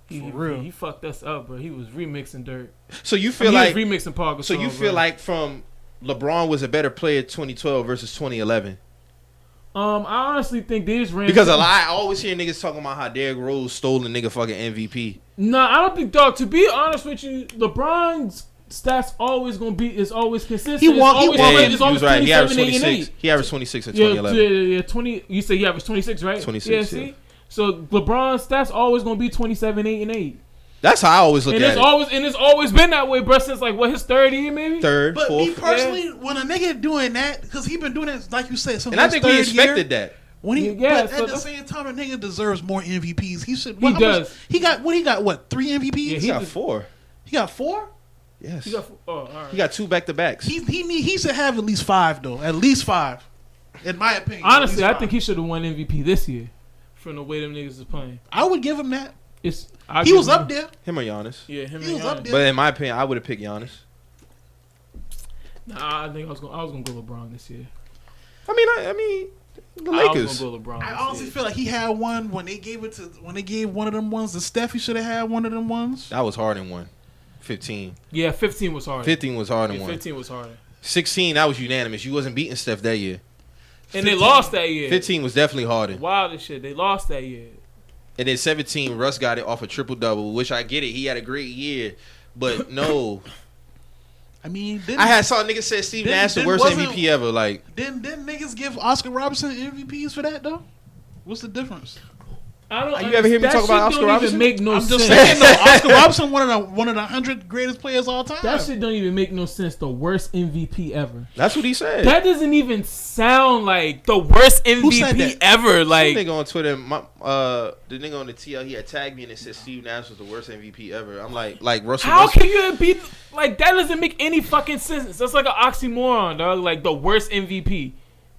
For real, he fucked us up, bro. He was remixing Dirk. So you feel like he was remixing Paul Gasol. So you feel like from LeBron was a better player 2012 versus 2011? I honestly think they just ran because I always hear niggas talking about how Derrick Rose stole the nigga fucking MVP. No, I don't think, dog. To be honest with you, LeBron's stats always consistent. He was right. He averaged 26. He averaged 26 in 2011. Yeah, 20. You say he averaged 26, right? 26. Yeah, see. So LeBron's stats always gonna be 27, 8, and 8. That's how I always look at it. It's always been that way, bro, since like his third year, maybe. Third, but fourth. Me personally, when a nigga doing that, because he been doing it like you said, and I think we expected that. When but at the same time, a nigga deserves more MVPs. He should. He does. He got 3 MVPs? Yeah, he got 4. He got 4? Yes. He got 4. Oh, all right. He got 2 back-to-backs. He should have at least 5 though. At least 5, in my opinion. Honestly, I think he should have won MVP this year, from the way them niggas is playing. I would give him that. He was up there. Him or Giannis? Yeah, him. He was up there. But in my opinion, I would have picked Giannis. Nah, I think I was gonna go LeBron this year. I mean, the Lakers. I was gonna go LeBron. I honestly feel like he had one when they gave one of them ones to Steph. He should have had one of them ones. That was hard in one. 15. Yeah, 15 was hard. 15 was hard in one. 15 was harder. 16, that was unanimous. You wasn't beating Steph that year. And 15, they lost that year. 15 was definitely harder. Wild as shit. They lost that year. And then 17, Russ got it off a triple-double, which I get it. He had a great year. But no. I mean, I saw niggas say Steve Nash the worst MVP ever. Like, didn't niggas give Oscar Robertson MVPs for that, though? What's the difference? You ever hear me talk about Oscar Robertson? Make no I'm sense. just saying, though, Oscar Robertson, one of the 100 greatest players of all time. That shit don't even make no sense. The worst MVP ever. That's what he said. That doesn't even sound like the worst MVP ever. Like, some nigga on Twitter, the nigga on the TL, he had tagged me and it said Steve Nash was the worst MVP ever. I'm like Russell. How can you be like that? Doesn't make any fucking sense. That's like an oxymoron, dog. Like the worst MVP.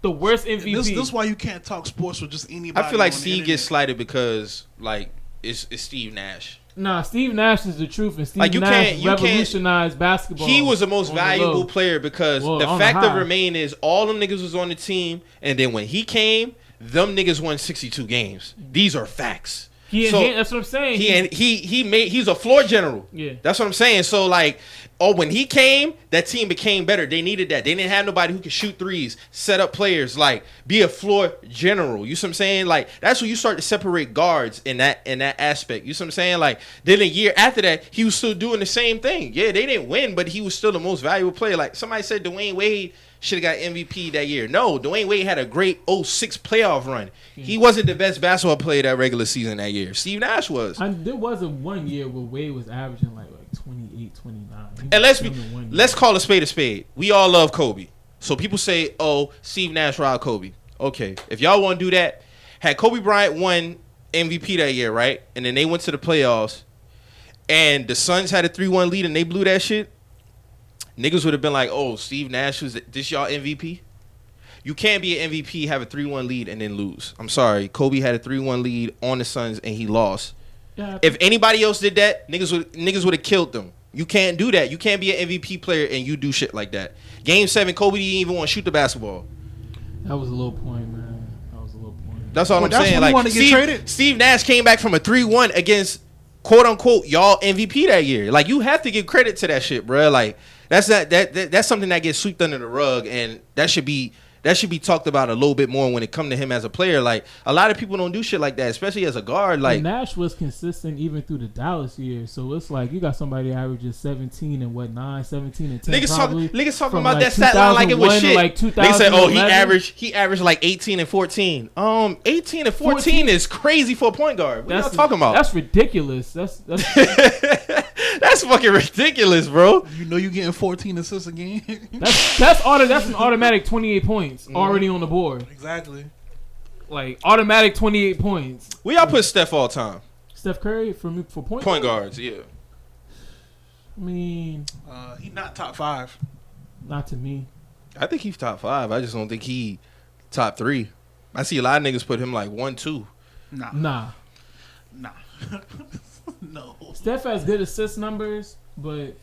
The worst MVP. This is why you can't talk sports with just anybody. I feel like Steve gets slighted because like it's Steve Nash. Nah, Steve Nash is the truth, and Steve Nash revolutionized basketball. He was the most valuable player because the fact of remain is all them niggas was on the team, and then when he came, them niggas won 62 games. These are facts. That's what I'm saying. He's a floor general. Yeah, that's what I'm saying. So like, when he came, that team became better. They needed that. They didn't have nobody who could shoot threes, set up players, like be a floor general. You see what I'm saying? Like that's when you start to separate guards in that aspect. You see what I'm saying? Like then a year after that, he was still doing the same thing. Yeah, they didn't win, but he was still the most valuable player. Like somebody said, Dwayne Wade should have got MVP that year. No, Dwayne Wade had a great 06 playoff run. He wasn't the best basketball player that regular season that year. Steve Nash was. There was a 1 year where Wade was averaging like 28, 29. And let's call a spade. We all love Kobe. So people say, oh, Steve Nash robbed Kobe. Okay, if y'all want to do that, had Kobe Bryant won MVP that year, right? And then they went to the playoffs, and the Suns had a 3-1 lead and they blew that shit, niggas would have been like, oh, Steve Nash was this y'all MVP? You can't be an MVP, have a 3-1 lead, and then lose. I'm sorry. Kobe had a 3-1 lead on the Suns, and he lost. Yeah, if anybody else did that, niggas would have killed them. You can't do that. You can't be an MVP player and you do shit like that. Game 7, Kobe didn't even want to shoot the basketball. That was a low point, man. That was a low point. That's all I'm saying. Like Steve Nash came back from a 3-1 against quote unquote y'all MVP that year. Like you have to give credit to that shit, bro. Like that's that's something that gets swept under the rug, and that should be talked about a little bit more when it come to him as a player. Like a lot of people don't do shit like that, especially as a guard. Like and Nash was consistent even through the Dallas years, so it's like you got somebody that averages 17 and 17 and 10. Niggas talking about that stat line like it was shit. Like niggas say, oh, he averaged like 18 and 14. 18 and 14 is crazy for a point guard. What y'all talking about? That's ridiculous. That's that's fucking ridiculous, bro. You know you getting 14 assists a game. that's an automatic 28 points already on the board. Exactly. Like automatic 28 points. Where y'all put Steph all time? Steph Curry for point guards, yeah. I mean, he not top 5. Not to me. I think he's top 5. I just don't think he top 3. I see a lot of niggas put him like 1, 2. Nah. No. Steph has good assist numbers, but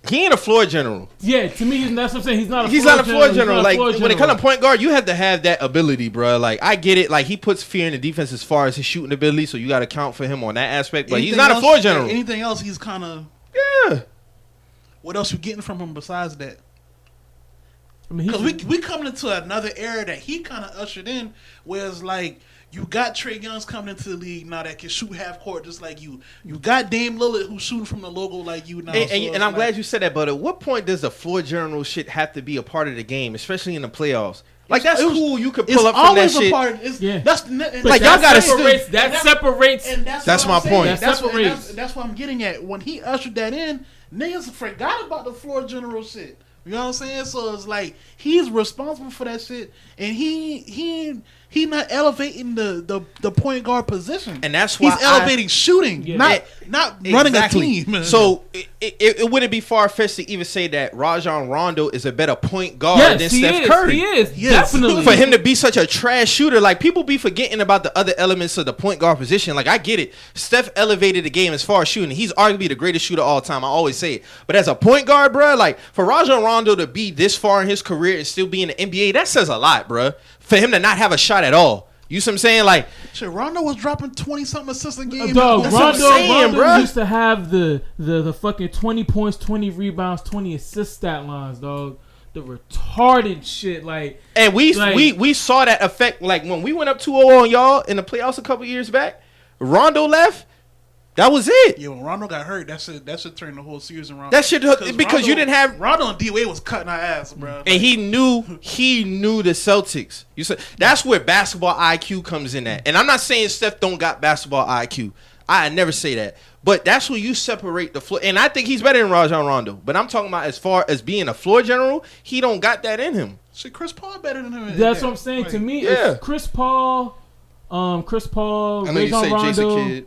he ain't a floor general. Yeah, to me, that's what I'm saying. He's not a floor general. Like, when it comes to point guard, you have to have that ability, bro. Like, I get it. Like, he puts fear in the defense as far as his shooting ability, so you got to count for him on that aspect. But he's not a floor general. Anything else, he's kind of... Yeah. What else you getting from him besides that? I mean, because we coming into another era that he kind of ushered in, where it's like... You got Trae Young's coming into the league now that can shoot half court just like you. You got Dame Lillard who's shooting from the logo like you now. And I'm glad you said that, but at what point does the floor general shit have to be a part of the game, especially in the playoffs? Like that's cool. You could pull up from that shit. That's like y'all gotta separates. That's my point. That's what I'm getting at. When he ushered that in, niggas forgot about the floor general shit. You know what I'm saying? So it's like he's responsible for that shit, and he not elevating the point guard position, and that's why he's elevating shooting, not running a team. So it wouldn't be far fetched to even say that Rajon Rondo is a better point guard than Steph Curry. He is definitely for him to be such a trash shooter. Like people be forgetting about the other elements of the point guard position. Like I get it, Steph elevated the game as far as shooting. He's arguably the greatest shooter of all time. I always say it, but as a point guard, bro, like for Rajon Rondo to be this far in his career and still be in the NBA, that says a lot, bro. For him to not have a shot at all. You see what I'm saying? Like, shit, Rondo was dropping 20-something assists a game. Rondo used to have the fucking 20 points, 20 rebounds, 20 assist stat lines, dog. The retarded shit, like. And we saw that effect, like, when we went up 2-0 on y'all in the playoffs a couple years back. Rondo left. That was it. Yeah, when Rondo got hurt, that shit turned the whole series around. That shit because Rondo, you didn't have Rondo and D-Wade was cutting our ass, bro. And he knew the Celtics. You said that's where basketball IQ comes in at. And I'm not saying Steph don't got basketball IQ. I never say that. But that's where you separate the floor. And I think he's better than Rajon Rondo. But I'm talking about as far as being a floor general, he don't got that in him. Shit, Chris Paul better than him. That's what I'm saying. Like, to me, it's Chris Paul, Rajon Rondo. Jason Kidd.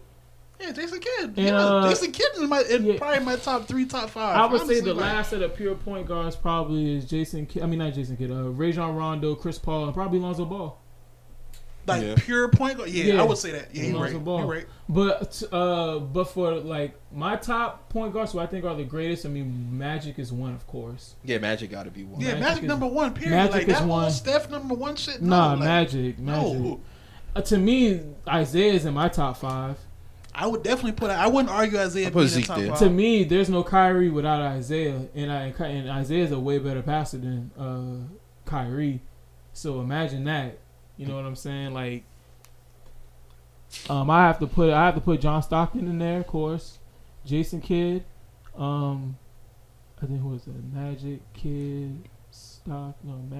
Yeah, Jason Kidd. Jason Kidd is probably my top 3, top 5. I would say the last of the pure point guards probably is Jason Kidd. I mean, not Jason Kidd. Rajon Rondo, Chris Paul, and probably Lonzo Ball. Like pure point guard. Yeah, I would say that. Yeah, you're right. But for like my top point guards, who I think are the greatest, I mean, Magic is one, of course. Yeah, Magic got to be one. Yeah, Magic number 1. Period. Magic like, is one. Steph number 1 shit. No, Magic. No. To me, Isaiah is in my top 5. I would definitely put. I wouldn't argue Isaiah being in top 5. To me, there's no Kyrie without Isaiah, and Isaiah's a way better passer than Kyrie. So imagine that. You know what I'm saying? Like, I have to put John Stockton in there, of course. Jason Kidd. I think who was that? Magic, Kidd, Stockton,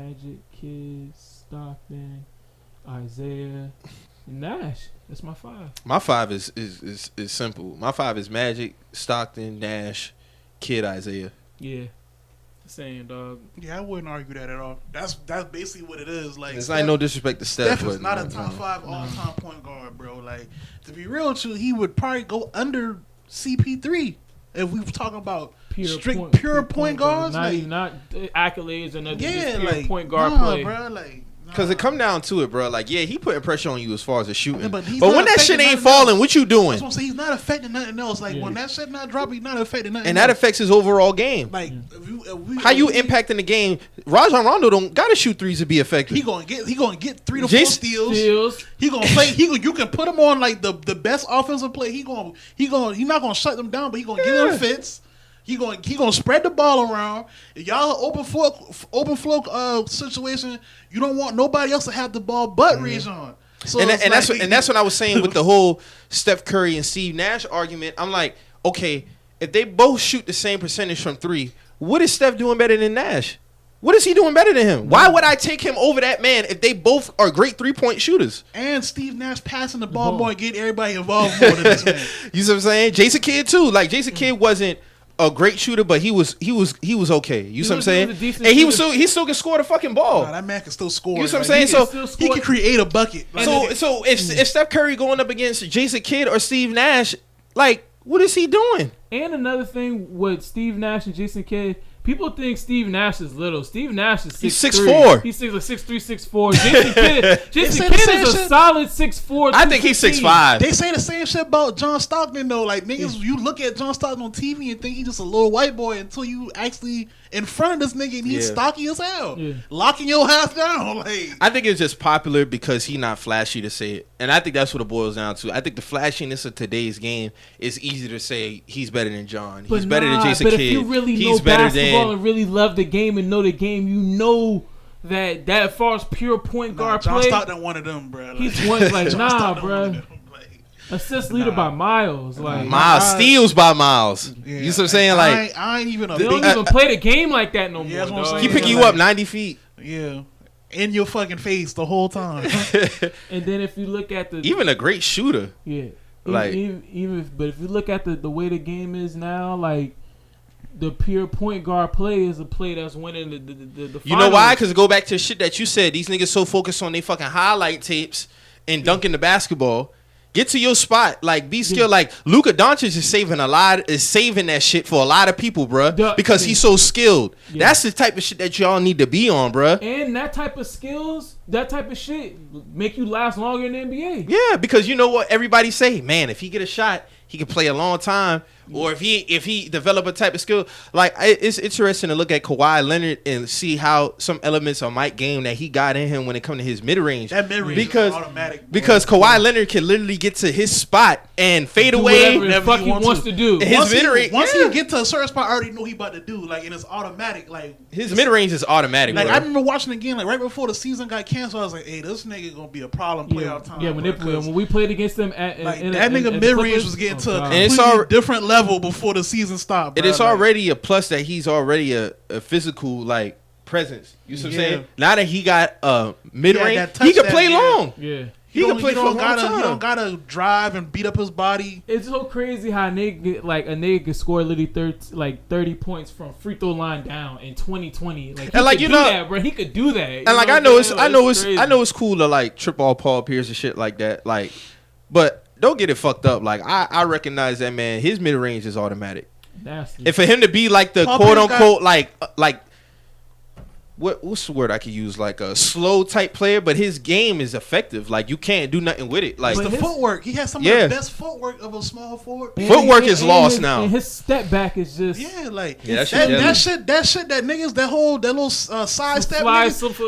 Isaiah. Nash. That's my 5. My 5 is simple. My 5 is Magic, Stockton, Nash, Kidd, Isaiah. Yeah. Same, dog. Yeah, I wouldn't argue that at all. That's basically what it is. Like, it's not no disrespect to Steph. Steph is not a top 5 all-time point guard, bro. Like, to be real with you, he would probably go under CP3 if we were talking about pure point guards. Not accolades and nothing. Yeah, just pure like point guard play. Bro, like. Because it come down to it, bro. Like, yeah, he putting pressure on you as far as the shooting. Yeah, but when that shit ain't falling, what you doing? That's what I'm saying. He's not affecting nothing else. Like, when that shit not dropping, he's not affecting nothing and else. that affects his overall game. Like, how you impacting the game? Rajon Rondo don't gotta shoot threes to be effective. He gonna get 3 to 4 steals. He gonna play. You can put him on like the best offensive play. He not gonna shut them down, but he gonna give them fits. He gonna spread the ball around. If y'all open flow situation, you don't want nobody else to have the ball but Rajon. So that's what I was saying with the whole Steph Curry and Steve Nash argument. I'm like, okay, if they both shoot the same percentage from 3, what is Steph doing better than Nash? What is he doing better than him? Why would I take him over that man if they both are great 3-point shooters? And Steve Nash passing the ball more and getting everybody involved more than this man. You see what I'm saying? Jason Kidd too. Like Jason Kidd wasn't a great shooter, but he was okay. You see what I'm saying? And he still can score the fucking ball. That man can still score. You see what I'm saying? So he can create a bucket. So if Steph Curry going up against Jason Kidd or Steve Nash, like what is he doing? And another thing with Steve Nash and Jason Kidd, people think Steve Nash is little. Steve Nash is 6'3". He's 6'4". He's 6'3", 6'4". Jason Kidd is a solid 6'4". I think he's 6'5". They say the same shit about John Stockton though. Like niggas, you look at John Stockton on TV and think he's just a little white boy until you actually in front of this nigga and he's stocky as hell, locking your ass down. Like I think it's just popular because he's not flashy to say it, and I think that's what it boils down to. I think the flashiness of today's game is easy to say he's better than John. He's better than Jason Kidd. But if you really know basketball and really love the game and know the game, you know that as far as pure point guard John play, Stockton one of them, bro. He's one like bro. Assist leader by Miles, like Miles steals by Miles. Yeah, you see what I'm saying? Like I ain't even. They don't even play the game like that no more. Dog. He pick you up 90 feet. Yeah, in your fucking face the whole time. And then if you look at the even a great shooter, but if you look at the way the game is now, like the pure point guard play is a play that's winning the finals. You know why? Because go back to the shit that you said. These niggas so focused on their fucking highlight tapes and dunking the basketball. Get to your spot, like be skilled. Like Luka Doncic is saving that shit for a lot of people, bruh, because he's so skilled. That's the type of shit that y'all need to be on, bruh. And that type of skills, that type of shit, make you last longer in the NBA. Yeah, because you know what everybody say, man. If he get a shot, he can play a long time. Or if he develop a type of skill, like it's interesting to look at Kawhi Leonard and see how some elements of Mike game that he got in him when it comes to his mid range. That mid range is automatic. Because Kawhi Leonard can literally get to his spot and fade away. Whatever the fuck he wants to do. His mid range. Once he get to a certain spot, I already know he about to do. Like and it's automatic. Like his mid range is automatic. Like bro. I remember watching again, like right before the season got canceled, I was like, "Hey, this nigga gonna be a problem player all the time." Yeah, when we played against them, that nigga mid range was getting to a completely different level before the season stopped. It is already a plus that he's already a physical like presence. You see what I'm saying? Now that he got mid range, he can play long. Yeah. He can play for a long time. He don't gotta drive and beat up his body. It's so crazy how a nigga can score literally 30 points from free throw line down in 2020. Like, and like you know, that, bro, he could do that. And like I know it's cool to like trip all Paul Pierce and shit like that. Like, but don't get it fucked up. Like I recognize that man. His mid range is automatic. Nasty. And for him to be like the quote unquote like. What's the word I could use? Like a slow type player, but his game is effective. Like you can't do nothing with it. Like it's the footwork. He has some of the best footwork of a small forward. Footwork is lost now. And his step back is just that shit that niggas that little side step.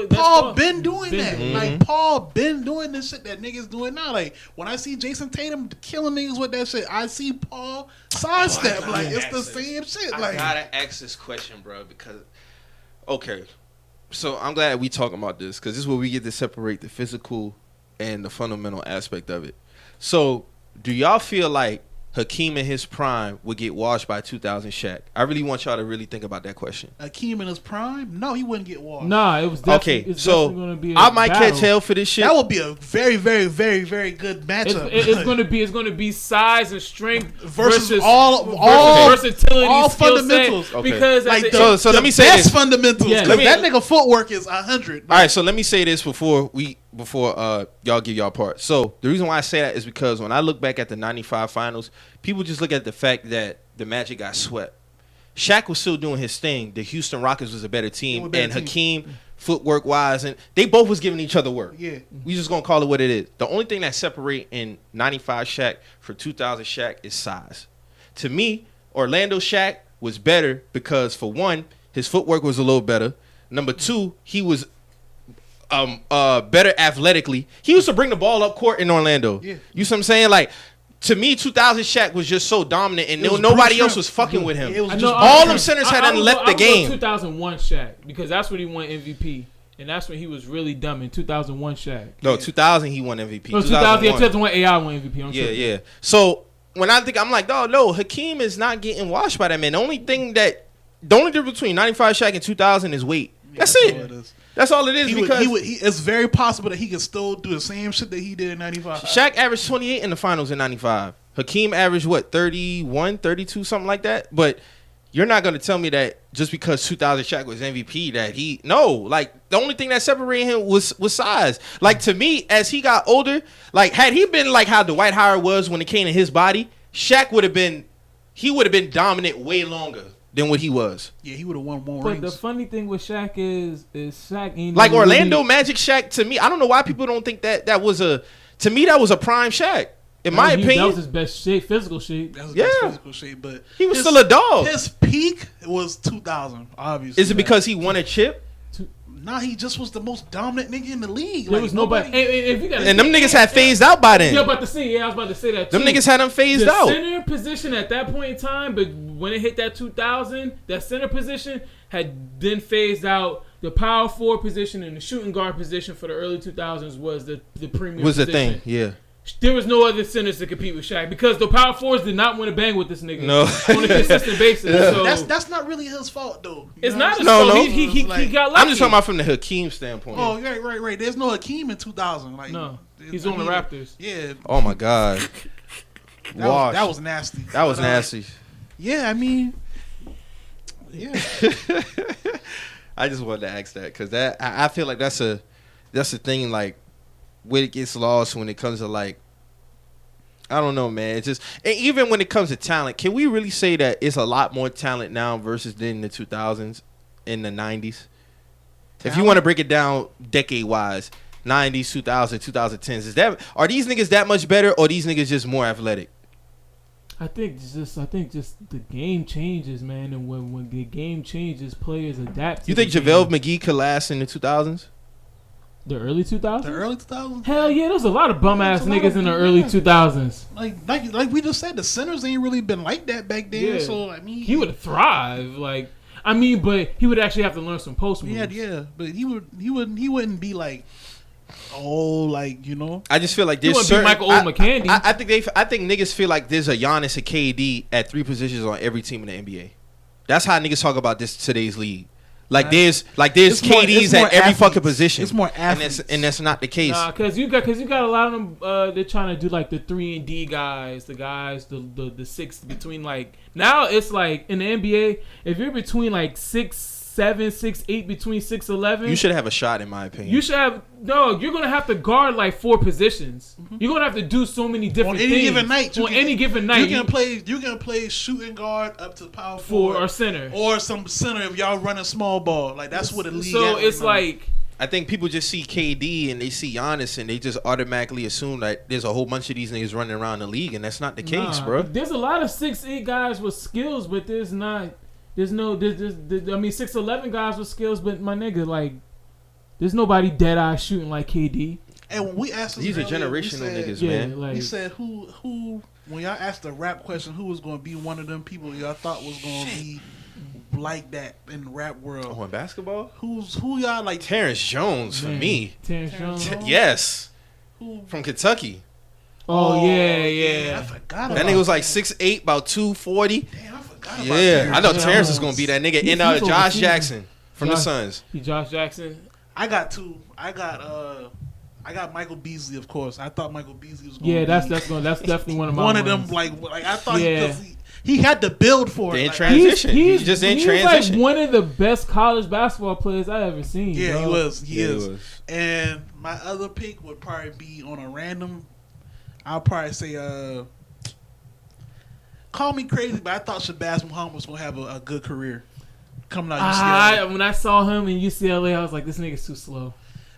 Paul been doing that. Mm-hmm. Like Paul been doing this shit that niggas doing now. Like when I see Jason Tatum killing niggas with that shit, I see Paul sidestep. Like it's the same shit. Like I gotta ask this question, bro, because okay. So I'm glad we talking about this because this is where we get to separate the physical and the fundamental aspect of it. So do y'all feel like Hakeem in his prime would get washed by 2000 Shaq? I really want y'all to really think about that question. Hakeem in his prime? No, he wouldn't get washed. Nah, it was definitely, definitely be I might catch hell for this shit. That would be a very, very, very, very good matchup. It's going to be size and strength versus all versatility, all fundamentals. Okay. Because like so let me say best this. Fundamentals. Yeah, that nigga footwork is 100. All right, so let me say this before y'all give y'all part. So the reason why I say that is because when I look back at the 95 finals, people just look at the fact that the Magic got swept. Shaq was still doing his thing. The Houston Rockets was a better team. And Hakeem footwork wise, and they both was giving each other work. Yeah. We just gonna call it what it is. The only thing that separate in 95 Shaq for 2000 Shaq is size. To me, Orlando Shaq was better because, for one, his footwork was a little better. Number two, he was better athletically. He used to bring the ball up court in Orlando. Yeah. You see what I'm saying? Like, to me, 2000 Shaq was just so dominant, and nobody else was fucking with him. All them centers hadn't left the game. 2001 Shaq, because that's when he won MVP. And that's when he was really dumb in 2001 Shaq. No, 2000 he won MVP. No, 2001 AI won MVP. Yeah. So when I think, I'm like, no, Hakeem is not getting washed by that man. The only difference between 95 Shaq and 2000 is weight. That's it. That's all it is. It's very possible that he can still do the same shit that he did in 95. Shaq averaged 28 in the finals in 95. Hakeem averaged, 31, 32, something like that? But you're not going to tell me that just because 2000 Shaq was MVP that the only thing that separated him was size. Like, to me, as he got older, like, had he been like how Dwight Howard was when it came to his body, Shaq would have been dominant way longer than what he was. Yeah, he would have won more rings. But the funny thing with Shaq is Shaq ain't like Orlando Magic Shaq. To me, I don't know why people don't think that was a prime Shaq. In my opinion, that was his best shape, physical shape. That was his best physical shape, but he was still a dog. His peak was 2000, obviously. Is it because he won a chip? Nah, he just was the most dominant nigga in the league. There was nobody. And them niggas had phased out by then. I was about to say that too. Them niggas had them phased out. The center position at that point in time, but when it hit that 2000, that center position had then phased out. The power forward position and the shooting guard position for the early 2000s was the premium was position. The thing, yeah. There was no other centers to compete with Shaq because the power forwards did not want to bang with this nigga on a consistent basis. Yeah. So that's not really his fault though. It's not his fault. He got lucky. I'm just talking about from the Hakeem standpoint. Oh, right. There's no Hakeem in 2000. Like, no, he's on the Raptors. Yeah. Oh my God. That was nasty. That was nasty. Yeah, I mean, yeah. I just wanted to ask that because I feel like that's a thing, like, where it gets lost when it comes to, like, I don't know, man. It's just, and even when it comes to talent, can we really say that it's a lot more talent now versus in the 2000s, in the 90s? If you want to break it down decade wise, 90s, 2000s, 2010s, are these niggas that much better, or these niggas just more athletic? I think just the game changes, man, and when the game changes, players adapt. You think JaVale McGee could last in the 2000s? The early 2000s? The early 2000s? Hell yeah, there's a lot of bum ass niggas in the early 2000s. Like we just said, the centers ain't really been like that back then. Yeah. So I mean, he would thrive. Like, I mean, but he would actually have to learn some post moves. Yeah, but he wouldn't be like, like, you know. I just feel like there's certain Michael McCandy. I think niggas feel like there's a Giannis and KD at 3 positions on every team in the NBA. That's how niggas talk about this today's league. Like there's KDs at every fucking position. It's more athletes, and that's not the case. Nah, because you got a lot of them. They're trying to do like the 3-and-D guys, the 6 between, like, now it's like in the NBA, if you're between like 6'7", 6'8", between 6'11", you should have a shot, in my opinion. You're gonna have to guard like 4 positions. Mm-hmm. You're gonna have to do so many different things on any given night. You can play shooting guard up to power forward or center, or some center if y'all running small ball. Like, that's what the league. So it's like, I think people just see KD and they see Giannis and they just automatically assume that there's a whole bunch of these niggas running around the league, and that's not the case, bro. There's a lot of 6'8" guys with skills, but there's not. There's 6'11" guys with skills, but my nigga, like, there's nobody dead eye shooting like KD. And when we asked these are generational niggas, man. Like, we said who when y'all asked the rap question, who was going to be one of them people y'all thought was going to be like that in the rap world? Oh, in basketball? Who y'all like? Terrence Jones for me. Terrence Jones. Yes. Who from Kentucky? Oh yeah. I forgot about that nigga was like 6'8", about 240. Damn, I forgot about I thought Terrence was gonna be that nigga. And Josh Jackson from the Suns. Josh Jackson. I got two. I got Michael Beasley, of course. I thought Michael Beasley was going. Yeah, that's definitely one of my one ones. of them. Like I thought he had to build for it. In transition, he's just in transition. He's like one of the best college basketball players I ever seen. Yeah, bro. he was. He is. And my other pick would probably be on a random. I'll probably say, call me crazy, but I thought Shabazz Muhammad was gonna have a good career. coming out UCLA. When I saw him in UCLA, I was like, this nigga's too slow.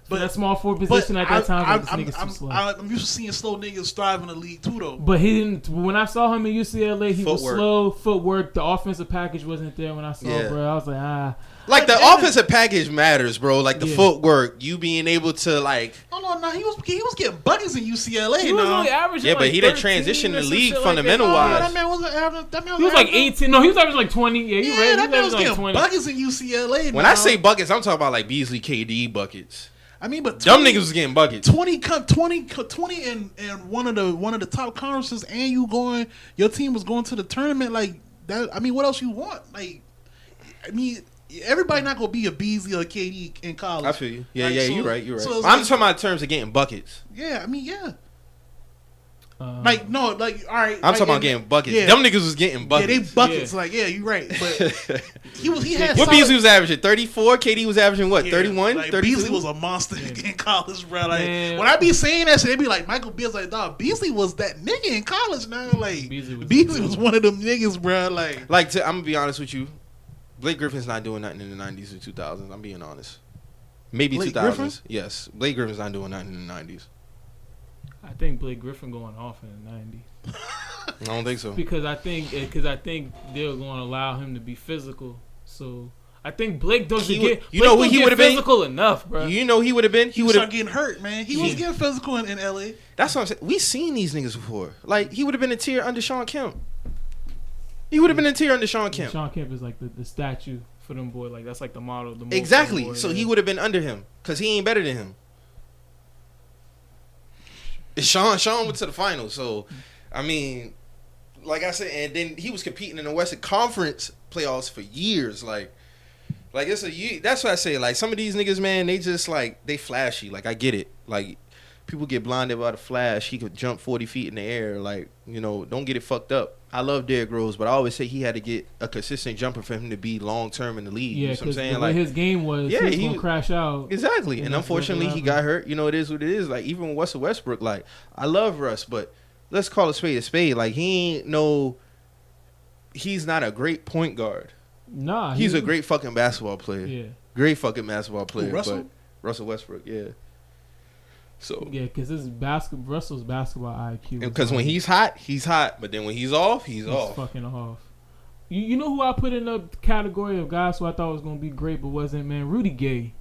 But that small forward position at that time, this nigga's too slow. I'm used to seeing slow niggas thrive in the league too, though. But he didn't. When I saw him in UCLA, he was slow. Footwork. The offensive package wasn't there when I saw, bro. I was like, Like the offensive package matters, bro. Like the footwork, you being able to like. No. He was getting buckets in UCLA. He was only averaging. Yeah, but he didn't transition the league fundamental wise. That man wasn't averaging. He was like 18. No, he was averaging like 20. Yeah, you right. That man was getting buckets in UCLA. When I say buckets, I'm talking about like Beasley, KD buckets. I mean, but dumb niggas was getting buckets. 20 in one of the top conferences, and your team was going to the tournament like that. I mean, what else you want? Like, I mean, everybody not gonna be a Beasley or a KD in college. I feel you. Yeah, like, you're right. You're right. So I'm just talking about in terms of getting buckets. Yeah, I mean, yeah. All right. I'm talking about getting buckets. Yeah. Them niggas was getting buckets. Yeah, they buckets. Yeah. Like, yeah, you're right. But he had. What Beasley was averaging? 34. KD was averaging what? 31. Like, Beasley was a monster in college, bro. Like, when I be saying that shit, they be like, Michael Beasley, like, dog, Beasley was that nigga in college. Now, like, Beasley was one of them niggas, bro. Like, I'm gonna be honest with you. Blake Griffin's not doing nothing in the 90s or 2000s. I'm being honest. Maybe Blake 2000s. Griffin? Yes, Blake Griffin's not doing nothing in the 90s. I think Blake Griffin going off in the 90s. I don't think so. Because I think they're going to allow him to be physical. So I think Blake doesn't get. You know who he would have been physical enough, bro. You know he would have been. He would have getting hurt, man. He was getting physical in LA. That's what I'm saying. We seen these niggas before. Like he would have been a tier under Sean Kemp. He would have been a tier under Sean Kemp. Sean Kemp is like the statue for them boys. Like that's like the model. Exactly. So he would have been under him because he ain't better than him. Sean went to the finals, so I mean, like I said, and then he was competing in the Western Conference playoffs for years. Like that's what I say. Like some of these niggas, man, they just like they flashy. Like I get it. Like people get blinded by the flash. He could jump 40 feet in the air. Like don't get it fucked up. I love Derrick Rose, but I always say he had to get a consistent jumper for him to be long term in the league. Yeah, because the way his game was, he was gonna crash out. Exactly, and unfortunately he got hurt. It is what it is. Like even with Russell Westbrook, like I love Russ, but let's call a spade a spade. Like he's not a great point guard. Nah, he's a great fucking basketball player. Yeah, great fucking basketball player. Russell? But Russell Westbrook, yeah. So yeah, because Russell's basketball IQ. Because when he's hot, but then when he's off, he's off. Fucking off. You know who I put in the category of guys who I thought was gonna be great, but wasn't, man? Rudy Gay.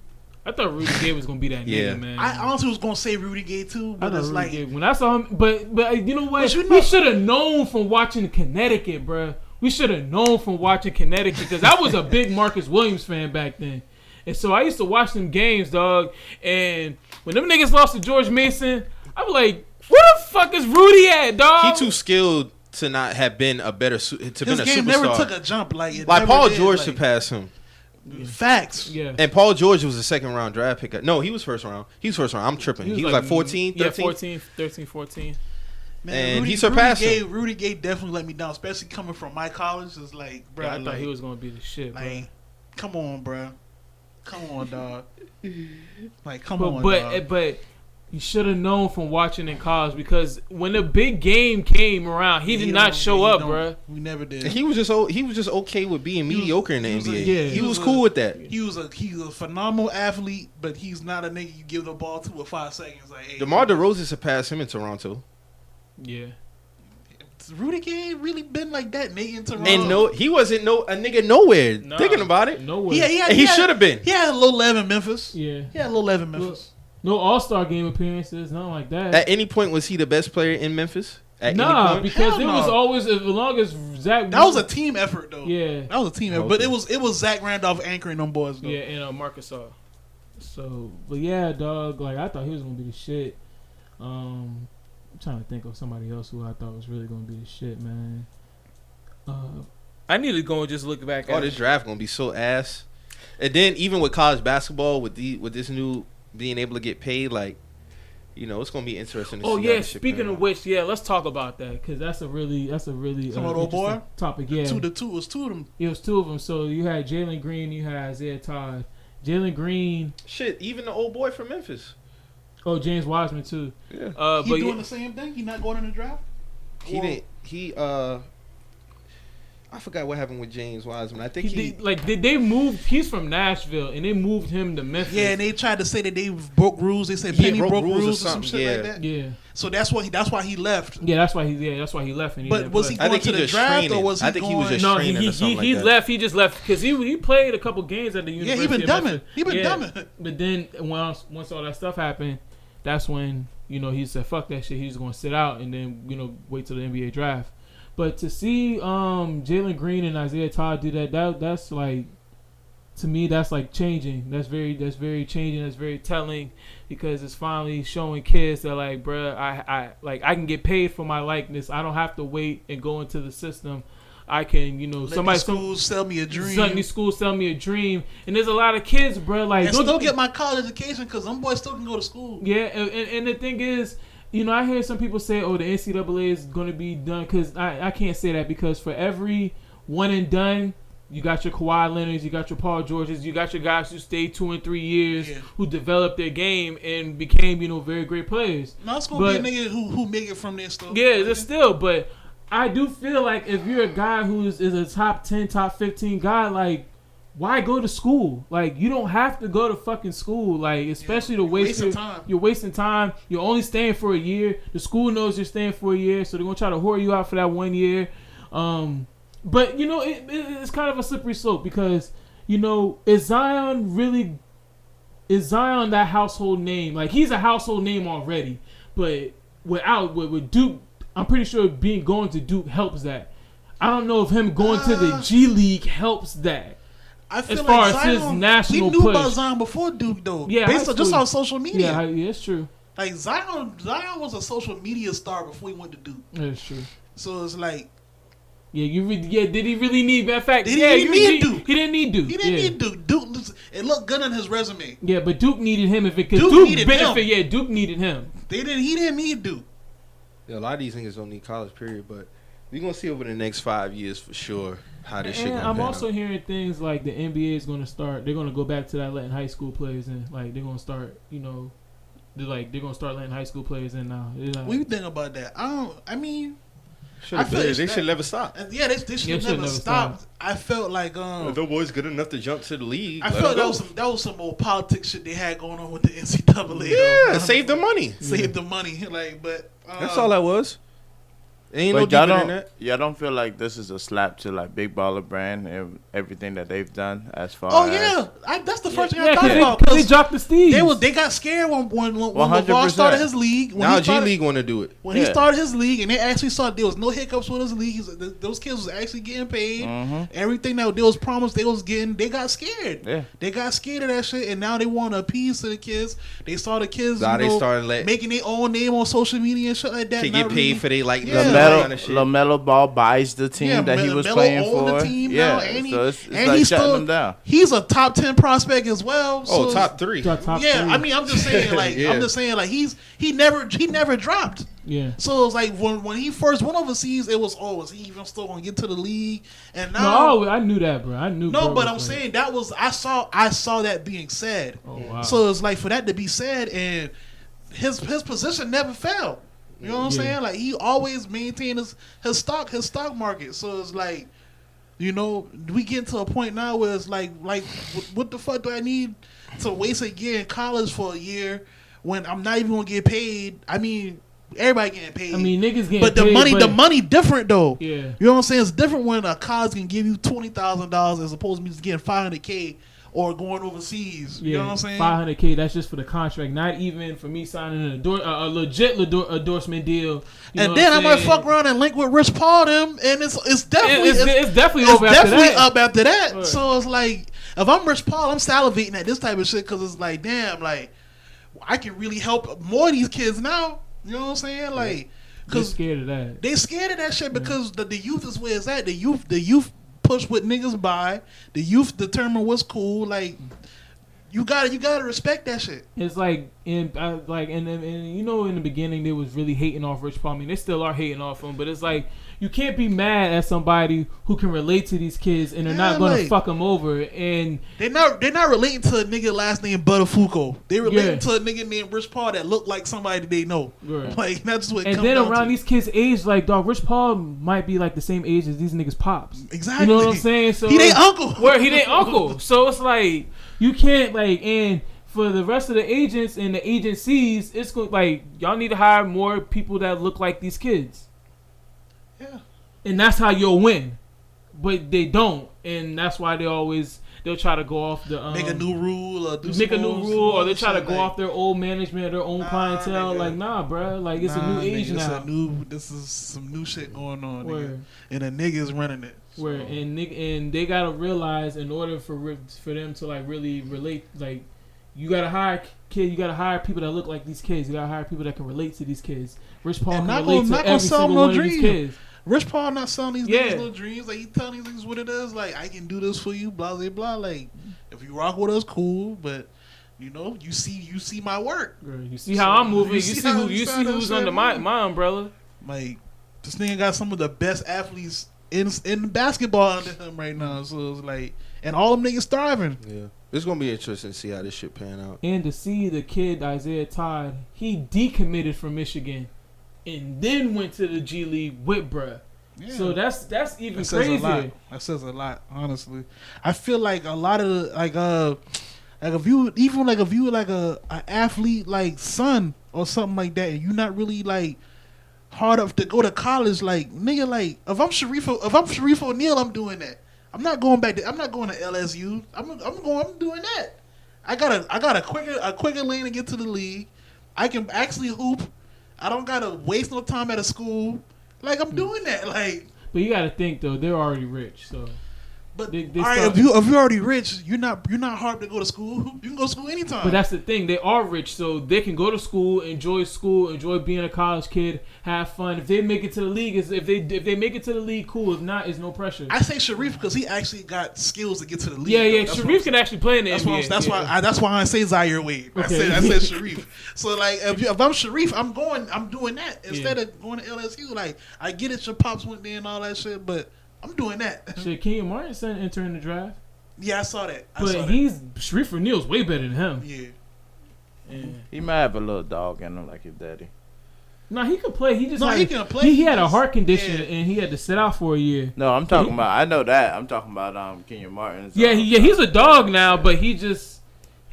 I thought Rudy Gay was gonna be that nigga, man. I honestly was gonna say Rudy Gay too, but it's like when I saw him, but you know what? We should have known from watching Connecticut, bro. We should have known from watching Connecticut because I was a big Marcus Williams fan back then. And so I used to watch them games, dog. And when them niggas lost to George Mason, I was like, where the fuck is Rudy at, dog? He too skilled to not have been a better been a superstar. His game never took a jump like Paul George surpassed him. Facts. Yeah. And Paul George was a second round draft pick. No, he was first round. I'm tripping. He was like 14, 13? 13, 14. Man, and he surpassed him. Rudy Gay definitely let me down, especially coming from my college. It's like, bro, I thought he was gonna be the shit, bro. Like, come on, bro. Come on, dog. Like, come on, dog. But you should have known from watching in college because when the big game came around, he did not show up, bro. We never did. He was just okay with being mediocre in the NBA. He was cool with that. He's a phenomenal athlete, but he's not a nigga you give the ball to with 5 seconds. Like, hey, DeMar DeRozan surpassed him in Toronto. Yeah. Rudy Gay ain't really been like that, Nate, in Toronto. And he wasn't a nigga nowhere. Thinking about it, nowhere. He should have been. He had a low level in Memphis. Yeah, he had a low level in Memphis. No All-Star game appearances, nothing like that. At any point, was he the best player in Memphis? Nah, because it was always as long as Zach. That was a team effort, though. Yeah, that was a team effort. But it was Zach Randolph anchoring them boys, though. Yeah, and Marcus All. So, but yeah, dog. Like I thought he was gonna be the shit. I'm trying to think of somebody else who I thought was really gonna be the shit, man. I need to go and just look back. This draft gonna be so ass. And then even with college basketball, with this new being able to get paid, like, it's gonna be interesting. To see speaking of which, let's talk about that because that's a really old boy topic. Yeah, it was two of them. It was two of them. So you had Jalen Green, you had Isaiah Todd. Jalen Green, even the old boy from Memphis. Oh, James Wiseman too. Yeah, he doing the same thing. He not going in the draft. He didn't. I forgot what happened with James Wiseman. I think they moved. He's from Nashville, and they moved him to Memphis. Yeah, and they tried to say that they broke rules. They said Penny broke rules or some shit like that. Yeah. So that's why he left. Yeah, that's why he left. And but was he going to the draft or was he? I think he was just no, training or something like that. He left. He just left because he played a couple games at the University. Yeah, he been dumbing. But then once all that stuff happened, that's when he said fuck that shit. He's going to sit out and then wait till the NBA draft. But to see Jalen Green and Isaiah Todd do that's like, to me, that's like changing. That's very changing. That's very telling because it's finally showing kids that like, bruh, I can get paid for my likeness. I don't have to wait and go into the system. I can, schools sell me a dream. Sunday schools sell me a dream, and there's a lot of kids, bruh, like and still get my college education because them boys still can go to school. Yeah, and the thing is. I hear some people say, "Oh, the NCAA is going to be done," because I can't say that because for every one and done, you got your Kawhi Leonards, you got your Paul Georges, you got your guys who stayed 2 and 3 years, who developed their game and became very great players. No, it's gonna be a nigga who make it from there still. Yeah, it's still, but I do feel like if you're a guy who is a top 10, top 15 guy, like. Why go to school? Like, you don't have to go to fucking school. Like, especially to waste your time. You're wasting time. You're only staying for a year. The school knows you're staying for a year, so they're gonna try to whore you out for that 1 year. But it's kind of a slippery slope because is Zion that household name? Like, he's a household name already, but with Duke, I'm pretty sure going to Duke helps that. I don't know if him going to the G League helps that. I feel as far like as Zion, his national we knew push. about Zion before Duke though. Yeah, based on just on social media. Yeah, it's true. Like Zion was a social media star before he went to Duke. That's true. So it's like, did he really need that fact? Did he need Duke? He didn't need Duke. He didn't need Duke. Duke, it looked good on his resume. Yeah, but Duke needed him Duke needed benefit. him. Yeah, Duke needed him. He didn't need Duke. Yeah, a lot of these niggas don't need college, period. But we're gonna see over the next 5 years for sure how this shit gonna I'm pan also out. hearing things like the NBA is gonna start. They're gonna go back to that letting high school players in. Like they're gonna start. They're gonna start letting high school players in now. What do you think about that? They should never stop. Yeah, they should never stop. I felt like the boys good enough to jump to the league. I felt that was some more politics shit they had going on with the NCAA. Yeah, save the money. Save the money. Like, but that's all that was. Ain't but no deeper than that. Y'all don't feel like this is a slap to like Big Baller Brand and everything that they've done as far as... Oh yeah, that's the first thing I thought about. Because they dropped the Steves. They got scared when LeVar started his league. Now G League want to do it. When he started his league, and they actually saw there was no hiccups with his league. Those kids was actually getting paid. Mm-hmm. Everything that they was promised they was getting, they got scared. Yeah. They got scared of that shit, and now they want to appease to the kids. They saw the kids they started making their own name on social media and shit like that. To get paid for they like LaMelo Ball buys the team that he was playing for. The team now, and it's and like he's shutting still, them down. He's a top 10 prospect as well. So top 3. I mean, I'm just saying, like, he never dropped. Yeah. So it's like when he first went overseas, it was is he even still gonna get to the league? And now, I knew that, bro. I knew. No, but I'm saying that was I saw that being said. Oh wow. So it's like for that to be said, and his position never fell. You know what I'm saying? Like he always maintained his stock market. So it's like, we get to a point now where it's like what the fuck do I need to waste a year in college for a year when I'm not even gonna get paid? I mean, everybody getting paid. I mean, niggas getting paid. But the money different though. Yeah. You know what I'm saying? It's different when a college can give you $20,000 as opposed to me just getting $500K. Or going overseas, you know what I'm saying? $500K. That's just for the contract, not even for me signing a legit endorsement deal. And then I might fuck around and link with Rich Paul them, and it's definitely up after that. Right. So it's like if I'm Rich Paul, I'm salivating at this type of shit because it's like, damn, like I can really help more of these kids now. You know what I'm saying? Like, because scared of that. They scared of that shit because the youth is where it's at. The youth. Push what niggas buy. The youth determine what's cool. Like you gotta respect that shit. It's like And and you know, in the beginning they was really hating off Rich Paul. I mean, they still are hating off him, but it's like you can't be mad at somebody who can relate to these kids and they're not gonna fuck them over. And they're not relating to a nigga last name Butterfuco. They relating to a nigga named Rich Paul that look like somebody they know. Right. Like that's what. And then around these kids' age, like dog, Rich Paul might be like the same age as these niggas' pops. Exactly. You know what I'm saying? So he their uncle. Where he their uncle. So it's like you can't and. For the rest of the agents and the agencies, it's like y'all need to hire more people that look like these kids. Yeah, and that's how you'll win. But they don't, and that's why they'll try to go off the make a new rule or or they try to go off their old management, their own clientele. Nigga. Like bro, like it's a new age now. This is some new shit going on, nigga. And a nigga is running it. So. And they gotta realize in order for them to like really relate, like. You gotta hire people that look like these kids. You gotta hire people that can relate to these kids. Rich Paul can relate to every single one of these kids. Rich Paul not selling these niggas no dreams. Like he telling these niggas what it is. Like I can do this for you. Blah blah blah. Like if you rock with us, cool. But you know, you see my work. You see how I'm moving. You see who's under my umbrella. Like this nigga got some of the best athletes in basketball under him right now. So it's like, and all them niggas thriving. Yeah. It's going to be interesting to see how this shit pan out. And to see the kid, Isaiah Todd, he decommitted from Michigan and then went to the G League with bruh. Yeah. So that's even crazier. That says a lot, honestly. I feel like a lot of if you like a athlete like son or something like that, and you're not really like hard up to go to college, like nigga, like if I'm Sharif O'Neal, I'm doing that. I'm not going back to. I'm not going to LSU. I'm doing that. I got a quicker lane to get to the league. I can actually hoop. I don't gotta waste no time at a school. Like I'm doing that. Like, but you gotta think though, they're already rich, so. But all right, if you're already rich, you're not hard to go to school. You can go to school anytime. But that's the thing, they are rich, so they can go to school, enjoy being a college kid, have fun. If they make it to the league, if they make it to the league, cool. If not, it's no pressure. I say Sharif because he actually got skills to get to the league. Yeah, Sharif can actually play in the NBA. That's why I say Zaire Wade. Okay. I said Sharif. So like, if I'm Sharif, I'm doing that instead of going to LSU. Like I get it, your pops went there and all that shit, but. I'm doing that. Shit, Kenyon Martin's son entering the draft. Yeah, I saw that. Sharif O'Neal's way better than him. Yeah. He might have a little dog in him like his daddy. No, he can play. He can play. He had a heart condition and he had to sit out for a year. No, I'm talking about. I know that. I'm talking about Kenyon Martin. He's a dog now, but he just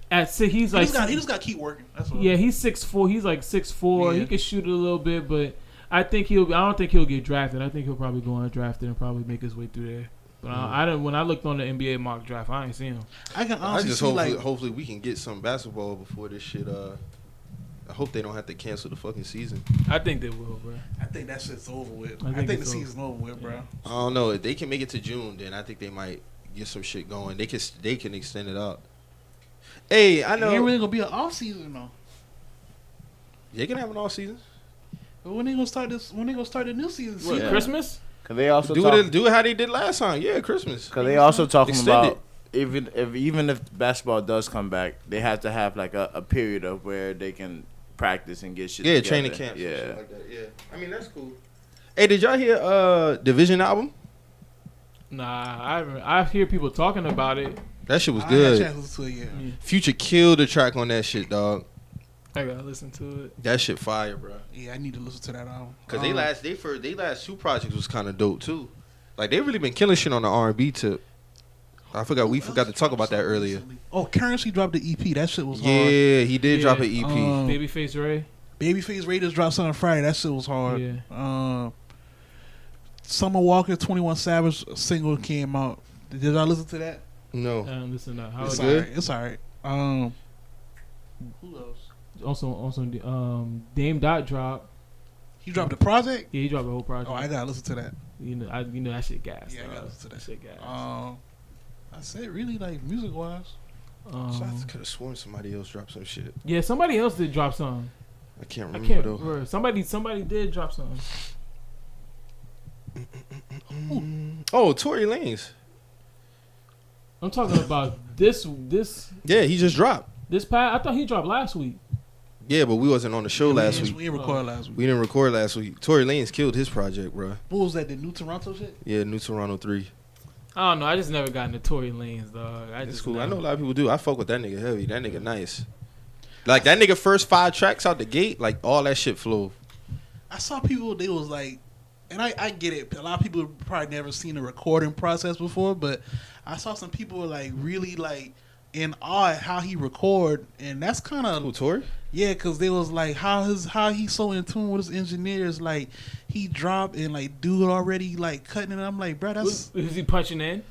he just got to keep working. That's all. Yeah, he's 6'4". He's like 6'4". He can shoot it a little bit, but. I don't think he'll get drafted. I think he'll probably go undrafted and probably make his way through there. But when I looked on the NBA mock draft, I ain't seen him. Hopefully we can get some basketball before this shit. I hope they don't have to cancel the fucking season. I think they will, bro. I think that shit's over with. I think the season's over with, bro. I don't know. If they can make it to June, then I think they might get some shit going. They can extend it out. Hey, I know. It ain't really gonna be an off season though. They can have an off season. But when they gonna start this? When they gonna start the new season? What, Christmas? Cause they also do it how they did last time. Yeah, Christmas. Cause they also talking about even if basketball does come back, they have to have like a period of where they can practice and get shit. Yeah, together. training camp. Yeah, shit like that. Yeah. I mean that's cool. Hey, did y'all hear Division album? Nah, I hear people talking about it. That shit was good. I to it, yeah. Future killed the track on that shit, dog. I gotta listen to it. That shit fire, bro. Yeah, I need to listen to that album. Cause they last two projects was kind of dope too. Like they really been killing shit on the R&B tip. We forgot to talk about that earlier. Recently. Oh, Currency dropped the EP. That shit was hard. Yeah, he did drop an EP. Babyface Ray. Babyface Ray just dropped something Friday. That shit was hard. Yeah. Summer Walker 21 Savage single came out. Did y'all listen to that? No. Listen to how it's good. It's alright. Who else? Also, Dame Dot dropped. He dropped the project? Yeah, he dropped the whole project. Oh, I gotta listen to that. You know that shit gas. Yeah, I gotta listen to that shit gas. I said really like music wise. I could have sworn somebody else dropped some shit. Yeah, somebody else did drop something. I can't remember though. Somebody did drop something. Oh, Tory Lanez. I'm talking about this. Yeah, he just dropped. I thought he dropped last week. Yeah, but we wasn't on the show last week. We didn't record last week. We didn't record last week. Tory Lanez killed his project, bro. What was that? The New Toronto shit? Yeah, New Toronto 3. I don't know. I just never got into Tory Lanez, dog. It's cool. I know a lot of people do. I fuck with that nigga heavy. That nigga nice. Like, that nigga first 5 tracks out the gate, like, all that shit flow. I saw people, they was like, and I get it. A lot of people probably never seen a recording process before, but I saw some people like really like in awe at how he record, and that's kind of Who, Tory? Yeah, because they was like how he's so in tune with his engineers. Like he dropped and like dude already like cutting it. I'm like, bro, that's is he punching in?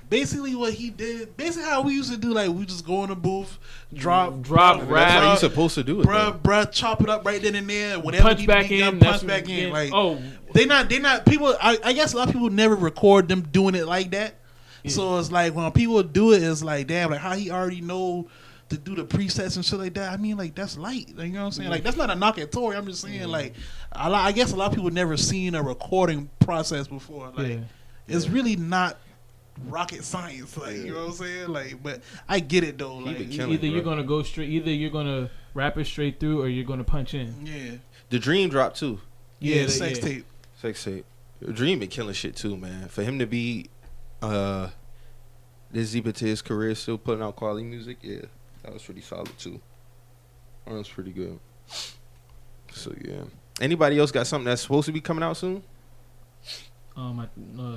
Basically what he did. Basically how we used to do. Like we just go in the booth, drop, rap. That's how you supposed to do it, bruh, chop it up right then and there. Whatever punch back in. Punch back in. Like they not people. I guess a lot of people never record them doing it like that. Yeah. So it's like when people do it, it's like damn, like how he already know to do the presets and shit like that. I mean, like that's light. Like, you know what I'm saying? Like that's not a knock at Tory. I'm just saying like I guess a lot of people never seen a recording process before. Like it's really not rocket science. Like you know what I'm saying? Like, but I get it though. Like either you're gonna go straight, either you're gonna rap it straight through, or you're gonna punch in. Yeah. The Dream dropped too. Yeah, sex tape. Sex tape. The Dream been killing shit too, man. For him to be this deep into his career, still putting out quality music, yeah, that was pretty solid too. That was pretty good. So yeah. Anybody else got something that's supposed to be coming out soon?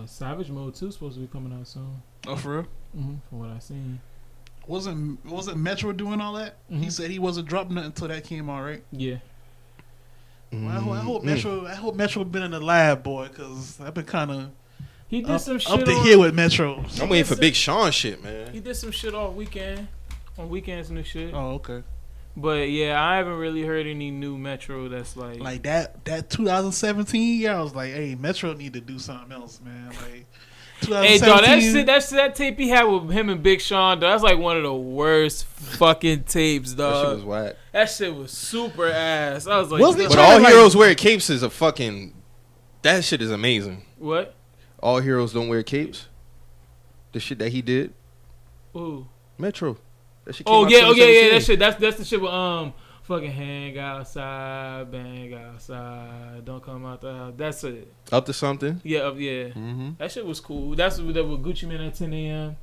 Savage Mode 2 supposed to be coming out soon. Oh, for real? Mm-hmm, from what I seen. Wasn't Metro doing all that? Mm-hmm. He said he wasn't dropping nothing until that came out, right? Yeah. Well, I hope Metro been in the lab, boy, because I've been kind of he did some shit up to here with Metro. I'm waiting for Big Sean shit, man. He did some shit all weekend, on weekends and shit. Oh, okay. But yeah, I haven't really heard any new Metro that's like that 2017 year. I was like, hey, Metro need to do something else, man. Like, hey, dog, that tape he had with him and Big Sean, dog, that's like one of the worst fucking tapes, dog. That shit was whack. That shit was super ass. I was like, but All Heroes Wear Capes is a fucking. That shit is amazing. What? All Heroes Don't Wear Capes. The shit that he did. Ooh. Metro. That shit yeah. That shit. That's the shit with fucking hang outside, bang outside, don't come out the house. That's it. Up to something. Yeah, Mm-hmm. That shit was cool. That's with Gucci Mane at 10 a.m.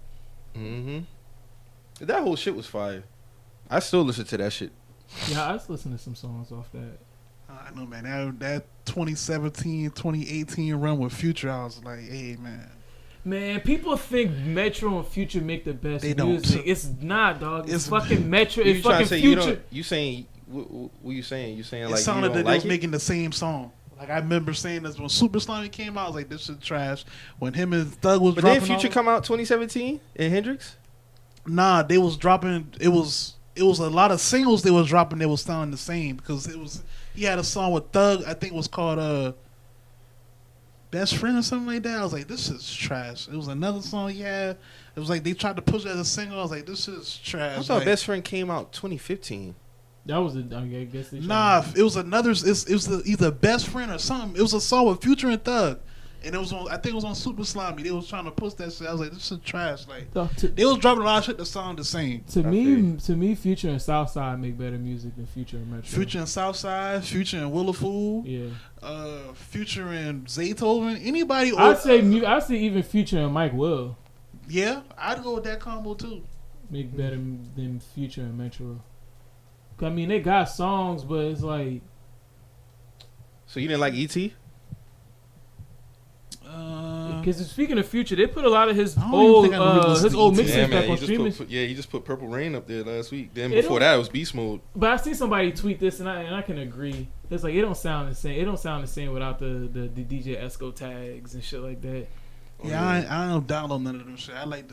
Mm-hmm. That whole shit was fire. I still listen to that shit. Yeah, I was listening to some songs off that. I know, man. That 2017, 2018 run with Future, I was like, hey, man. Man, people think Metro and Future make the best they music. Don't. It's not, dog. It's fucking Metro. It's fucking say Future. You saying? What you saying? You saying like it sounded you don't that like they was making the same song. Like I remember saying this when Super Slimy came out. I was like, this shit trash. When him and Thug was dropping. But did Future come out 2017 in Hendrix? Nah, they was dropping. It was a lot of singles they was dropping. They was sounding the same because he had a song with Thug. I think it was called Best Friend or something like that. I was like, this is trash. It was another song he had. It was like they tried to push it as a single. I was like, this is trash. I thought Best Friend came out 2015. That was I guess they it was another. It was either Best Friend or something. It was a song with Future and Thug, and it was on. I think it was on Super Slimy. They was trying to push that shit. I was like, this is trash. Like they was dropping a lot of shit that sound the same. To me, Future and Southside make better music than Future and Metro. Future and Southside, Future and Willa Fool, Future and Zaytoven. Anybody? I'd say even Future and Mike Will. Yeah, I'd go with that combo too. Make better than Future and Metro. I mean, they got songs, but it's like. So you didn't like E.T.? Because speaking of Future, they put a lot of his old mixtapes back on streaming. He just put Purple Rain up there last week. Then before that, it was Beast Mode. But I seen somebody tweet this, and I can agree. It's like it don't sound the same. It don't sound the same without the DJ Esco tags and shit like that. Yeah, I don't download none of them shit. I like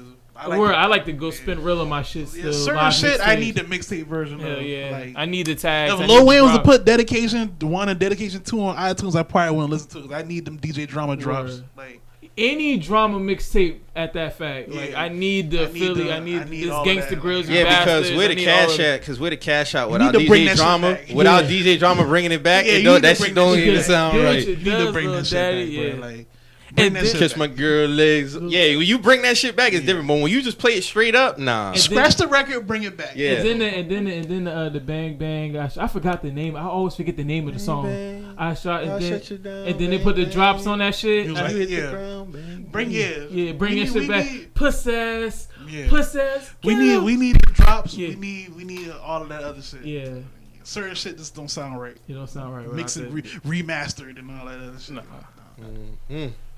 to go spin real on my shit still. Yeah, certain shit I need the mixtape version of. Yeah. Like, I need the tags. If Lil Wayne was to put Dedication 1 and Dedication 2 on iTunes, I probably wouldn't listen to it. 'Cause I need them DJ Drama drops. Like any drama mixtape at that fact. Yeah. Like I need the Philly. I need this Gangsta Grills. Yeah, because we're the cash out. Because we're the cash out without DJ Drama. Without DJ Drama bringing it back, that shit don't even sound right. You need to bring that shit back, bro. Like. Kiss my girl legs. Yeah, when you bring that shit back, it's different. But when you just play it straight up, nah. Scratch the record, bring it back. Yeah. And then the bang bang. I forgot the name. I always forget the name of the song. Bang, I shot and then down, and then they put the drops on that shit. He was like, bring that shit back. Pussess. Yeah. Pussess. We need drops. Yeah. We need all of that other shit. Yeah. Certain shit just don't sound right. It don't sound right. Mix it, remastered, and all that other shit.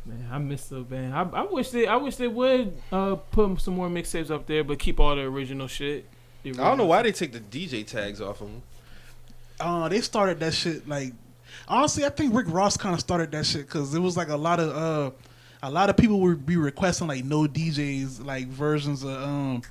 Man, I miss the band. I wish they would put some more mixtapes up there, but keep all the original shit. I don't know why they take the DJ tags off of them. They started that shit like. Honestly, I think Rick Ross kind of started that shit because it was like a lot of people would be requesting like no DJs like versions of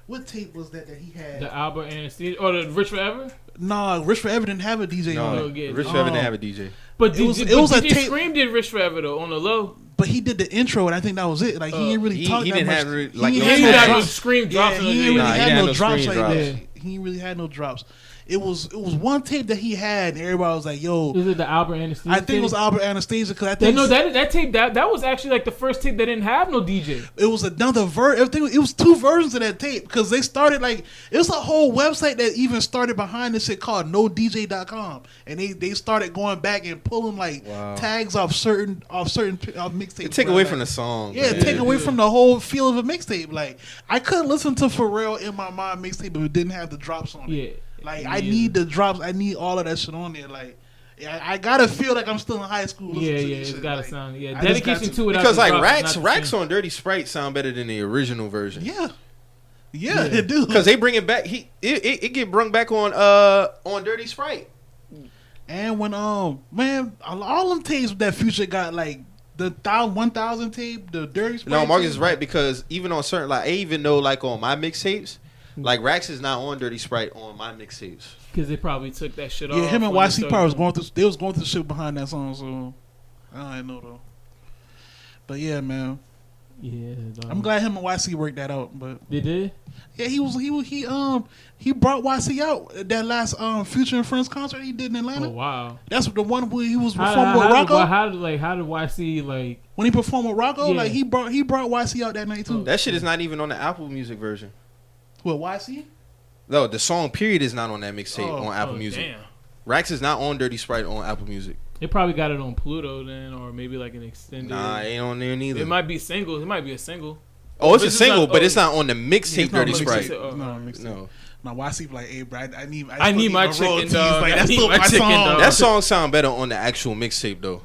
what tape was that he had? The Albert Anesthesia or the Rich Forever? Nah, Rich Forever didn't have a DJ on it. Rich Forever didn't have a DJ. But it was a tape. Scream did Rich Forever though on the low. But he did the intro, and I think that was it. Like he didn't really talk that much. He didn't have no Scream drops. He didn't really have no drops like that. Yeah. He really had no drops. It was one tape that he had, and everybody was like, "Yo." Is it the Albert Anesthesia? I think it was Albert Anesthesia because I think that tape that was actually like the first tape that didn't have no DJ. It was another it was two versions of that tape because they started like it was a whole website that even started behind this shit called NoDJ.com, and they started going back and pulling like tags off certain mixtapes. Take away from the song. Yeah, take away from the whole feel of a mixtape. Like I couldn't listen to Pharrell in my mind mixtape if it didn't have the drops on it. Yeah. Like I need the drops. I need all of that shit on there. Like I gotta feel like I'm still in high school. It's gotta sound. Yeah, dedication to it because like racks on Dirty Sprite sound better than the original version. Yeah, it do. Because they bring it back. It get brung back on Dirty Sprite. And when man, all them tapes that Future got like the 1000 tape, the Dirty Sprite. No, Marcus is right because even on certain like I even know like on my mixtapes. Like Rax is not on Dirty Sprite on my mixtapes because they probably took that shit off. Yeah, him and YC probably was going through. They was going through shit behind that song, so I don't know though. But yeah, man. Yeah, I'm glad him and YC worked that out. But they did. Yeah, he brought YC out at that last Future and Friends concert he did in Atlanta. Oh wow, that's the one where he was performing with Rocco. How did YC like when he performed with Rocco? Yeah. Like he brought YC out that night too. That shit is not even on the Apple Music version. What, YC? No, the song period is not on that mixtape on Apple Music. Damn. Rax is not on Dirty Sprite on Apple Music. They probably got it on Pluto then, or maybe like an extended. Nah, it ain't on there neither. It might be singles. It might be a single. Oh, it's a single, but it's not on the mixtape Dirty Sprite. No, YC like, hey, bro, I need my chicken dog. Like, that's still my song. That song sound better on the actual mixtape though.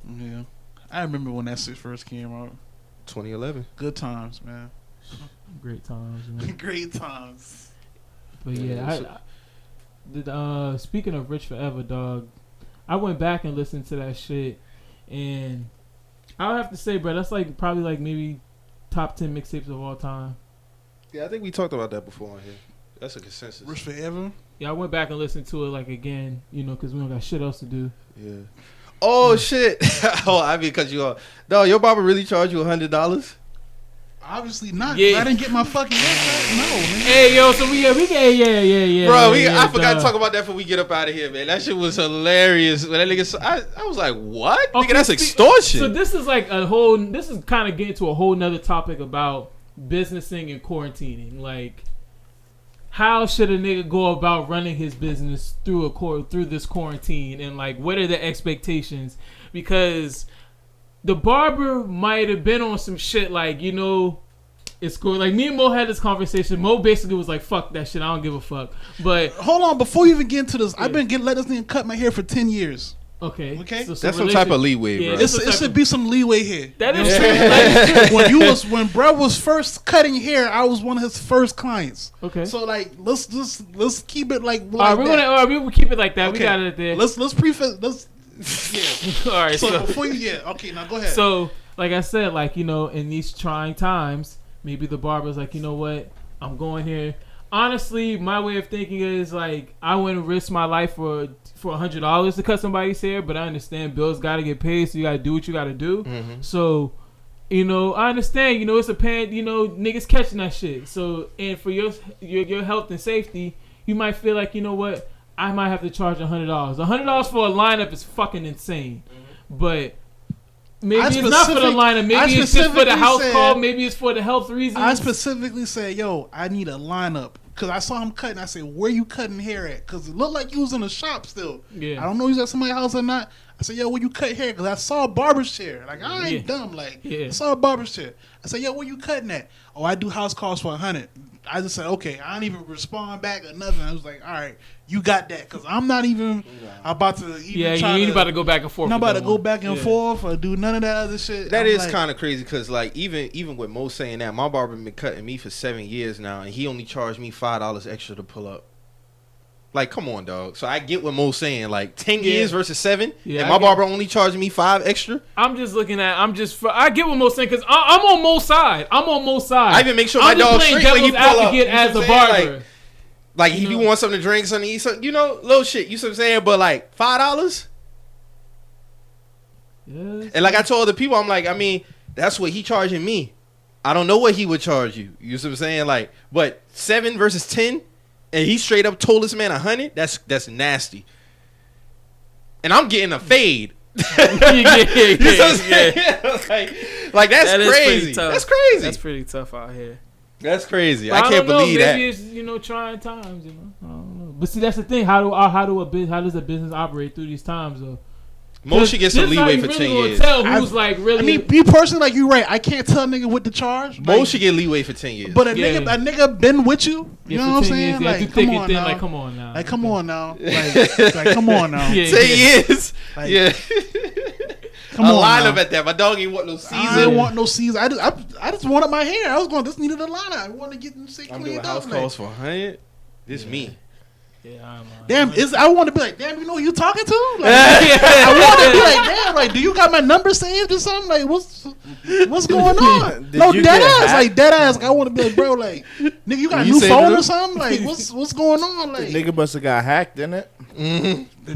Yeah, I remember when that shit first came out. 2011. Good times, man. Great times, man. Great times. But yeah, speaking of Rich Forever, dog, I went back and listened to that shit, and I would have to say, bro, that's like probably like maybe top 10 mixtapes of all time. Yeah, I think we talked about that before on here. That's a consensus. Rich Forever. Yeah, I went back and listened to it like again, because we don't got shit else to do. Yeah. Oh shit! Oh, I mean, cause your barber really charged you $100? Obviously not. Yeah. I didn't get my fucking haircut. No, man. Hey, yo, so we get Bro, I forgot to talk about that before we get up out of here, man. That shit was hilarious. When that nigga, I was like, what? Okay, nigga, that's extortion. So this is like this is kind of getting to a whole nother topic about businessing and quarantining. Like, how should a nigga go about running his business through this quarantine, and like, what are the expectations? Because the barber might have been on some shit like, it's cool. Like, me and Mo had this conversation. Mo basically was like, fuck that shit. I don't give a fuck. But hold on, before you even get into this, I've been letting this nigga cut my hair for 10 years. Okay. So that's some type of leeway, bro. It should be some leeway here. That is true. When bro was first cutting hair, I was one of his first clients. Okay. So like, let's keep it like we will keep it like that. Okay. We got it there. Let's preface. Yeah. All right. So before okay, now go ahead. So, like I said, like, in these trying times, maybe the barber's like, you know what, I'm going here. Honestly, my way of thinking is like, I wouldn't risk my life for $100 to cut somebody's hair, but I understand bills got to get paid, so you got to do what you got to do. Mm-hmm. So, I understand. It's a pan. Niggas catching that shit. So, and for your health and safety, you might feel like, what, I might have to charge $100. $100 for a lineup is fucking insane. Mm-hmm. But, Maybe it's not for the lineup. Maybe it's just for the house call. Maybe it's for the health reasons. I specifically said, yo, I need a lineup. Because I saw him cutting. I said, where you cutting hair at? Because it looked like you was in a shop still. Yeah. I don't know if he's at somebody's house or not. I said, yo, where you cut hair? Because I saw a barber's chair. Like, I ain't dumb. Like, I saw a barber's chair. I said, yo, where you cutting at? Oh, I do house calls for $100. I just said, okay. I don't even respond back or nothing. I was like, all right, you got that. Because I'm not even about to even you ain't about to go back and forth. I'm not about to go back and forth or do none of that other shit. That is kind of crazy because, like, even with Mo saying that, my barber been cutting me for 7 years now, and he only charged me $5 extra to pull up. Like, come on, dog. So I get what Mo's saying. Like, 10 years versus 7, and my barber only charged me $5 extra. I'm just looking at. I get what Mo's saying because I'm on Mo's side. I even make sure my dog's straight when he pull up. As a barber. Like if you want something to drink, something to eat, something, little shit. You see what I'm saying? But like $5. Yes. And like I told the people, I'm like, I mean, that's what he charging me. I don't know what he would charge you. You see what I'm saying? Like, but 7 versus 10. And he straight up told this man $100. That's nasty. And I'm getting a fade. You know what I'm saying? Like that's crazy. That's crazy. That's pretty tough out here. That's crazy. Well, I can't believe that. Maybe it's trying times. I don't know. But see, that's the thing. How does a business operate through these times though? Most should get some leeway for 10 years. Tell who's like really. I mean, me personally, like you right. I can't tell a nigga what to charge. Most should get leeway for 10 years. But a nigga been with you. You know what I'm saying? Like, come on now. Like, come on now. Like, come on now. Like, come on now. 10 years. Like, yeah. Come on. Line up at that. My dog ain't want no season. I didn't want no season. I just wanted my hair. I was going. This needed a line up. I wanted to get them shit I'm cleaned doing up. house calls for $100. This me. Yeah, damn, I want to be like, damn, you know who you talking to? Like, I want to be like, damn, like, do you got my number saved or something? Like, what's going on? No, dead ass, like dead ass. Like, I want to be like, bro, like, nigga, you got a new phone or something? Like, what's going on? Like, the nigga must have got hacked, didn't it? Mm-hmm. The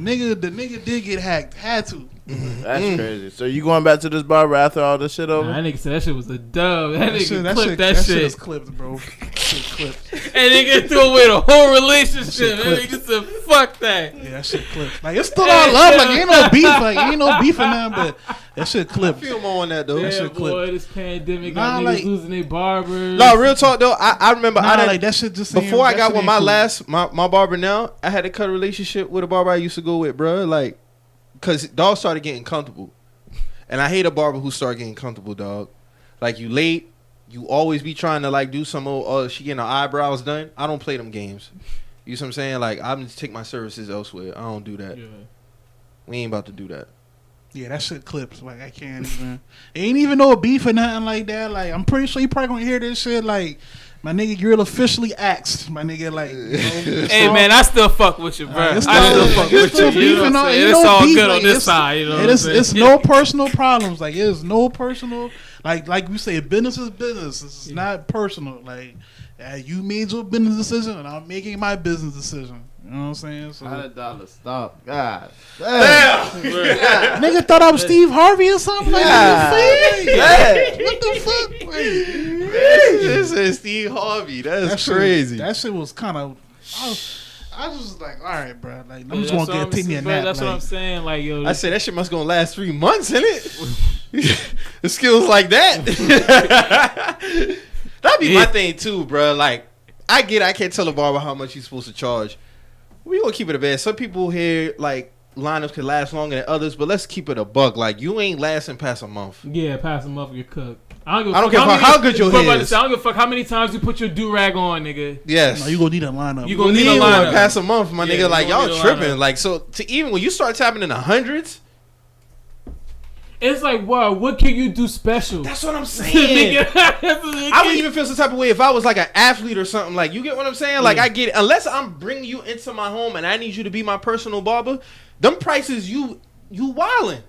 nigga did get hacked. Had to. That's crazy. So you going back to this barber after all this shit over? That nigga said that shit was a dub. That nigga clipped that shit. That shit is clipped, bro. That shit clipped. And nigga threw away the whole relationship. That nigga said, fuck that. Yeah, that shit clipped. Like, it's still all love. Like, ain't no beef. Like, ain't no beef in that, but that shit clipped. I feel more on that, though. Yeah, that shit boy, clipped. this pandemic got niggas losing their barbers. No, real talk, though. I remember like that shit just before I got with my barber now, I had to cut a relationship with a barber I used to go with, bro. Like, because dog started getting comfortable. And I hate a barber who start getting comfortable, dog. Like, you late, you always be trying to, like, do some old, she getting her eyebrows done. I don't play them games. You see what I'm saying? Like, I'm just take my services elsewhere. I don't do that. Yeah. We ain't about to do that. Yeah, that shit clips. Like, I can't even. Ain't even no beef or nothing like that. Like, I'm pretty sure you probably gonna hear this shit. Like, my nigga Grill officially axed. My nigga, like, hey man, I still fuck with you, bro. I still fuck with you. You know it's all good on this side. You know, it's no personal problems. Like, it's no personal. Like we say, business is business. It's not personal. Like, you made your business decision, and I'm making my business decision. You know what I'm saying? So, $100. Stop. God. Damn. Nigga thought I was Steve Harvey or something like that. What the fuck? This is Steve Harvey. That's crazy. That shit was kind of. I was just like, all right, bro. Like, I'm just gonna take me a nap. That's what I'm saying. Like, yo, I said that shit must gonna last 3 months, innit? The skills like that. That'd be my thing too, bro. Like, I can't tell a barber how much he's supposed to charge. We gonna keep it a bed. Some people here, like, lineups can last longer than others, but let's keep it a buck. Like, you ain't lasting past a month. Yeah, past a month, you're cooked. I don't care how good your hair is. I don't give a fuck how many times you put your do-rag on, nigga. Yes. No, you gonna need a lineup. You gonna need a lineup. Past a month, my nigga. Like, y'all tripping. Like, so to even when you start tapping in the hundreds, it's like, wow, what can you do special? That's what I'm saying. I wouldn't even feel some type of way if I was like an athlete or something. Like, you get what I'm saying? Like, I get it. Unless I'm bringing you into my home and I need you to be my personal barber, them prices you wildin'.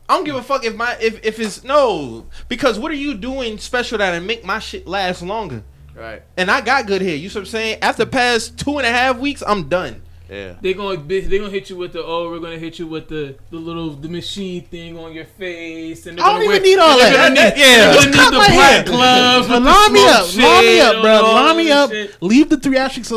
I don't give a fuck if it's no, because what are you doing special that'll make my shit last longer? Right. And I got good hair. You see what I'm saying? After past 2.5 weeks, I'm done. Yeah. They gonna hit you with we're gonna hit you with the machine thing on your face, and I don't even need all that. They're gonna need the black gloves. Line me up, bro. Line me up. Leave the 3 asterisks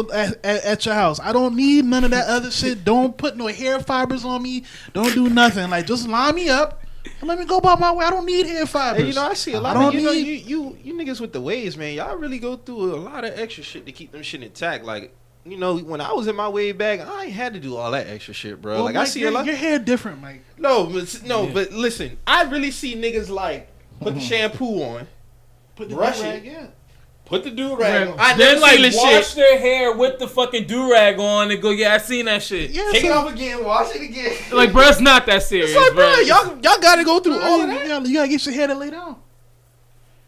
at your house. I don't need none of that other shit. Don't put no hair fibers on me. Don't do nothing. Like, just line me up. Let me go about my way. I don't need hair fibers. Hey, you know, I see a lot of you niggas with the waves, man. Y'all really go through a lot of extra shit to keep them shit intact. Like, you know, when I was in my wave bag, I ain't had to do all that extra shit, bro. Well, like, Mike, I see a lot. Your hair different, Mike. But listen, I really see niggas like put the shampoo on, Put the brush rag, it, yeah. put the do-rag on. I then like wash their hair with the fucking do-rag on and go, yeah, I seen that shit. Yeah, Take it off again, wash it again. Like, bro, it's not that serious. It's like, bro, y'all gotta go through all of that. You gotta get your hair to lay down.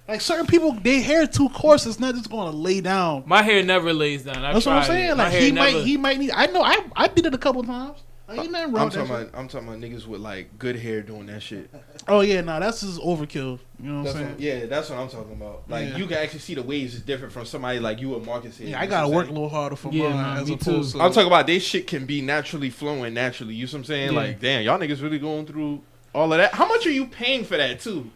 Like certain people, their hair too coarse. It's not just going to lay down. My hair never lays down. That's what I'm saying. Like he might need. I know. I did it a couple times. Like, ain't nothing wrong. I'm talking about niggas with like good hair doing that shit. Oh yeah, no, that's just overkill. You know what I'm saying? That's what I'm talking about. Like you can actually see the waves is different from somebody like you or Marcus. Yeah, I gotta work a little harder for mine. As opposed to, I'm talking about they shit can be naturally flowing naturally. You know what I'm saying? Yeah. Like, damn, y'all niggas really going through all of that. How much are you paying for that too?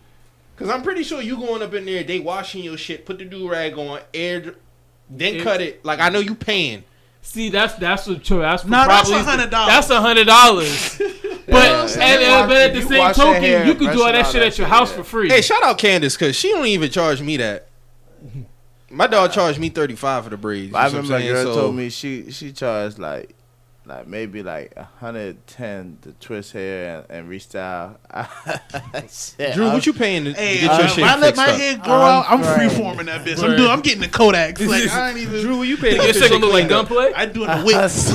Because I'm pretty sure you going up in there, they washing your shit, put the do-rag on, then cut it. Like, I know you paying. See, that's what true. That's for that's $100. $100. That's $100. But at the same token, you could do all that shit at your house for free. Hey, shout out Candace, because she don't even charge me that. My dog charged me $35 for the braids. I remember a girl told me she charged like maybe like $110 to twist hair and restyle. Drew, what you paying to get your shit if I let fixed my up? hair grow out, I'm freeforming that bitch. I'm getting the Kodaks. Like I ain't even. Drew, what you paying to Your get your shit shit gonna look like cleaned up? gunplay? I doing the whips.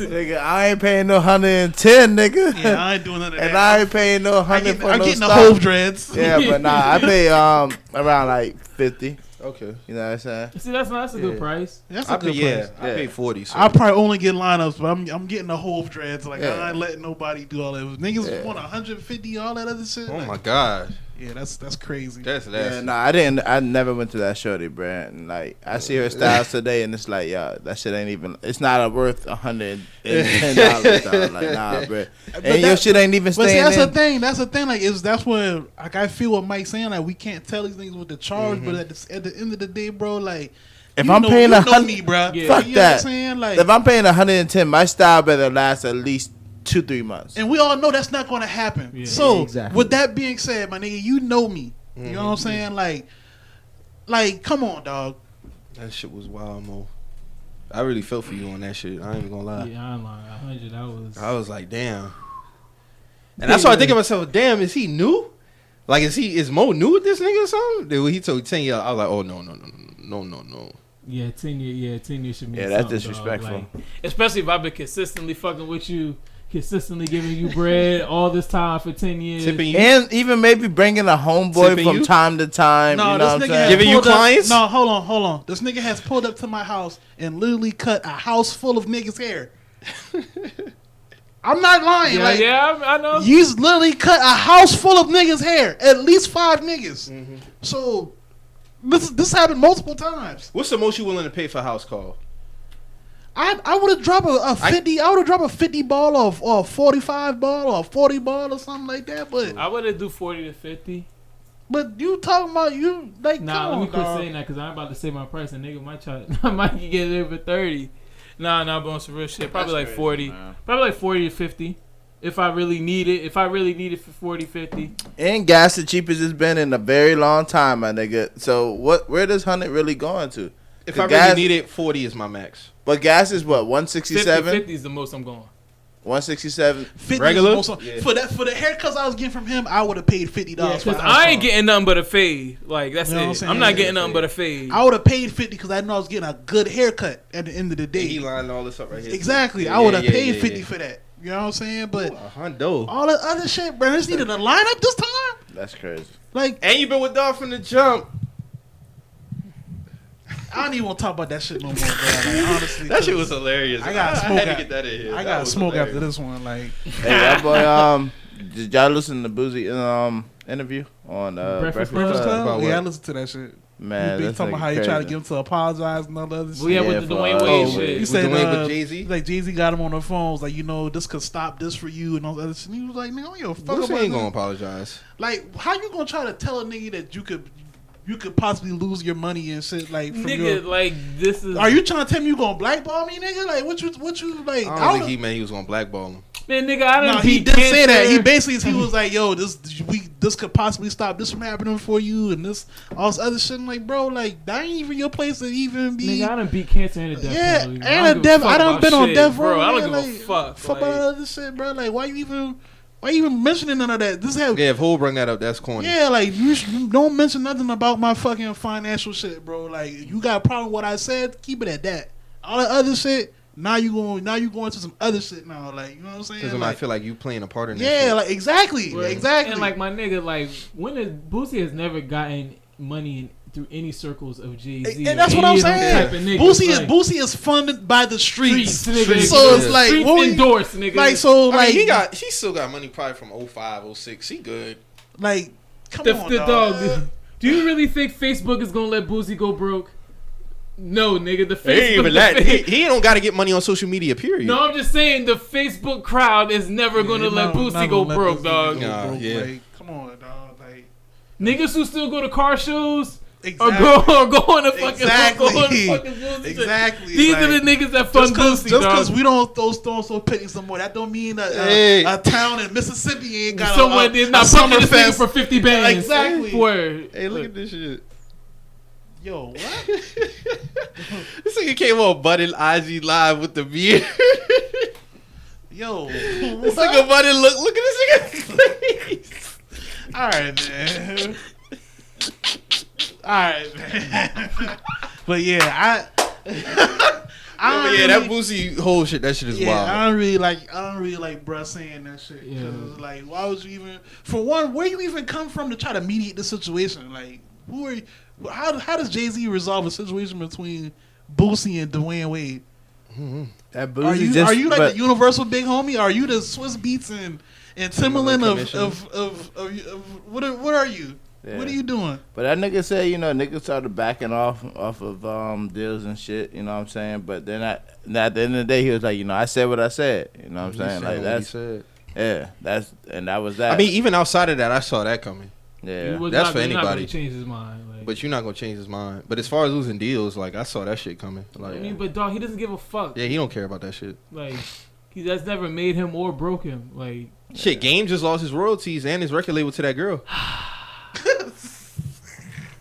Nigga, I ain't paying no 110, nigga. Yeah, I ain't doing none of that. And I ain't paying no 100 for I'm no getting the style. hove dreads. Yeah, but nah, I pay around like 50. Okay. You know what I'm saying? See, that's a good price. That's a good price. I paid 40. So. I probably only get lineups, but I'm getting the whole dreads. Like Yeah. I ain't letting nobody do all that. Niggas want 150, all that other shit. Oh like, my god, yeah, that's crazy. that's Yeah, nah, I never went to that shorty, bruh. And like, I see her styles today, and it's like, yeah, that shit ain't even. It's not worth $110. Dog. Like, nah, bruh. And your shit ain't even But see, staying that's in. the thing. That's the thing. Like, that's where like I feel what Mike's saying. Like, we can't tell these things with the charge, but at the end of the day, bro, like. If I'm paying me, bro. Yeah. Fuck you that. Know what I'm saying? Like, If I'm paying 110, my style better last at least 2-3 months. and we all know that's not going to happen. Yeah. So, Exactly. with that being said, my nigga, you know me. You know what I'm saying? Like, come on, dog. That shit was wild, Mo. I really felt for you on that shit. I ain't even gonna lie. Yeah, I ain't lying. 100. That was. I was like, damn. And I started thinking to myself, damn, is he new? Like, is Mo new with this nigga or something? Then when he told 10 years, I was like, oh no. Yeah, 10 year. Yeah, 10 years should be. Yeah, that's something, disrespectful. dog. Like, especially if I've been consistently fucking with you, consistently giving you bread all this time for 10 years. Tipping you? And even maybe bringing a homeboy Tipping from you? time to time. No, you know this what I'm nigga saying? has Giving you pulled up- clients? No, hold on. This nigga has pulled up to my house and literally cut a house full of niggas' hair. I'm not lying. Yeah, like, I know. he's literally cut a house full of niggas' hair. At least 5 niggas. So this happened multiple times. What's the most you willing to pay for a house call? I would have dropped a 50. I would have dropped a 50 ball or 45 ball or 40 ball or something like that. But I would have do 40 to 50. you talking about you like Nah, come let me on, quit dog. saying that because I'm about to say my price. And nigga might try. I might get it for 30. Nah, but on some real shit. Probably That's like crazy, 40. man. Probably like 40 to 50. If I really need it. If I really need it for 40, 50. And gas the cheapest it's been in a very long time, my nigga. So where does Hunnid really going to? If 'Cause I gas, really need it, 40 is my max. But gas is what, 50, 167? 50 is the most I'm going. 167. 50 is Regular? most- Yeah. for the haircuts I was getting from him, I would have paid $50 Yeah, for a because house I ain't call. getting nothing but a fade. Like, that's You know what I'm it. saying? I'm not Yeah, getting nothing but a fade. I would have paid 50 because I know I was getting a good haircut at the end of the day. He lined all this up right here. Exactly. Yeah, I would have yeah, paid yeah, 50 yeah. for that. You know what I'm saying? But A hundo. all the other shit, bro, this needed a lineup this time. That's crazy. Like, And you been with dog from the jump. I don't even want to talk about that shit no more, bro. Like, honestly, That shit was hilarious. I got I smoke had to out- get that in here. I That got was smoke hilarious. after this one. Like, Hey, that boy, did y'all listen to Boozy interview on Breakfast Breakfast Club? Club? About Yeah, I what? listened to that shit. Man, He that's talking about how you try to get him to apologize and all the other shit. Well, yeah, Yeah, with the for Dwayne us. Wade Oh, shit. He With said, Dwayne with Jay-Z? like Jay-Z got him on the phone. Was like, you know, this could stop this for you and all that other shit. And he was like, nigga, I don't give a fuck Boosie about ain't that. gonna apologize. Like, how you gonna try to tell a nigga that you could possibly lose your money and shit? Like, from Nigga, like, this is. are you trying to tell me you gonna blackball me, nigga? Like, what you like? I don't think he meant he was gonna blackball him. Man, nigga, I didn't. No, he did say that. He basically was like, "Yo, this could possibly stop this from happening for you, and this all this other shit." I'm like, bro, like that ain't even your place to even be. Nigga, I done beat cancer and a death penalty. Yeah, and a death. I done been on death row. Bro, I don't give a fuck. Fuck about all this shit, bro. Like, why you even mentioning none of that? If Ho bring that up, that's corny. Yeah, like you don't mention nothing about my fucking financial shit, bro. Like, you got a problem with what I said? Keep it at that. All the other shit. Now you going to some other shit now, like, you know what I'm saying? Because like, I feel like you playing a part in that. Yeah, shit. like exactly. And like my nigga, like Boosie has never gotten money through any circles of Jay-Z. And that's what I'm saying. Boosie is funded by the streets. Nigga. So it's like streets endorsed, nigga. Like so, I mean, he still got money probably from 05, 06. He good. Like, come on, dog. Do you really think Facebook is gonna let Boosie go broke? No, nigga, the Facebook. He don't got to get money on social media, period. No, I'm just saying the Facebook crowd is never going to let Boosie go broke, dog. Yeah. Like, come on, dog. Like, niggas who still go to car shows exactly. or go on the fucking Boosie. Exactly. These are the niggas that fund Boosie, just because we don't throw stones so pitty some more, that don't mean a town in Mississippi ain't got someone is not bucking this nigga for 50 bands. Exactly. Word. Hey, look at this shit. Yo, what? This nigga came on Button IG Live with the beard. Yo, this nigga Button look at this nigga's face. Alright, man. Alright, man. But yeah, that Boosie whole shit, that shit is wild. I don't really like bruh saying that shit. Yeah. Like, why would you even, for one, where you even come from to try to mediate the situation? Like, who are you? How does Jay-Z resolve a situation between Boosie and Dwayne Wade? Mm-hmm. Are you like the universal big homie? Are you the Swiss Beats and Timberland of what are you? Yeah. What are you doing? But that nigga said, niggas started backing off of deals and shit, you know what I'm saying? But then at the end of the day, he was like, I said what I said, you know what I'm saying? Like, that's, that was that. I mean, even outside of that, I saw that coming. Yeah, that's for anybody. Change his mind, but you're not gonna change his mind. But as far as losing deals, like, I saw that shit coming. Like, I mean, but dog, he doesn't give a fuck. Yeah, he don't care about that shit. Like, that's never made him or broke him. Like, shit, Game just lost his royalties and his record label to that girl.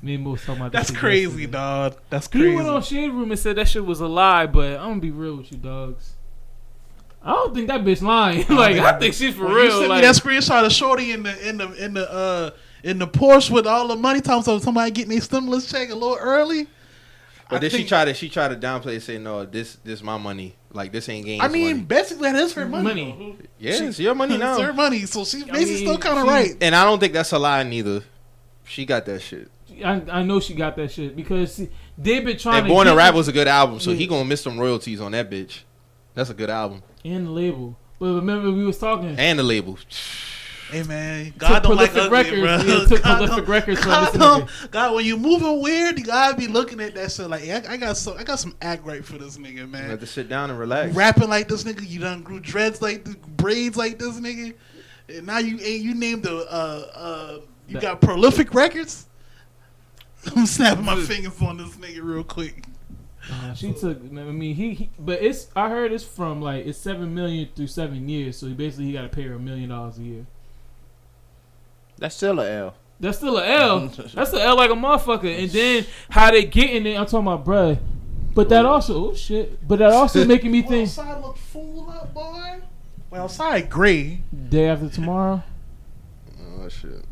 Me and Mo talking about that's crazy, dog. That's crazy. He went on Shade Room and said that shit was a lie, but I'm gonna be real with you, dogs. I don't think that bitch lying. I think she's for real. You sent me that screenshot of Shorty in the Porsche with all the money, somebody getting their stimulus check a little early. But then she tried to downplay and say, no, this my money. Like, this ain't Game's money. Basically that is her money. Yeah, it's your money now. It's her money, so she's basically still kind of right. And I don't think that's a lie neither. She got that shit. I know she got that shit because they've been trying. And Born to Rap was a good album, so he gonna miss some royalties on that bitch. That's a good album. And the label. But remember we was talking. And the label. Hey man, God don't like ugly, records, bro. Yeah, took prolific records from this nigga. God, when you moving weird, you gotta be looking at that shit like, I got some act right for this nigga, man. You have to sit down and relax. Rapping like this nigga, you done grew dreads like this, braids like this nigga. And now you named you got prolific records. I'm snapping my fingers on this nigga real quick. She took. I mean, but I heard it's from it's $7 million through 7 years. So he got to pay her $1 million a year. That's still an L. That's still an L. That's an L like a motherfucker. And then how they getting it? I'm talking about, bruh. But that also, But that also making me think. Outside look full up, boy. Well, outside gray. Day after tomorrow. Oh shit.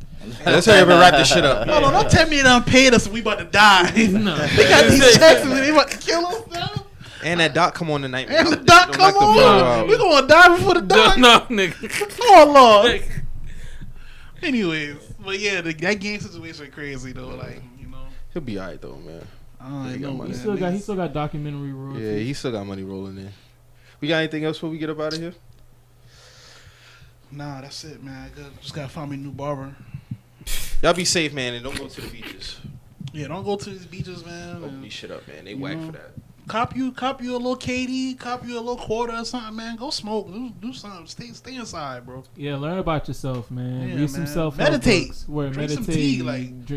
Let's hurry up and wrap this shit up. No, don't tell me they done paid us and we about to die. No. They got these checks and they about to kill us now. And that doc come on tonight. And the doc come on. We gonna die before the doc. No, nigga. Oh Lord. Anyways, but yeah, that game situation crazy though. Like, he'll be alright though, man. I know. He still got documentary royalties. Yeah, he still got money rolling in. We got anything else before we get up out of here? Nah, that's it, man. Just gotta find me a new barber. Y'all be safe, man, and don't go to the beaches. Yeah, don't go to these beaches, man. Open these shit up, man. They whack for that. Cop you a little KD, cop you a little quarter or something, man. Go smoke, do something. Stay inside, bro. Yeah, learn about yourself, man. Yeah, Read some self-help meditate. books. Drink meditate. Some tea,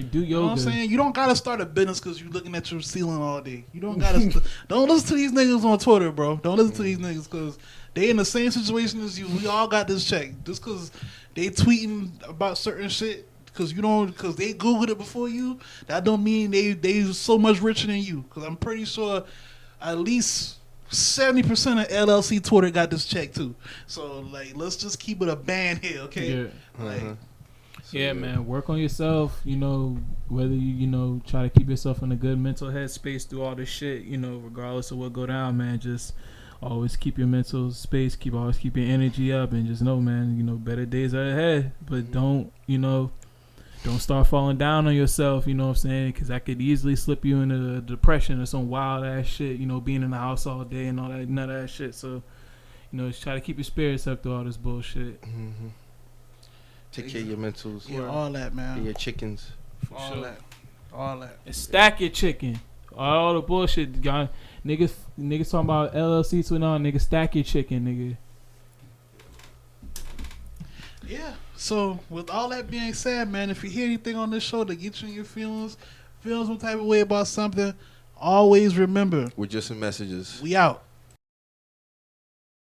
do yoga. You know what I'm saying? You don't gotta start a business because you're looking at your ceiling all day. You don't gotta. Don't listen to these niggas on Twitter, bro. Don't listen to these niggas because they in the same situation as you. We all got this check just because they tweeting about certain shit. Because they Googled it before you. That don't mean they so much richer than you. Because I'm pretty sure at least 70% of LLC Twitter got this check too. So like, let's just keep it a band here, okay? Yeah. Like, yeah, man. Work on yourself. Whether you try to keep yourself in a good mental headspace through all this shit. Regardless of what go down, man. Just always keep your mental space. Always keep your energy up, and just know, man. Better days are ahead. But don't start falling down on yourself, you know what I'm saying? Because that could easily slip you into a depression or some wild ass shit, being in the house all day and all that, none of that shit. So, just try to keep your spirits up through all this bullshit. Mm-hmm. Take care of your mentals. Yeah, all that, man. And your chickens. All that. And stack your chicken. All the bullshit, y'all. Niggas talking about LLC to on, nigga, stack your chicken, nigga. Yeah. So, with all that being said, man, if you hear anything on this show that gets you in your feelings some type of way about something, always remember. We're just some messages. We out.